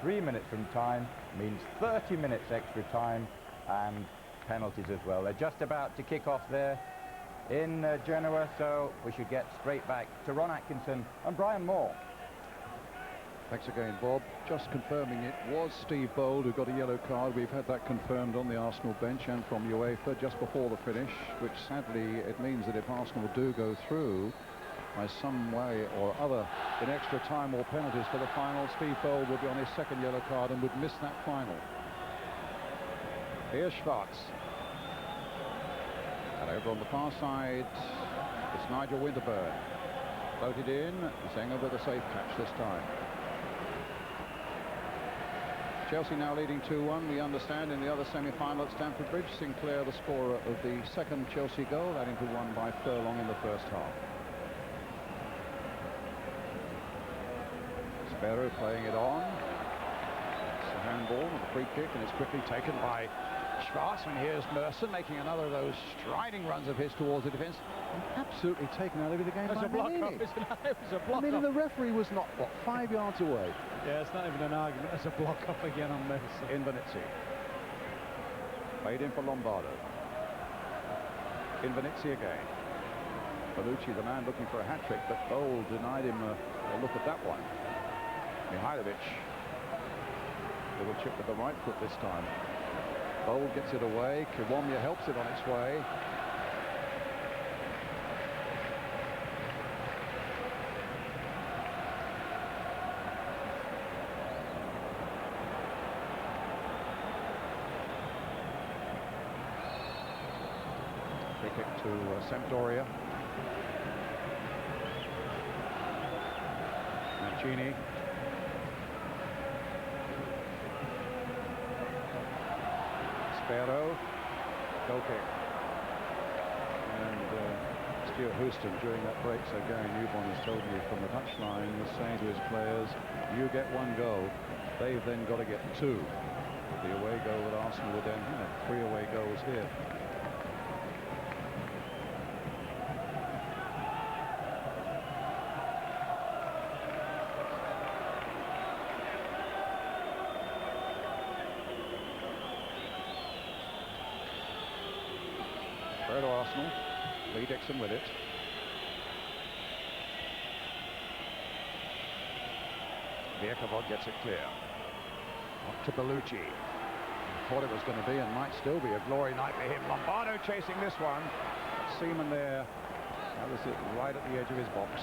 Speaker 1: 3 minutes from time, means 30 minutes extra time and penalties as well. They're just about to kick off there in Genoa, so we should get straight back to Ron Atkinson and Brian Moore.
Speaker 4: Thanks again, Bob. Just confirming, it was Steve Bold who got a yellow card. We've had that confirmed on the Arsenal bench and from UEFA just before the finish, which sadly it means that if Arsenal do go through by some way or other in extra time or penalties for the final, Steve Bold will be on his 2nd yellow card and would miss that final. Here's Schwartz. And over on the far side, it's Nigel Winterburn. Floated in, Zenga with a safe catch this time. Chelsea now leading 2-1, we understand, in the other semi-final at Stamford Bridge. Sinclair, the scorer of the 2nd Chelsea goal, adding to one by Furlong in the 1st half. Sparrow playing it on. It's a handball and a free kick, and it's quickly taken by Schwartz. And here's Merson making another of those striding runs of his towards the defence, and absolutely taken out of the game by Manini.
Speaker 5: It was a block.
Speaker 4: I mean, the referee was not, what, 5 yards away?
Speaker 5: Yeah, it's not even an argument. There's a block off again on Merson.
Speaker 4: Invenizzi. Played in for Lombardo. Invenizzi again. Bellucci, the man looking for a hat-trick, but Bold denied him a look at that one. Mihailovic. Little chip with the right foot this time. Bold gets it away. Kiwomya helps it on its way. Free kick to Sampdoria. Mancini. Sparrow, goal kick. And Stuart Houston during that break, so Gary Newborn has told me from the touchline, was saying to his players, you get 1 goal, they've then got to get 2. The away goal that Arsenal would then have 3 away goals here. Third Arsenal, Lee Dixon with it. Vierkovod gets it clear. Up to Bellucci. Thought it was going to be and might still be a glory night for him. Lombardo chasing this one. Seaman there. That was it right at the edge of his box.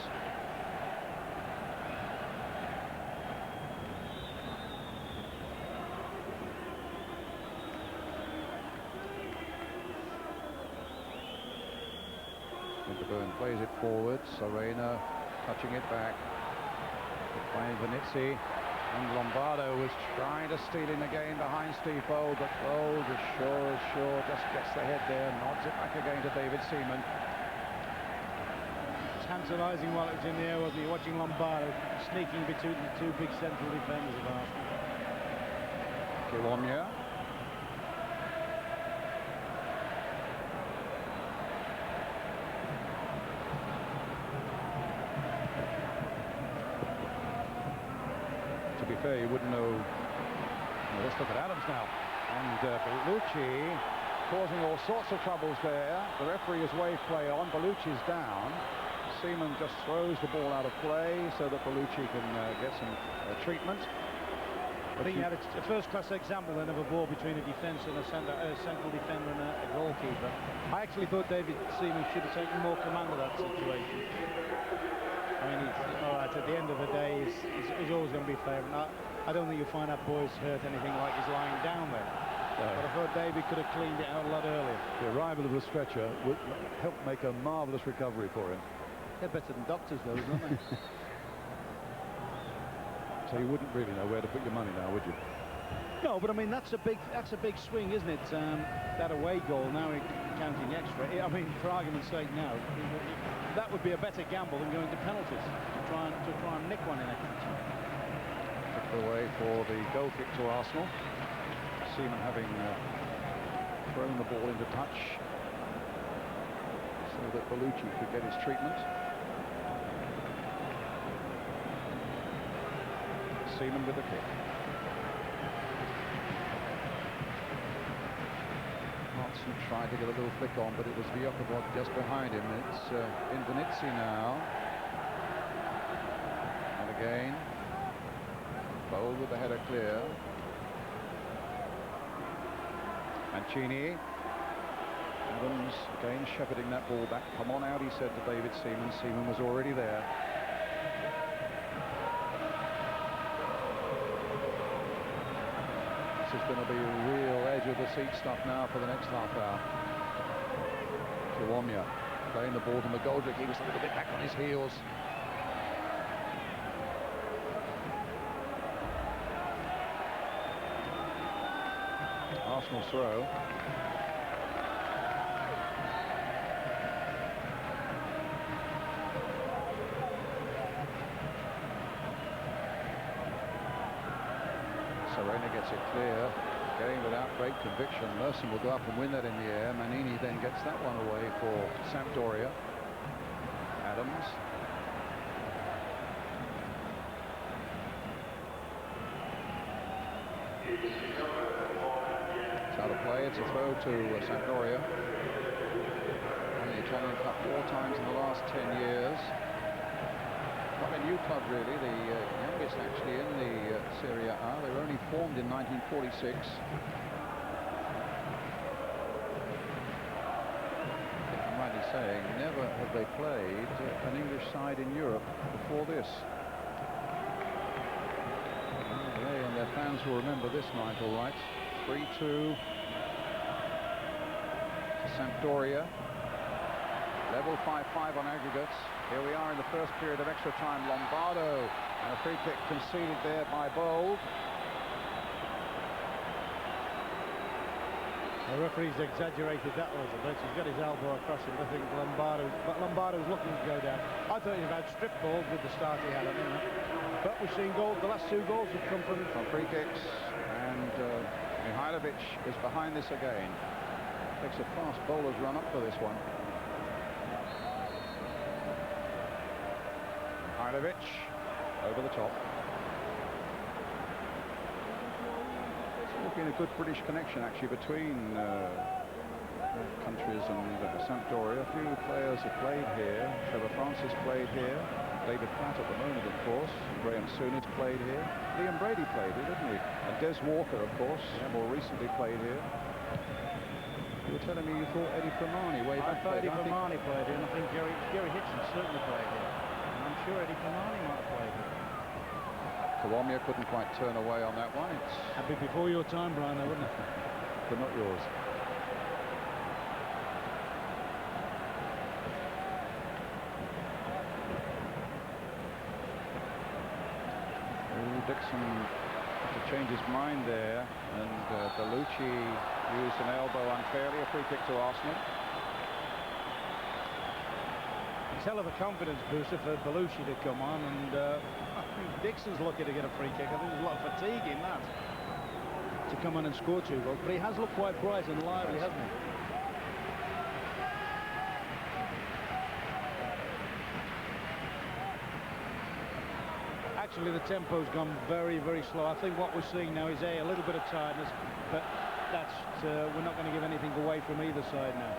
Speaker 4: Winterburn plays it forward. Serena touching it back. Playing Venezia. And Lombardo was trying to steal in again behind Steve Bold, but Bold, as sure, just gets the head there, nods it back again to David Seaman.
Speaker 5: Tantalising while it was in the air, wasn't he? Watching Lombardo sneaking between the 2 big central defenders of Arsenal.
Speaker 4: Kiwomya. To be fair, you wouldn't know. Well, let's look at Adams now. And Bellucci causing all sorts of troubles there. The referee has waved play on. Bellucci's down. Seaman just throws the ball out of play so that Bellucci can get some treatment.
Speaker 5: I think you had a first-class example then of a ball between a defence and a central defender and a goalkeeper. I actually thought David Seaman should have taken more command of that situation. I mean, all right, at the end of the day, he's always going to be fair. I don't think you'll find that boy's hurt anything like he's lying down there. No. But I thought David could have cleaned it out a lot earlier.
Speaker 4: The arrival of the stretcher would help make a marvellous recovery for him.
Speaker 5: They're better than doctors, those, aren't they?
Speaker 4: So you wouldn't really know where to put your money now, would you?
Speaker 5: No, but I mean that's a big swing, isn't it? That away goal now counting extra. I mean, for argument's sake, now that would be a better gamble than going to penalties to try and nick one in it.
Speaker 4: Took away for the goal kick to Arsenal. Seaman having thrown the ball into touch so that Bellucci could get his treatment. Seaman with the kick. Hartson tried to get a little flick on, but it was Vyokobod just behind him. It's Invenizzi now. And again, Bold with the header clear. Mancini. Adams again shepherding that ball back. Come on out, he said to David Seaman. Seaman was already there. This is going to be real edge of the seat stuff now for the next half hour. Kiwomya playing the ball to McGoldrick. He was a little bit back on his heels. Arsenal's throw. Serena gets it clear, getting without great conviction. Merson will go up and win that in the air. Manini then gets that one away for Sampdoria. Adams. It's out of play. It's a throw to Sampdoria. Won the Italian Cup 4 times in the last 10 years. Not a new club really, the youngest actually in the Serie A. They were only formed in 1946. I'm rightly saying, never have they played an English side in Europe before this. They and their fans will remember this night, all right. 3-2 to Sampdoria. Level 5-5 on aggregates. Here we are in the first period of extra time. Lombardo, and a free kick conceded there by Bold.
Speaker 5: The referee's exaggerated that a little bit. He's got his elbow across him. I think Lombardo's looking to go down. I thought he'd had strip balls with the start he had on him. But we've seen goals. The last 2 goals have come from
Speaker 4: free kicks, and Mihailovic is behind this again. Takes a fast bowler's run up for this one. Mihailovic over the top. There's been a good British connection actually between countries and Sampdoria. A few players have played here. Trevor Francis played here. David Platt at the moment, of course. Graham Souness played here. Liam Brady played here, didn't he? And Des Walker, of course, more recently played here. You were telling me you thought Eddie Primani way back.
Speaker 5: I thought Eddie Primani played here, and I think Jerry Hitchens certainly played here. I'm sure Eddie Primani might have played it.
Speaker 4: Kiwomya couldn't quite turn away on that one.
Speaker 5: That'd be before your time, Brian, though, wouldn't it?
Speaker 4: But not yours. Dixon had to change his mind there, and Bellucci used an elbow unfairly. A free kick to Arsenal.
Speaker 5: Hell of a confidence booster for Bellucci to come on, and I think Dixon's lucky to get a free kick. I think there's a lot of fatigue in that to come on and score 2 goals, but he has looked quite bright and lively, hasn't he? Actually, the tempo's gone very, very slow. I think what we're seeing now is a little bit of tiredness, but that's we're not going to give anything away from either side now.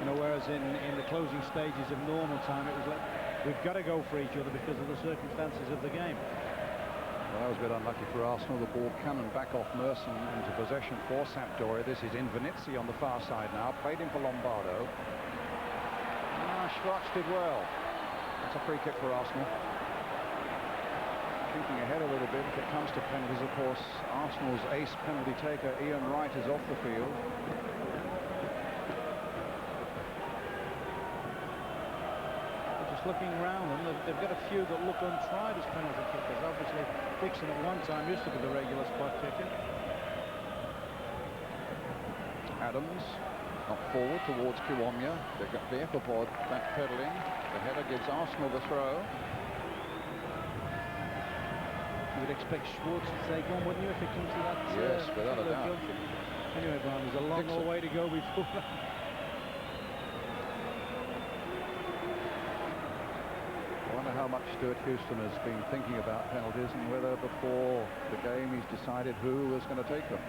Speaker 5: You know, whereas in the closing stages of normal time, it was like we've got to go for each other because of the circumstances of the game.
Speaker 4: Well, that was a bit unlucky for Arsenal. The ball cannoned back off Merson into possession for Sampdoria. This is Invenizzi on the far side now. Played in for Lombardo. Schwarz did well. That's a free kick for Arsenal. Keeping ahead a little bit if it comes to penalties, of course. Arsenal's ace penalty taker, Ian Wright, is off the field.
Speaker 5: Looking around them, they've got a few that look untried as penalty kickers. Obviously, Dixon at one time used to be the regular spot kicker.
Speaker 4: Adams up forward towards Kiwomya. They've got the Epipod backpedaling. The header gives Arsenal the throw.
Speaker 5: You'd you'd expect Schwartz to take one, wouldn't you, if it comes to that?
Speaker 4: Yes, without a doubt.
Speaker 5: junction. Anyway, Brian, there's a long
Speaker 4: Dixon.
Speaker 5: way to go before that.
Speaker 4: I wonder how much Stuart Houston has been thinking about penalties and whether before the game he's decided who was going to take them.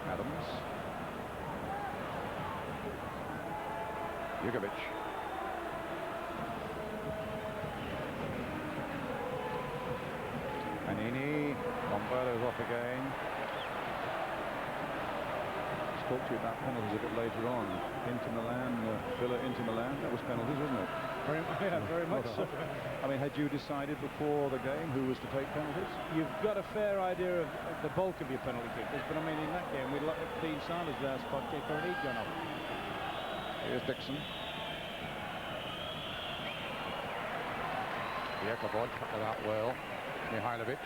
Speaker 4: Adams. Jugovic. Manini. Lombardo's off again. Talk to you about penalties a bit later on. Inter Milan, Villa Inter Milan, that was penalties, wasn't it?
Speaker 5: Very much so.
Speaker 4: I mean, had you decided before the game who was to take penalties?
Speaker 5: You've got a fair idea of the bulk of your penalty kickers, but I mean, in that game, we'd let Dean Sanders there, spot kicker, and he'd gone off.
Speaker 4: Here's Dixon. Jakobod cut that out well. Mihailovic.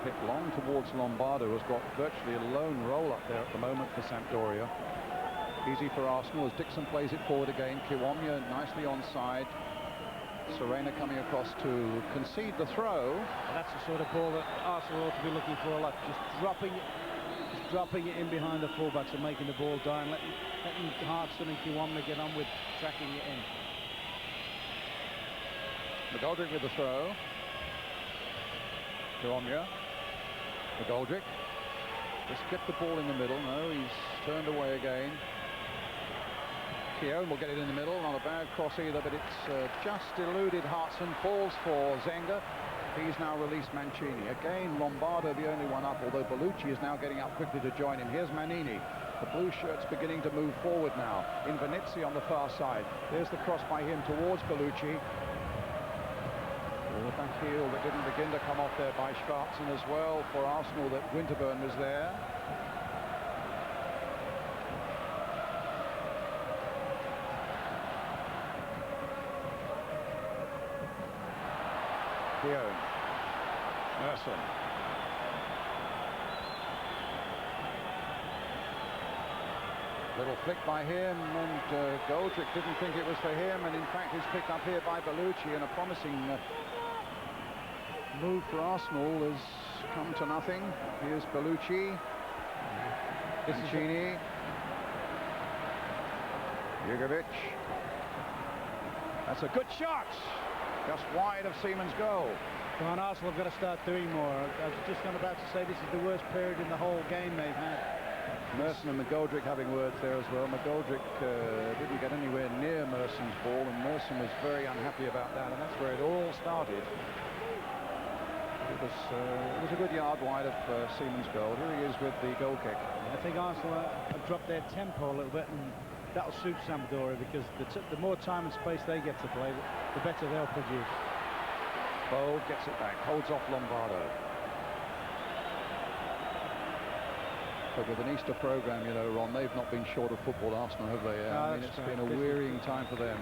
Speaker 4: Hit long towards Lombardo, has got virtually a lone roll up there at the moment for Sampdoria. Easy for Arsenal as Dixon plays it forward again. Kiwomya nicely onside. Serena coming across to concede the throw.
Speaker 5: And that's the sort of ball that Arsenal ought to be looking for a lot. Just dropping it in behind the fullbacks and making the ball down, letting Hartson and Kiwomya get on with tracking it in.
Speaker 4: McGoldrick with the throw. Kiwomya. McGoldrick just kept the ball in the middle. No, he's turned away again. Keown will get it in the middle. Not a bad cross either, but it's just eluded Hartson. Falls for Zenga. He's now released Mancini. Again, Lombardo the only one up, although Bellucci is now getting up quickly to join him. Here's Manini. The blue shirt's beginning to move forward now. In Venezia on the far side. There's the cross by him towards Bellucci. The back heel that didn't begin to come off there by Schwarzen as well for Arsenal, that Winterburn was there. Keown. Merson. Little flick by him, and Goldrick didn't think it was for him, and in fact it's picked up here by Bellucci, and a promising move for Arsenal has come to nothing. Here's Bellucci. Mancini. Jugovic. That's a good shot. Just wide of Seaman's goal.
Speaker 5: Come on, Arsenal have got to start doing more. I was just about to say this is the worst period in the whole game they've had.
Speaker 4: Merson and McGoldrick having words there as well. McGoldrick didn't get anywhere near Merson's ball, and Merson was very unhappy about that, and that's where it all started. It was a good yard wide of Seaman's goal. Here he is with the goal kick.
Speaker 5: I think Arsenal have dropped their tempo a little bit, and that'll suit Sampdoria, because the more time and space they get to play, the better they'll produce.
Speaker 4: Bold gets it back, holds off Lombardo. But with an Easter programme, you know, Ron, they've not been short of football, Arsenal, have they?
Speaker 5: No,
Speaker 4: I mean, it's been a wearying time for them.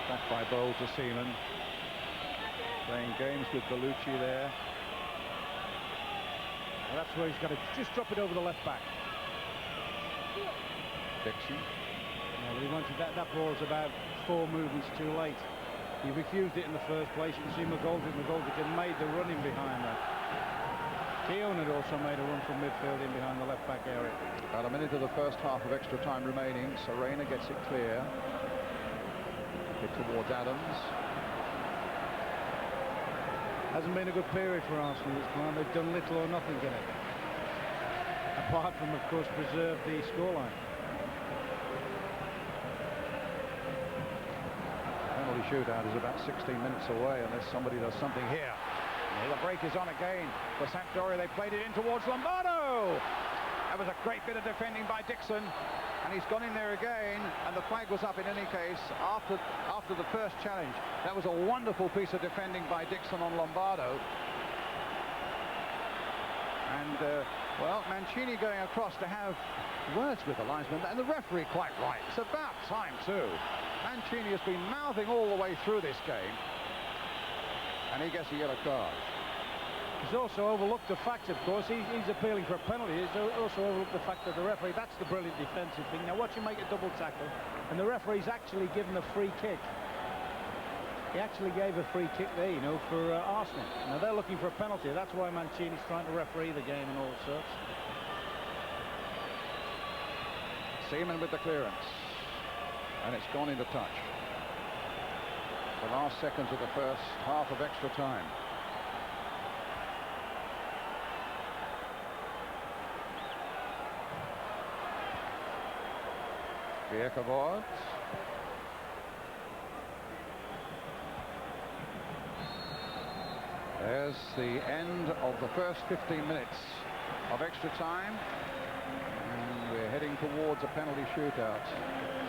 Speaker 4: Back by Bold to Seaman. Playing games with Bellucci there.
Speaker 5: Well, that's where he's got to just drop it over the left back.
Speaker 4: Dixon.
Speaker 5: Well, he wanted that ball's about 4 movements too late. He refused it in the first place. You can see McGoldrick had made the run in behind that. Keown had also made a run from midfield in behind the left back area.
Speaker 4: About a minute of the first half of extra time remaining. Serena gets it clear. Hit towards Adams.
Speaker 5: Hasn't been a good period for Arsenal this time. They've done little or nothing in it, apart from, of course, preserve the scoreline.
Speaker 4: Penalty shootout is about 16 minutes away unless somebody does something here. The break is on again for Sampdoria. They played it in towards Lombardo. That was a great bit of defending by Dixon, and he's gone in there again, and the flag was up in any case after the first challenge. That was a wonderful piece of defending by Dixon on Lombardo. And well, Mancini going across to have words with the linesman, and the referee quite right. It's about time too. Mancini has been mouthing all the way through this game, and he gets a yellow card.
Speaker 5: He's also overlooked the fact, of course, he's appealing for a penalty. He's also overlooked the fact that the referee, that's the brilliant defensive thing. Now watch him make a double tackle, and the referee's actually given a free kick. He actually gave a free kick there, you know, for Arsenal. Now they're looking for a penalty. That's why Mancini's trying to referee the game and all sorts.
Speaker 4: Seaman with the clearance, and it's gone into touch. The last seconds of the first half of extra time. Kickoff. There's the end of the first 15 minutes of extra time, and we're heading towards a penalty shootout.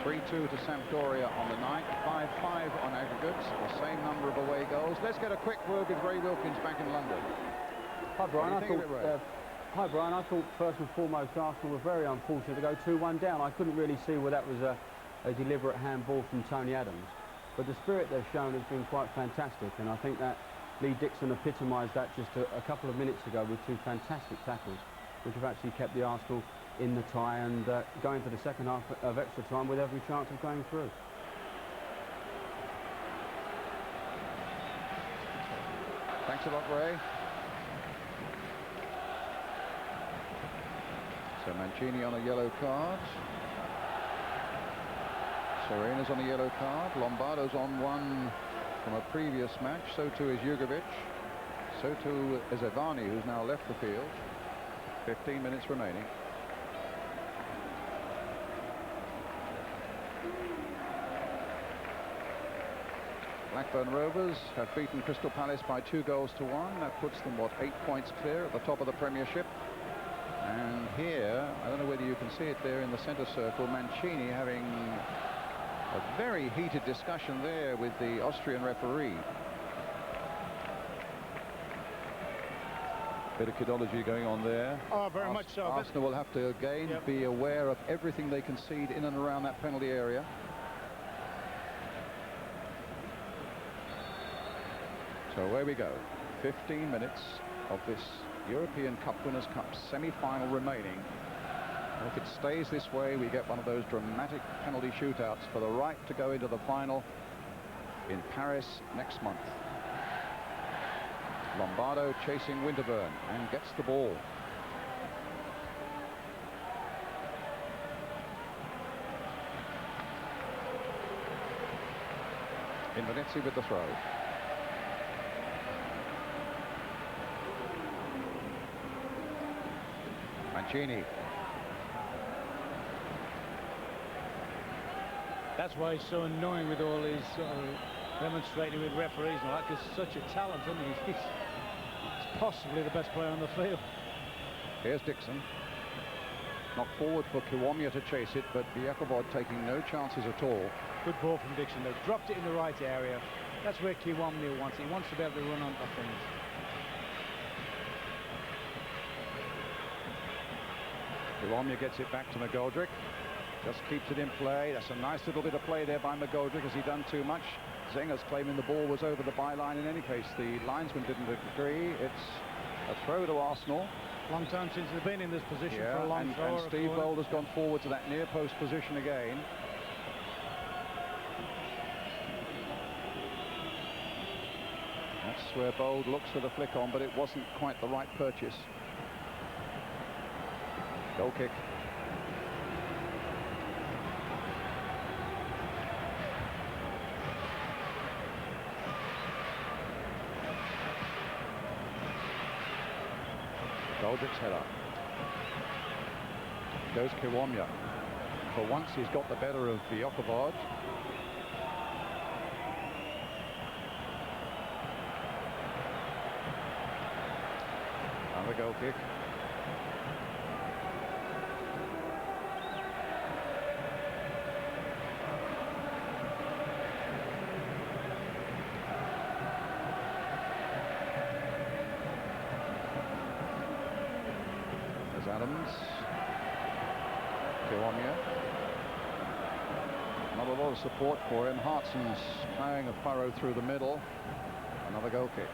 Speaker 4: 3-2 to Sampdoria on the night, 5-5 on aggregates, the same number of away goals. Let's get a quick word with Ray Wilkins back in London.
Speaker 2: Hi Brian, Hi Brian, I thought first and foremost Arsenal were very unfortunate to go 2-1 down. I couldn't really see where that was a deliberate handball from Tony Adams, but the spirit they've shown has been quite fantastic, and I think that Lee Dixon epitomised that just a couple of minutes ago with two fantastic tackles, which have actually kept the Arsenal in the tie and going to the second half of extra time with every chance of going through.
Speaker 4: Thanks a lot, Ray. So Mancini on a yellow card. Serena's on a yellow card. Lombardo's on one from a previous match. So too is Jugovic. So too is Evani, who's now left the field. 15 minutes remaining. Blackburn Rovers have beaten Crystal Palace by 2-1. That puts them, what, 8 points clear at the top of the Premiership. And here, I don't know whether you can see it there in the centre circle, Mancini having a very heated discussion there with the Austrian referee. Bit of kidology going on there.
Speaker 5: Oh, very much so.
Speaker 4: Arsenal will have to again be aware of everything they concede in and around that penalty area. So away we go. 15 minutes of this European Cup Winners' Cup semi-final remaining. If it stays this way, we get one of those dramatic penalty shootouts for the right to go into the final in Paris next month. Lombardo chasing Winterburn and gets the ball. Invernetti with the throw. Mancini.
Speaker 5: That's why he's so annoying with all his demonstrating with referees and all that, because such a talent, isn't he? He's possibly the best player on the field.
Speaker 4: Here's Dixon. Knocked forward for Kiwomya to chase it, but Kickoff taking no chances at all.
Speaker 5: Good ball from Dixon. They've dropped it in the right area. That's where Kiwomya wants it. He wants to be able to run onto things.
Speaker 4: Kiwomya gets it back to McGoldrick. Just keeps it in play. That's a nice little bit of play there by McGoldrick. Has he done too much? Zenger's claiming the ball was over the byline. In any case, the linesman didn't agree. It's a throw to Arsenal.
Speaker 5: Long time since they've been in this position for a long throw.
Speaker 4: And Steve Bold has gone forward to that near post position again. That's where Bold looks for the flick on, but it wasn't quite the right purchase. Goal kick. Goldrick's header. Goes Kiwomya. For once he's got the better of Kickoff. Another goal kick. Adams. Kiwomya. Not a lot of support for him. Hartson's ploughing a furrow through the middle. Another goal kick.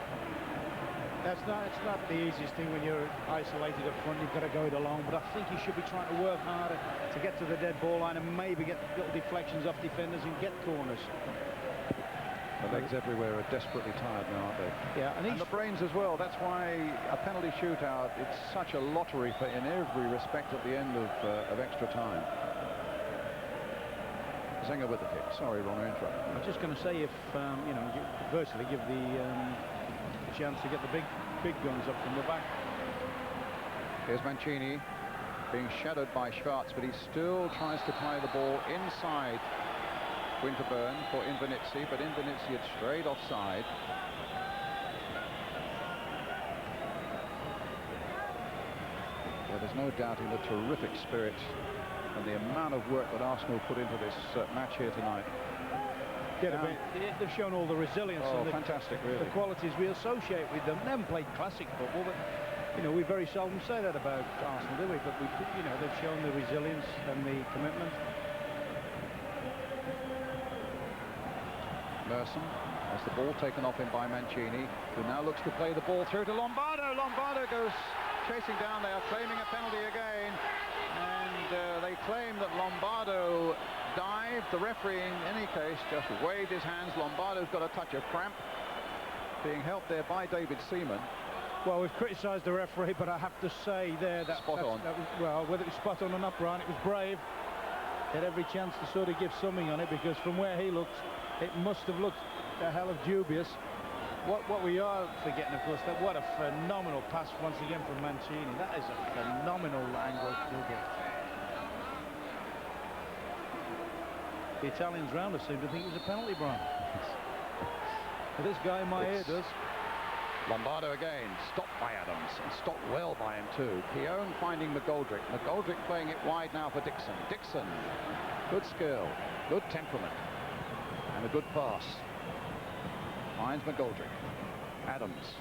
Speaker 5: It's not the easiest thing when you're isolated up front. You've got to go it along, but I think he should be trying to work harder to get to the dead ball line and maybe get little deflections off defenders and get corners.
Speaker 4: The legs everywhere are desperately tired now, aren't they?
Speaker 5: Yeah,
Speaker 4: and the brains as well. That's why a penalty shootout, it's such a lottery for in every respect at the end of extra time. Zenger with the kick. Sorry, Ron, I interrupted.
Speaker 5: I was just going to say, if you know, you virtually give the chance to get the big guns up from the back.
Speaker 4: Here's Mancini being shadowed by Schwarz, but he still tries to play the ball inside Winterburn for Invernizzi, but Invernizzi had strayed offside. Yeah, there's no doubting the terrific spirit and the amount of work that Arsenal put into this match here tonight.
Speaker 5: Yeah, they've shown all the resilience and
Speaker 4: fantastic, really.
Speaker 5: The qualities we associate with them. They haven't played classic football, but you know, we very seldom say that about Arsenal, do we? But we, you know, they've shown the resilience and the commitment.
Speaker 4: Merson has the ball taken off him by Mancini, who now looks to play the ball through to Lombardo. Lombardo goes chasing down there, claiming a penalty again, and they claim that Lombardo dived. The referee, in any case, just waved his hands. Lombardo's got a touch of cramp, being helped there by David Seaman.
Speaker 5: Well, we've criticised the referee, but I have to say there that
Speaker 4: spot on.
Speaker 5: That was, well, whether it was spot on or not, Brian, it was brave. He had every chance to sort of give something on it, because from where he looked, it must have looked a hell of dubious. What we are forgetting, of course, that what a phenomenal pass once again from Mancini. That is a phenomenal angle dribble. The Italians round us seem to think it was a penalty, Brian. But this guy in my ear does.
Speaker 4: Lombardo again, stopped by Adams, and stopped well by him too. Keown finding McGoldrick. McGoldrick playing it wide now for Dixon. Dixon, good skill, good temperament, and a good pass. Finds McGoldrick. Adams,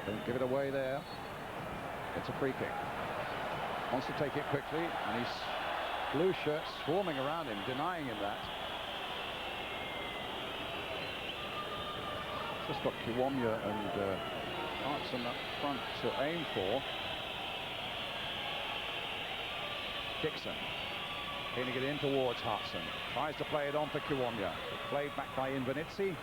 Speaker 4: don't give it away there. It's a free kick. Wants to take it quickly, and he's blue shirts swarming around him, denying him that. Just got Kiwomya and Hartson up front to aim for. Dixon getting it in towards Hartson. Tries to play it on for Kiwomya. Played back by Invernizzi.
Speaker 5: You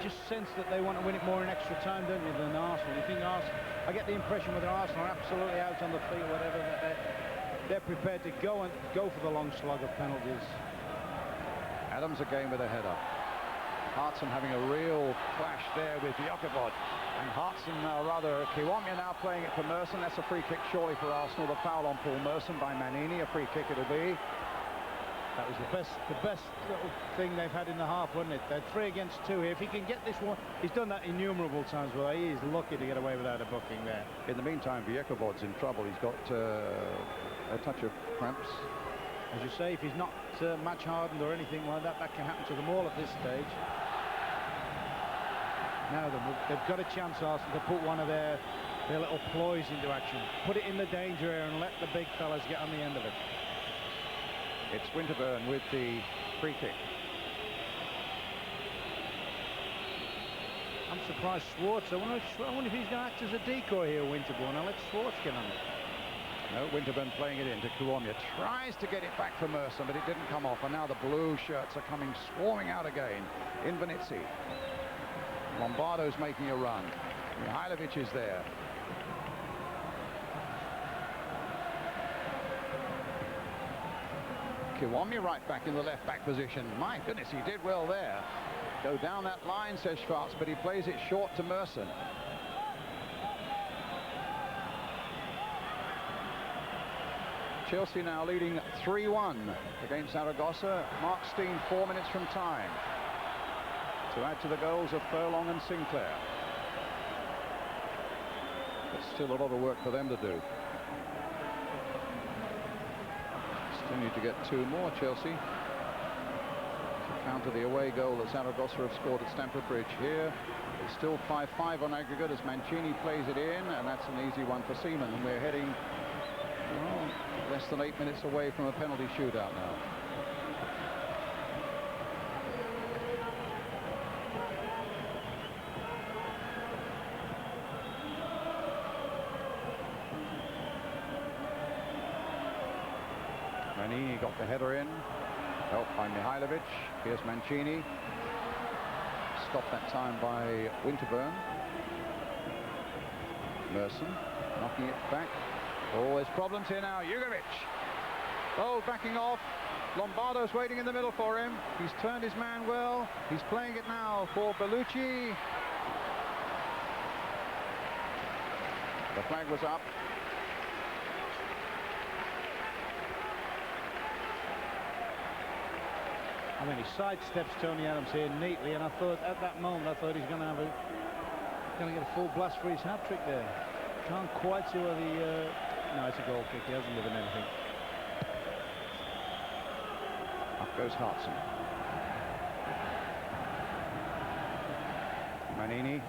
Speaker 5: just sense that they want to win it more in extra time, don't you, than Arsenal? You think Arsenal, I get the impression whether Arsenal are absolutely out on the feet or whatever, that they're prepared to go for the long slug of penalties.
Speaker 4: Adams again with a header. Hartson having a real clash there with Jokabod. And Hartson, rather, Kiwomya now playing it for Merson. That's a free kick surely for Arsenal. The foul on Paul Merson by Manini. A free kick it'll be.
Speaker 5: That was the best little thing they've had in the half, wasn't it? They're 3 against 2 here. If he can get this one, he's done that innumerable times. Well, he is lucky to get away without a booking there.
Speaker 4: In the meantime, Jokabod's in trouble. He's got a touch of cramps.
Speaker 5: As you say, if he's not match hardened or anything like that, that can happen to them all at this stage. Now they've got a chance, Arsenal, to put one of their little ploys into action. Put it in the danger area and let the big fellas get on the end of it.
Speaker 4: It's Winterburn with the free kick.
Speaker 5: I'm surprised Schwarz. I wonder if he's going to act as a decoy here, Winterburn. Now let Schwarz get on it.
Speaker 4: No, Winterburn playing it in to Kiwomya. Tries to get it back for Merson, but it didn't come off. And now the blue shirts are coming swarming out again. Invernizzi. Lombardo's making a run. Mihailovic is there. Kiwomya right back in the left back position. My goodness, he did well there. Go down that line, says Schwarz, but he plays it short to Merson. Chelsea now leading 3-1 against Zaragoza. Mark Steen 4 minutes from time to add to the goals of Furlong and Sinclair. But still a lot of work for them to do. Still need to get 2 more, Chelsea, to counter the away goal that Zaragoza have scored at Stamford Bridge. Here it's still 5-5 on aggregate as Mancini plays it in, and that's an easy one for Seaman, and we're heading less than 8 minutes away from a penalty shootout now. Manini got the header in, helped by Mihailovic. Here's Mancini. Stopped that time by Winterburn. Merson knocking it back. Oh, there's problems here now. Jugovic. Oh, backing off. Lombardo's waiting in the middle for him. He's turned his man well. He's playing it now for Bellucci. The flag was up.
Speaker 5: I mean, he sidesteps Tony Adams here neatly, and I thought at that moment, I thought he's going to get a full blast for his hat-trick there. Can't quite see where the... no, it's a goal kick. He hasn't given anything.
Speaker 4: Up goes Hartson. Manini.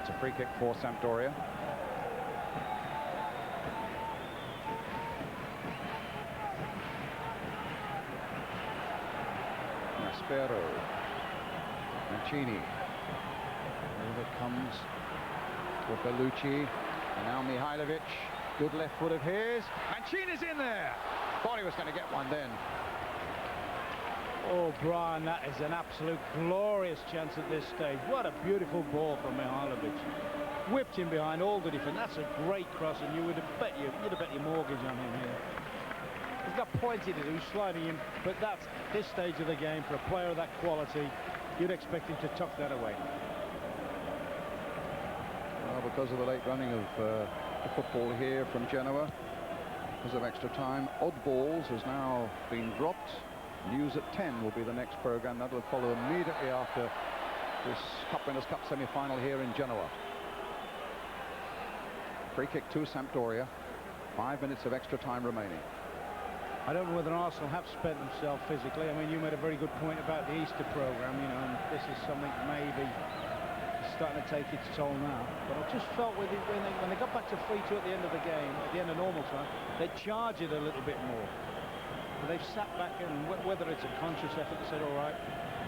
Speaker 4: It's a free kick for Sampdoria. Maspero. Mancini. Over comes for Bellucci. And now Mihailovic. Good left foot of his. Mancini's in there. Thought he was going to get one then.
Speaker 5: Oh, Brian, that is an absolute glorious chance at this stage. What a beautiful ball from Mihailovic. Whipped him behind all the defence. That's a great cross, and you'd have bet your mortgage on him here. He's got plenty to do, sliding him, but that's this stage of the game for a player of that quality. You'd expect him to tuck that away.
Speaker 4: Well, because of the late running of the football here from Genoa, because of extra time, odd balls has now been dropped. News at 10 will be the next programme. That will follow immediately after this Cup Winners' Cup semi-final here in Genoa. Free kick to Sampdoria. 5 minutes of extra time remaining.
Speaker 5: I don't know whether Arsenal have spent themselves physically. I mean, you made a very good point about the Easter programme, you know, and this is something maybe starting to take its toll now. But I just felt when they got back to 3-2 at the end of the game, at the end of normal time, they charge it a little bit more. But they've sat back, and whether it's a conscious effort, they said, all right,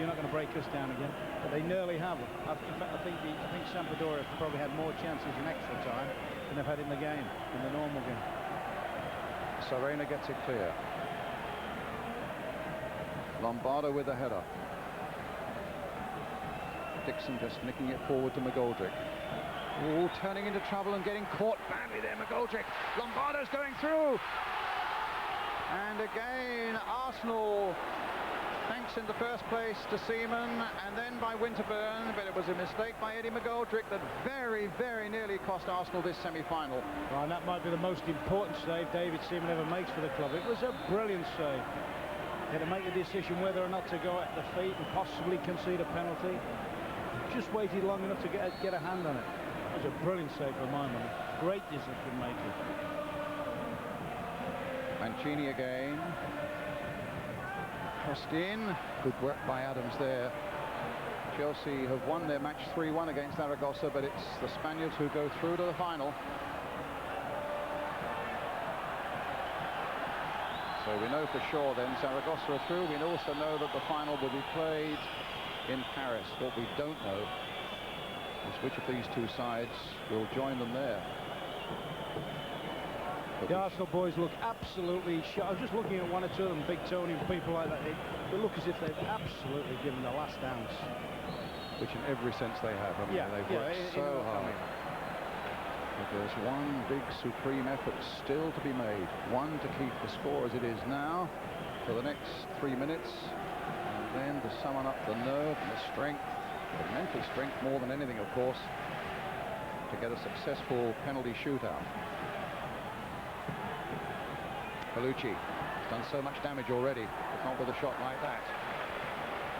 Speaker 5: you're not going to break us down again. But they nearly have. In fact, I think Sampdoria have probably had more chances in extra time than they've had in the game, in the normal game.
Speaker 4: Serena gets it clear. Lombardo with the header. Dixon just nicking it forward to McGoldrick. Oh, turning into trouble and getting caught badly there, McGoldrick. Lombardo's going through. And again, Arsenal, thanks in the first place to Seaman and then by Winterburn, but it was a mistake by Eddie McGoldrick that very, very nearly cost Arsenal this semi-final.
Speaker 5: Well, and that might be the most important save David Seaman ever makes for the club. It was a brilliant save. He had to make a decision whether or not to go at the feet and possibly concede a penalty. Just waited long enough to get a hand on it. It was a brilliant save for my money. Great decision making.
Speaker 4: Mancini again. Crossed in. Good work by Adams there. Chelsea have won their match 3-1 against Zaragoza, but it's the Spaniards who go through to the final. So we know for sure then Zaragoza are through. We also know that the final will be played in Paris. What we don't know is which of these two sides will join them there.
Speaker 5: The Arsenal boys look absolutely shot. I was just looking at one or two of them, Big Tony and people like that. They look as if they've absolutely given the last ounce.
Speaker 4: Which in every sense they have. I mean, they've worked so hard. But there's one big supreme effort still to be made. One to keep the score as it is now for the next 3 minutes. And then to summon up the nerve and the strength, the mental strength more than anything, of course, to get a successful penalty shootout. Bellucci has done so much damage already, but not with a shot like that.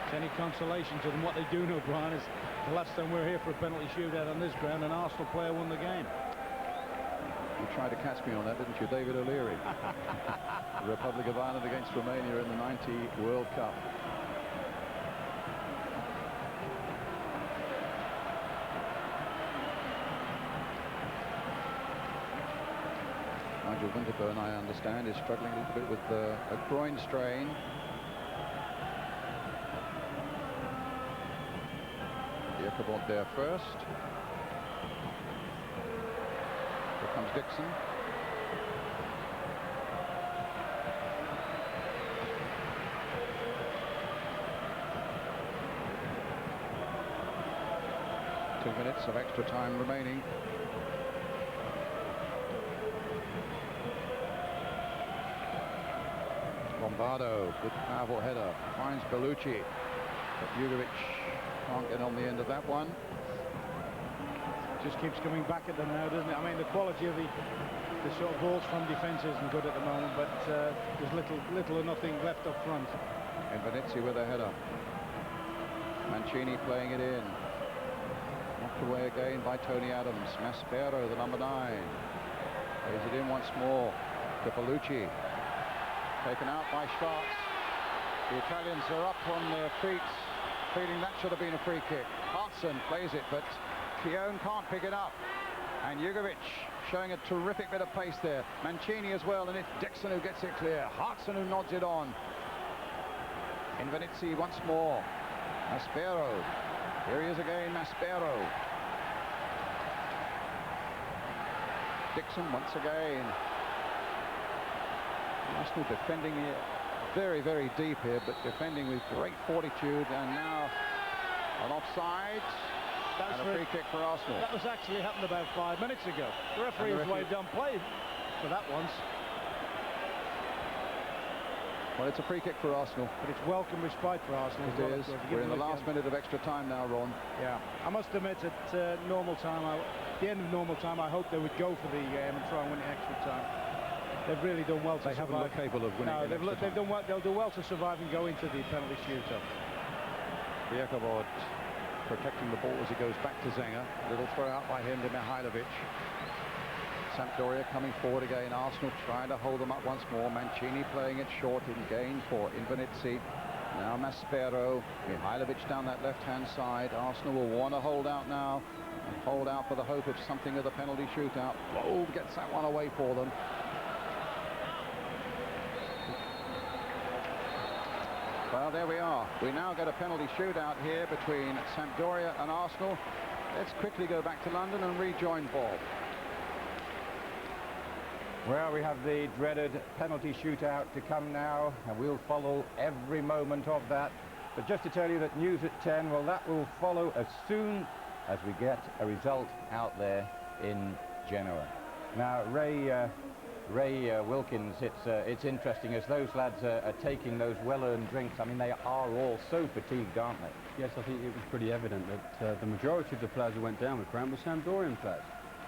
Speaker 5: It's any consolation to them. What they do know, Brian, is the last time we were here for a penalty shootout on this ground, an Arsenal player won the game.
Speaker 4: You tried to catch me on that, didn't you, David O'Leary? The Republic of Ireland against Romania in the '90 World Cup. Nigel Winterburn, I understand, is struggling a little bit with a groin strain. Jakobot there first. comes Dixon. Minutes of extra time remaining. Lombardo, good powerful header, finds Bellucci, but Jugovic can't get on the end of that one.
Speaker 5: Just keeps coming back at them now, doesn't it? I mean, the quality of the sort of goals from defence isn't good at the moment, but there's little or nothing left up front.
Speaker 4: Invernizzi with a header. Mancini playing it in. Knocked away again by Tony Adams. Maspero, the number 9. Plays it in once more to Bellucci. Taken out by Schwarz. The Italians are up on their feet, feeling that should have been a free kick. Hartson plays it, but Keown can't pick it up. And Jugovic showing a terrific bit of pace there. Mancini as well, and it's Dixon who gets it clear. Hartson who nods it on. Invernizzi once more. Maspero. Here he is again, Maspero. Dixon once again. Arsenal defending here very, very deep here, but defending with great fortitude. And now an offside.
Speaker 5: That's
Speaker 4: and a free kick for Arsenal.
Speaker 5: That was actually happened about 5 minutes ago. The referee was waved on play for that once.
Speaker 4: Well, it's a free kick for Arsenal.
Speaker 5: But it's welcome respite for Arsenal.
Speaker 4: It is. We're in the last minute of extra time now, Ron.
Speaker 5: Yeah. I must admit, at normal time, at the end of normal time, I hoped they would go for the game and try and win it extra time. They've really done well to survive.
Speaker 4: They haven't looked capable of winning.
Speaker 5: No, they've done well. They'll do well to survive and go into the penalty shootout.
Speaker 4: Bierkabod protecting the ball as he goes back to Zenga. Little throw out by him to Mihailovic. Sampdoria coming forward again. Arsenal trying to hold them up once more. Mancini playing it short in gain for Invernizzi. Now Maspero. Mihailovic down that left-hand side. Arsenal will want to hold out now and hold out for the hope of something of the penalty shootout. Bold gets that one away for them. Well, there we are. We now get a penalty shootout here between Sampdoria and Arsenal. Let's quickly go back to London and rejoin Bob.
Speaker 1: Well, we have the dreaded penalty shootout to come now, and we'll follow every moment of that. But just to tell you that news at 10, well, that will follow as soon as we get a result out there in Genoa. Now, Ray Wilkins, it's interesting as those lads are taking those well-earned drinks. I mean, they are all so fatigued, aren't they?
Speaker 2: Yes, I think it was pretty evident that the majority of the players who went down with cramp were Sampdorian players.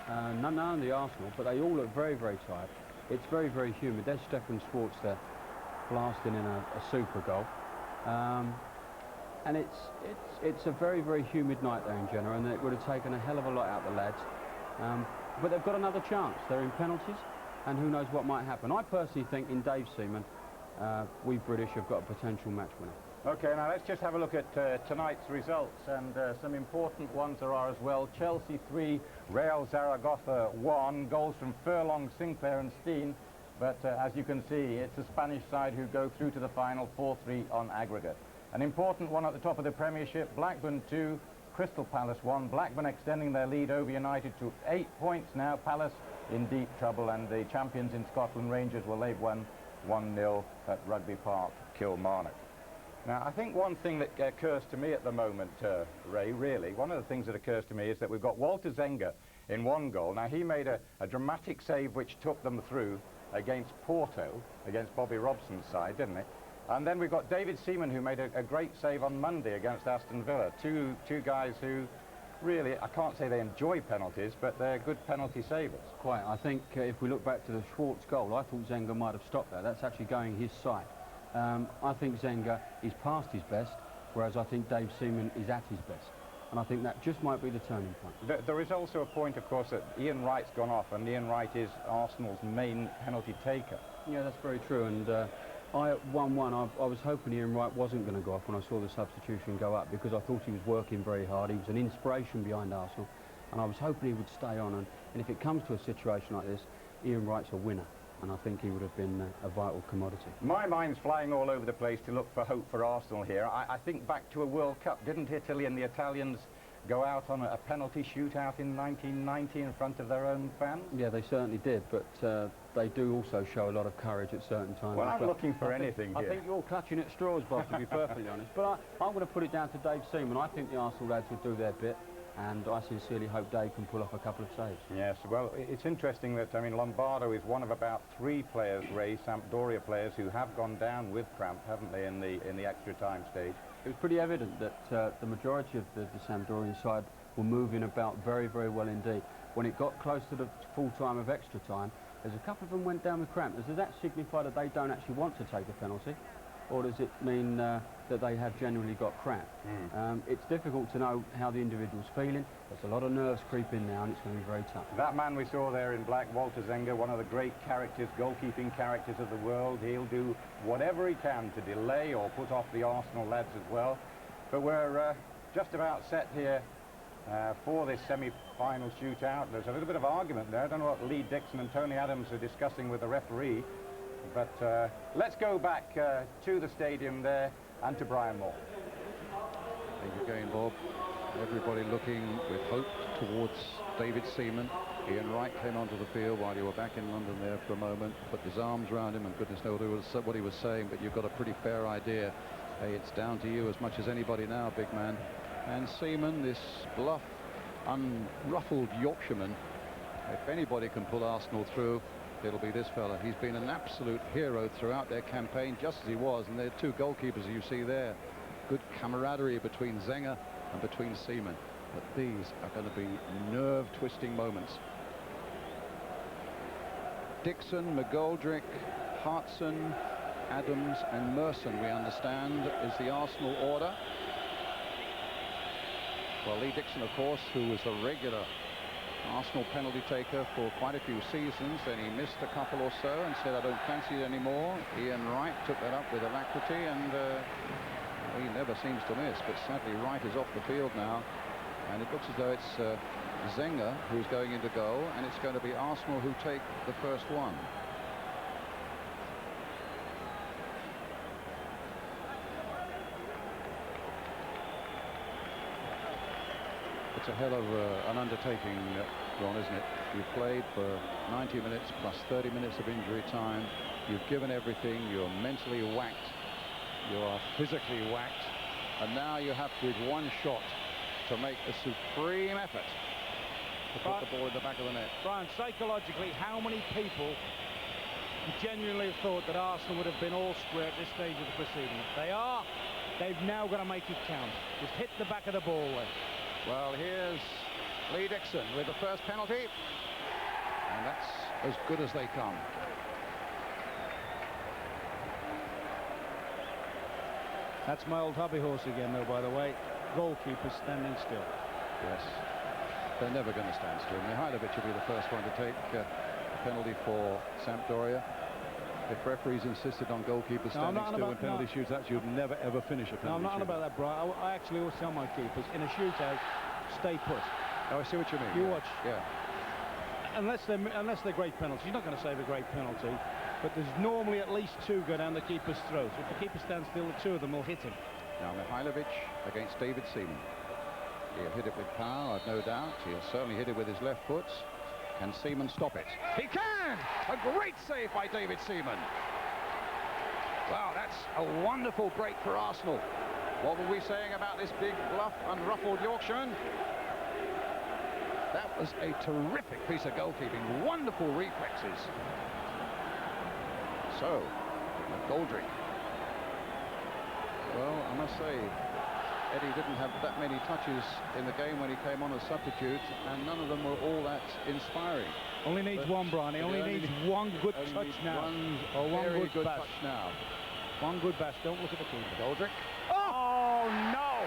Speaker 2: None of the Arsenal, but they all look very, very tired. It's very, very humid. There's Stefan Schwarz there blasting in a super goal. And it's a very, very humid night there in Genoa, and it would have taken a hell of a lot out of the lads. But they've got another chance. They're in penalties, and who knows what might happen. I personally think in Dave Seaman, we British have got a potential match winner.
Speaker 1: Okay, now let's just have a look at tonight's results, and some important ones there are as well. Chelsea 3, Real Zaragoza 1, goals from Furlong, Sinclair and Steen, but as you can see, it's the Spanish side who go through to the final 4-3 on aggregate. An important one at the top of the Premiership, Blackburn 2, Crystal Palace 1, Blackburn extending their lead over United to 8 points now. Palace in deep trouble, and the champions in Scotland, Rangers, well, they've won 1-0 at Rugby Park, Kilmarnock. Now, I think one thing that occurs to me at the moment, Ray, really, one of the things that occurs to me is that we've got Walter Zenga in one goal. Now, he made a dramatic save which took them through against Porto, against Bobby Robson's side, didn't he? And then we've got David Seaman, who made a great save on Monday against Aston Villa. Two guys who really, I can't say they enjoy penalties, but they're good penalty savers.
Speaker 2: Quite. I think if we look back to the Schwarz goal, I thought Zenga might have stopped there. That's actually going his side. I think Zenga is past his best, whereas I think Dave Seaman is at his best. And I think that just might be the turning point.
Speaker 1: There is also a point, of course, that Ian Wright's gone off, and Ian Wright is Arsenal's main penalty taker.
Speaker 2: Yeah, that's very true. And I, at 1-1, I was hoping Ian Wright wasn't going to go off when I saw the substitution go up, because I thought he was working very hard. He was an inspiration behind Arsenal, and I was hoping he would stay on. And if it comes to a situation like this, Ian Wright's a winner. And I think he would have been a vital commodity.
Speaker 1: My mind's flying all over the place to look for hope for Arsenal here. I think back to a World Cup, didn't Italy and the Italians go out on a penalty shootout in 1990 in front of their own fans?
Speaker 2: Yeah, they certainly did, but they do also show a lot of courage at certain times.
Speaker 1: Well, I'm looking for anything here.
Speaker 2: I think you're clutching at straws, Bob, to be perfectly honest. But I'm going to put it down to Dave Seaman. I think the Arsenal lads will do their bit, and I sincerely hope Dave can pull off a couple of saves.
Speaker 1: Yes, well, it's interesting that, I mean, Lombardo is one of about 3 players, Ray, Sampdoria players, who have gone down with cramp, haven't they, in the extra time stage?
Speaker 2: It was pretty evident that the majority of the Sampdorian side were moving about very, very well indeed. When it got close to the full time of extra time, there's a couple of them went down with cramp. Does that signify that they don't actually want to take a penalty? Or does it mean that they have genuinely got cramp? It's difficult to know how the individual's feeling. There's a lot of nerves creeping now, and it's going to be very tough.
Speaker 1: That man we saw there in black, Walter Zenga, one of the great characters, goalkeeping characters of the world, he'll do whatever he can to delay or put off the Arsenal lads as well. But we're just about set here for this semi-final shootout. There's a little bit of argument there. I don't know what Lee Dixon and Tony Adams are discussing with the referee. But let's go back to the stadium there and to Brian Moore.
Speaker 4: Thank you again, Bob. Everybody looking with hope towards David Seaman. Ian Wright came onto the field while you were back in London there for a moment, put his arms around him, and goodness knows what he was saying, but you've got a pretty fair idea. Hey, it's down to you as much as anybody now, big man. And Seaman, this bluff, unruffled Yorkshireman, if anybody can pull Arsenal through, it'll be this fella. He's been an absolute hero throughout their campaign, just as he was, and there are 2 goalkeepers you see there. Good camaraderie between Zenga and between Seaman. But these are going to be nerve-twisting moments. Dixon, McGoldrick, Hartson, Adams and Merson, we understand, is the Arsenal order. Well, Lee Dixon, of course, who was a regular Arsenal penalty taker for quite a few seasons, then he missed a couple or so and said, I don't fancy it anymore. Ian Wright took that up with alacrity, and he never seems to miss, but sadly Wright is off the field now, and it looks as though it's Zenga who's going into goal, and it's going to be Arsenal who take the first one. It's a hell of an undertaking, Ron, isn't it? You've played for 90 minutes plus 30 minutes of injury time. You've given everything. You're mentally whacked. You are physically whacked. And now you have with one shot to make a supreme effort to put the ball in the back of the net.
Speaker 5: Brian, psychologically, how many people genuinely have thought that Arsenal would have been all square at this stage of the proceedings? They are. They've now got to make it count. Just hit the back of the ball then.
Speaker 4: Well, here's Lee Dixon with the first penalty, and that's as good as they come.
Speaker 5: That's my old hobby horse again, though, by the way. Goalkeepers standing still.
Speaker 4: Yes, they're never going to stand still. Mihailovic will be the first one to take a penalty for Sampdoria. If referees insisted on goalkeepers standing still in penalty shootouts, you'd never ever finish a penalty shootout.
Speaker 5: No, I'm not on about that, Brian. I actually always tell my keepers, in a shootout, stay put.
Speaker 4: Oh, I see what you mean.
Speaker 5: You watch.
Speaker 4: Yeah.
Speaker 5: Unless they're great penalties. You're not going to save a great penalty, but there's normally at least 2 go down the keeper's throat. So if the keeper stands still, the 2 of them will hit him.
Speaker 4: Now Mihailovic against David Seaman. He'll hit it with power, I've no doubt. He'll certainly hit it with his left foot. Can Seaman stop it? He can! A great save by David Seaman. Wow, that's a wonderful break for Arsenal. What were we saying about this big, bluff, unruffled Yorkshireman? That was a terrific piece of goalkeeping. Wonderful reflexes. So, McGoldrick. Well, I must say, Eddie didn't have that many touches in the game when he came on as substitute, and none of them were all that inspiring.
Speaker 5: Only needs one, Brian. He only needs one good touch now. One good touch now. One good bash. Don't look at the keeper.
Speaker 4: Goldrick.
Speaker 5: Oh, no!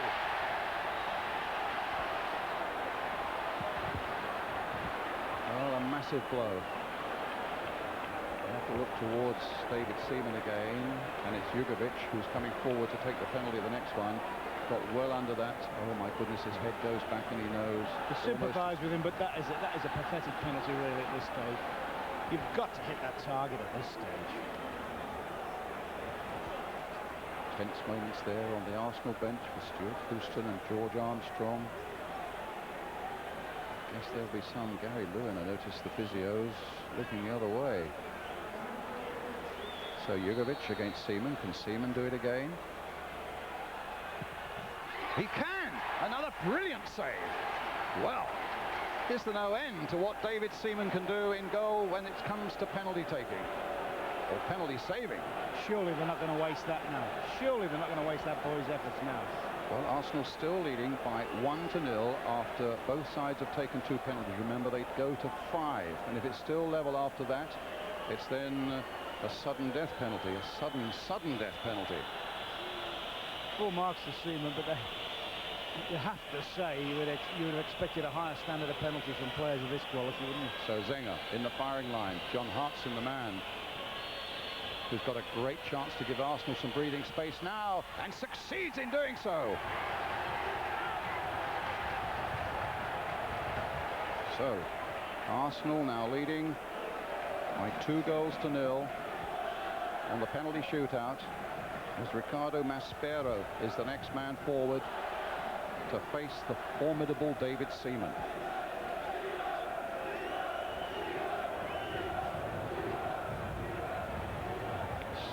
Speaker 4: Oh, a massive blow. We have to look towards David Seaman again, and it's Jugovic who's coming forward to take the penalty of the next one. Got well under that. Oh my goodness, his head goes back and he knows.
Speaker 5: To sympathise with him, but that is a pathetic penalty really at this stage. You've got to hit that target at this stage.
Speaker 4: Tense moments there on the Arsenal bench with Stuart Houston and George Armstrong. Yes, there'll be some. Gary Lewin, I noticed the physios looking the other way. So Jugovic against Seaman. Can Seaman do it again? He can! Another brilliant save. Well, is there no end to what David Seaman can do in goal when it comes to penalty taking or penalty saving?
Speaker 5: Surely they're not going to waste that now. Surely they're not going to waste that boy's efforts now.
Speaker 4: Well, Arsenal still leading by 1-0 after both sides have taken 2 penalties. Remember, they go to 5, and if it's still level after that, it's then a sudden death penalty, a sudden death penalty.
Speaker 5: Full marks to Seaman, but you have to say you would have expected a higher standard of penalties from players of this quality, wouldn't you?
Speaker 4: So Zenga in the firing line. John Hartson, the man who's got a great chance to give Arsenal some breathing space now, and succeeds in doing so. So Arsenal now leading by 2-0 on the penalty shootout, as Ricardo Maspero is the next man forward to face the formidable David Seaman.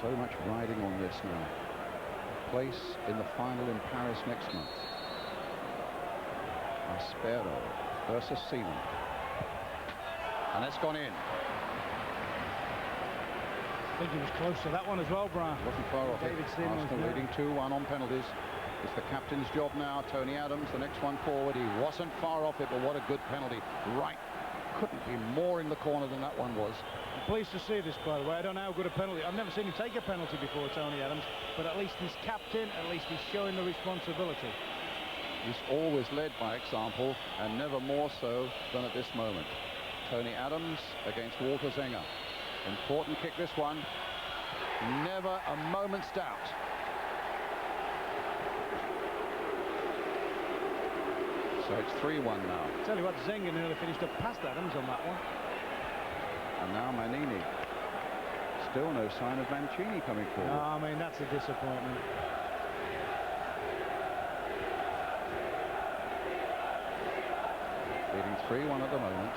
Speaker 4: So much riding on this now. Place in the final in Paris next month. Maspero versus Seaman. And it's gone in.
Speaker 5: I think he was close to that one as well, Brian.
Speaker 4: Wasn't far off it.
Speaker 5: David Seaman
Speaker 4: Arsenal leading 2-1 on penalties. It's the captain's job now. Tony Adams, the next one forward. He wasn't far off it, but what a good penalty. Right. Couldn't be more in the corner than that one was.
Speaker 5: I'm pleased to see this, by the way. I don't know how good a penalty. I've never seen him take a penalty before, Tony Adams, but at least he's captain. At least he's showing the responsibility.
Speaker 4: He's always led by example, and never more so than at this moment. Tony Adams against Walter Zenga. Important kick, this one. Never a moment's doubt. So it's 3-1 now.
Speaker 5: Tell you what, Zenga nearly finished up past Adams on that one.
Speaker 4: And now Manini. Still no sign of Mancini coming forward.
Speaker 5: No, I mean, that's a disappointment.
Speaker 4: Leading 3-1 at the moment.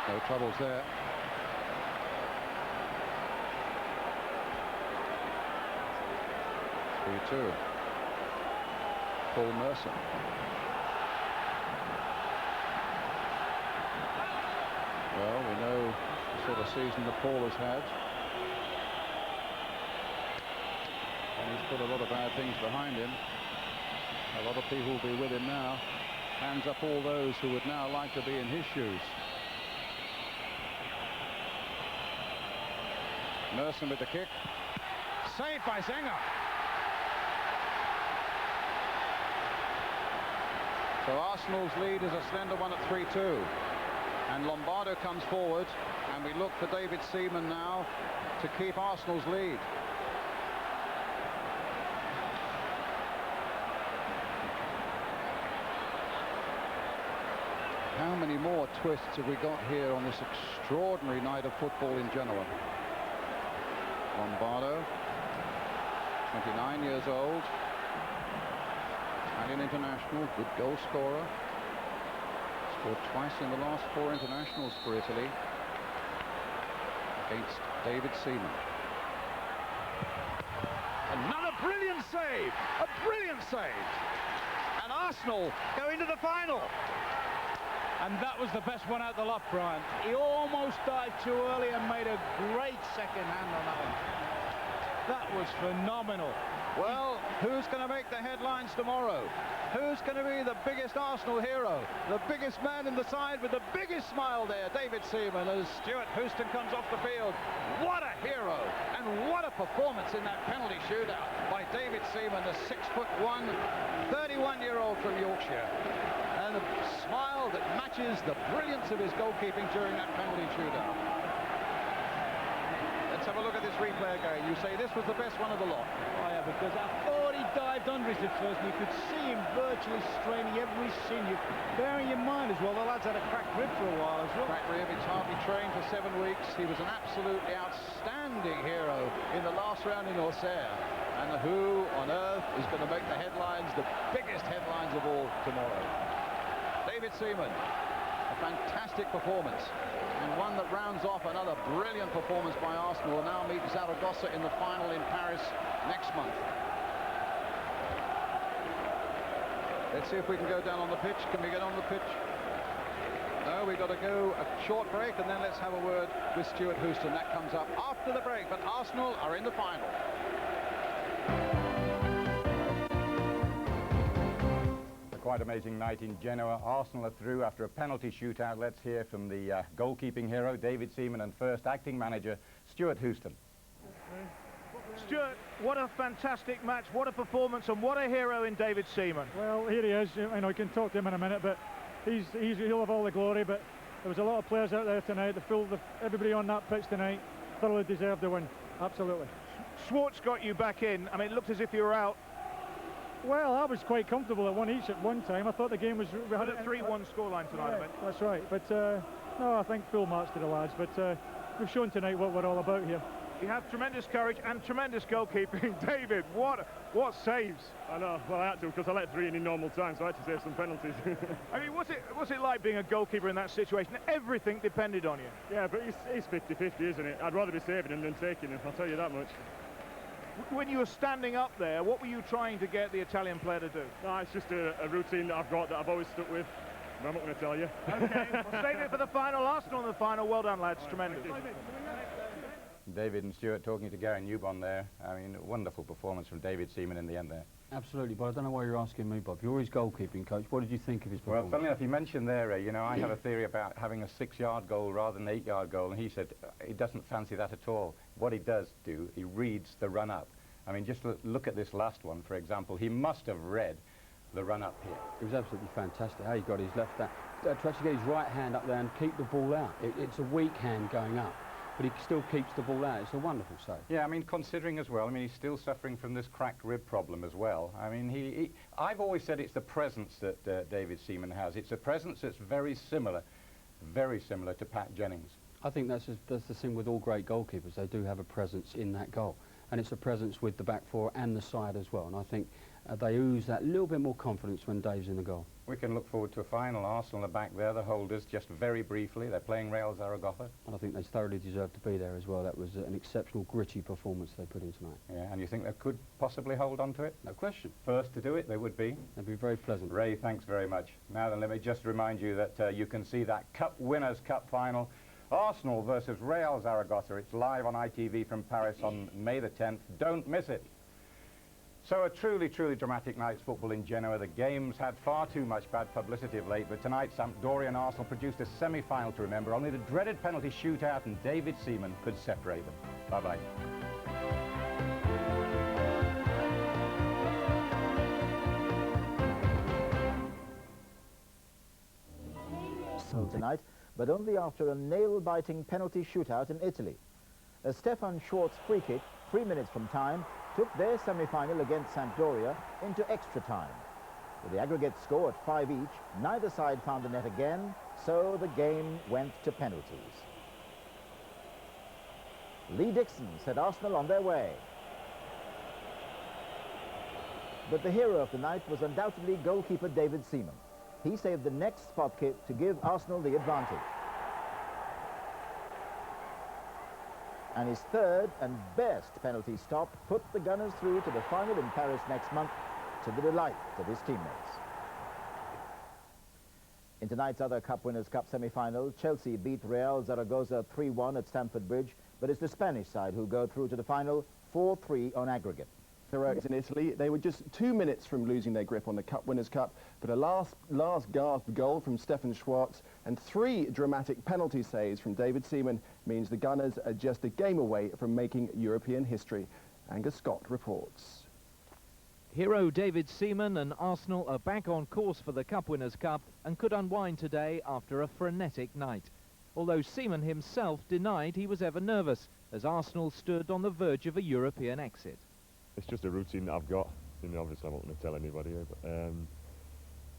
Speaker 4: No troubles there. Two. Paul Merson. Well, we know the sort of season that Paul has had. And he's put a lot of bad things behind him. A lot of people will be with him now. Hands up all those who would now like to be in his shoes. Merson with the kick. Saved by Zenga. So Arsenal's lead is a slender one at 3-2. And Lombardo comes forward, and we look for David Seaman now to keep Arsenal's lead. How many more twists have we got here on this extraordinary night of football in Genoa? Lombardo, 29 years old. Italian international, good goal scorer. Scored twice in the last 4 internationals for Italy against David Seaman. Another brilliant save! A brilliant save! And Arsenal go into the final.
Speaker 5: And that was the best one out the lot, Brian. He almost dived too early and made a great second hand on that one. That was phenomenal.
Speaker 4: Well, who's going to make the headlines tomorrow? Who's going to be the biggest Arsenal hero? The biggest man in the side with the biggest smile there, David Seaman, as Stuart Houston comes off the field. What a hero, and what a performance in that penalty shootout by David Seaman, the 6'1", 31-year-old from Yorkshire. And a smile that matches the brilliance of his goalkeeping during that penalty shootout. Let's have a look at this replay again. You say this was the best one of the lot.
Speaker 5: Oh, yeah, because I thought he dived under it at first, and you could see him virtually straining every sinew. Bearing in mind as well, the lad's had a cracked rib for a while as well.
Speaker 4: Cracked rib, he's hardly trained for 7 weeks. He was an absolutely outstanding hero in the last round in Auxerre. And who on earth is going to make the headlines, the biggest headlines of all tomorrow? David Seaman, a fantastic performance, and one that rounds off another brilliant performance by Arsenal, and now meet Zaragoza in the final in Paris next month. Let's see if we can go down on the pitch. Can we get on the pitch? No, we've got to go a short break, and then let's have a word with Stuart Houston. That comes up after the break, but Arsenal are in the final.
Speaker 1: A quite amazing night in Genoa. Arsenal are through after a penalty shootout. Let's hear from the goalkeeping hero, David Seaman, and first acting manager, Stuart Houston.
Speaker 6: Stuart, what a fantastic match, what a performance, and what a hero in David Seaman.
Speaker 7: Well, here he is. I know I can talk to him in a minute, but he'll have all the glory. But there was a lot of players out there tonight. Everybody on that pitch tonight thoroughly deserved the win. Absolutely.
Speaker 6: Schwartz got you back in. I mean, it looked as if you were out.
Speaker 7: Well, I was quite comfortable at one each at one time. I thought the game was...
Speaker 6: We had a 3-1 scoreline tonight, I mean.
Speaker 7: That's right. But no, I think full marks to the lads. But we've shown tonight what we're all about here.
Speaker 6: You have tremendous courage and tremendous goalkeeping. David, what saves?
Speaker 8: I know, well I had to because I let 3 in normal time, so I had to save some penalties.
Speaker 6: I mean, what's it like being a goalkeeper in that situation? Everything depended on you.
Speaker 8: Yeah, but it's 50-50, isn't it? I'd rather be saving him than taking him, I'll tell you that much.
Speaker 6: When you were standing up there, what were you trying to get the Italian player to do?
Speaker 8: No, it's just a routine that I've got that I've always stuck with. But I'm not going to tell you.
Speaker 6: Okay, we'll save it for the final. Arsenal in the final. Well done, lads. Tremendous.
Speaker 1: David and Stuart talking to Gary Newbon there. I mean, a wonderful performance from David Seaman in the end there.
Speaker 2: Absolutely, but I don't know why you're asking me, Bob. You're his goalkeeping coach. What did you think of his
Speaker 1: Well,
Speaker 2: performance?
Speaker 1: funnily enough, he mentioned there, you know, I have a theory about having a 6-yard goal rather than an 8-yard goal, and he said he doesn't fancy that at all. What he does do, he reads the run-up. I mean, just look at this last one, for example. He must have read the run-up here.
Speaker 2: It was absolutely fantastic how he got his left hand, to actually get his right hand up there and keep the ball out. It's a weak hand going up, but he still keeps the ball out. It's a wonderful save.
Speaker 1: Yeah, I mean, considering as well, I mean, he's still suffering from this cracked rib problem as well. I mean, I've always said it's the presence that David Seaman has. It's a presence that's very similar to Pat Jennings.
Speaker 2: I think that's the thing with all great goalkeepers. They do have a presence in that goal. And it's a presence with the back four and the side as well. And I think they ooze that little bit more confidence when Dave's in the goal.
Speaker 1: We can look forward to a final. Arsenal are back there, the holders, just very briefly. They're playing Real Zaragoza.
Speaker 2: And I think they thoroughly deserve to be there as well. That was an exceptional, gritty performance they put in tonight.
Speaker 1: Yeah, and you think they could possibly hold on to it?
Speaker 2: No question.
Speaker 1: First to do it, they would be.
Speaker 2: They'd be very pleasant.
Speaker 1: Ray, thanks very much. Now then, let me just remind you that you can see that Cup Winners' Cup final. Arsenal versus Real Zaragoza. It's live on ITV from Paris on May the 10th. Don't miss it. So a truly, truly dramatic night's football in Genoa. The game's had far too much bad publicity of late, but tonight Sampdoria and Arsenal produced a semi-final to remember. Only the dreaded penalty shootout and David Seaman could separate them. Bye-bye.
Speaker 9: Tonight, but only after a nail-biting penalty shootout in Italy. A Stefan Schwartz free kick, 3 minutes from time, took their semi-final against Sampdoria into extra time. With the aggregate score at 5 each, neither side found the net again, so the game went to penalties. Lee Dixon set Arsenal on their way. But the hero of the night was undoubtedly goalkeeper David Seaman. He saved the next spot kick to give Arsenal the advantage. And his third and best penalty stop put the Gunners through to the final in Paris next month, to the delight of his teammates. In tonight's other Cup Winners' Cup semi-final, Chelsea beat Real Zaragoza 3-1 at Stamford Bridge, but it's the Spanish side who go through to the final 4-3 on aggregate.
Speaker 10: Heroics in Italy. They were just 2 minutes from losing their grip on the Cup Winners' Cup, but a last gasp goal from Stefan Schwartz and 3 dramatic penalty saves from David Seaman means the Gunners are just a game away from making European history. Angus Scott reports.
Speaker 11: Hero David Seaman and Arsenal are back on course for the Cup Winners' Cup and could unwind today after a frenetic night. Although Seaman himself denied he was ever nervous, as Arsenal stood on the verge of a European exit.
Speaker 8: It's just a routine that I've got. I mean, obviously I'm not going to tell anybody here,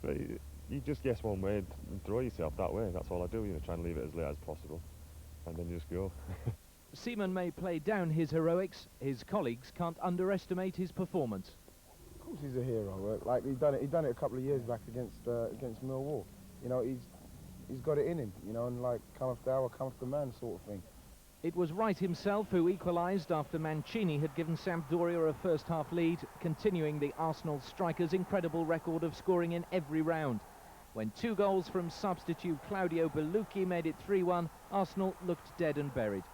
Speaker 8: but you just guess one way and throw yourself that way. That's all I do, you know, try and leave it as late as possible, and then you just go.
Speaker 11: Seaman may play down his heroics, his colleagues can't underestimate his performance.
Speaker 12: Of course he's a hero. Like he done it a couple of years back against Millwall. You know, he's got it in him. You know, and like come off the hour, come off the man sort of thing.
Speaker 11: It was Wright himself who equalised after Mancini had given Sampdoria a first-half lead, continuing the Arsenal striker's incredible record of scoring in every round. When 2 goals from substitute Claudio Bellucchi made it 3-1, Arsenal looked dead and buried.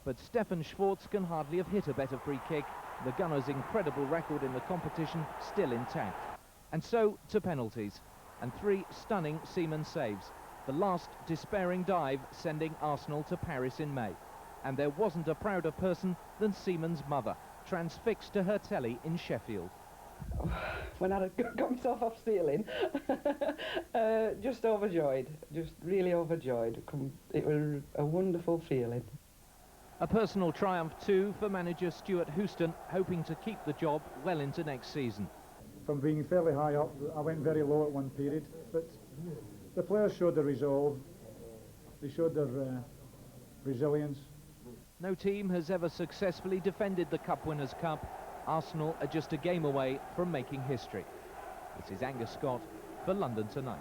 Speaker 11: But Stefan Schwarz can hardly have hit a better free kick, the Gunners' incredible record in the competition still intact. And so to penalties, and 3 stunning Seaman saves. The last despairing dive sending Arsenal to Paris in May. And there wasn't a prouder person than Seaman's mother, transfixed to her telly in Sheffield.
Speaker 13: When I got myself off ceiling, just overjoyed, just really overjoyed. It was a wonderful feeling.
Speaker 11: A personal triumph too for manager Stuart Houston, hoping to keep the job well into next season.
Speaker 7: From being fairly high up, I went very low at one period, but the players showed their resolve, they showed their resilience.
Speaker 11: No team has ever successfully defended the Cup Winners' Cup. Arsenal are just a game away from making history. This is Angus Scott for London Tonight.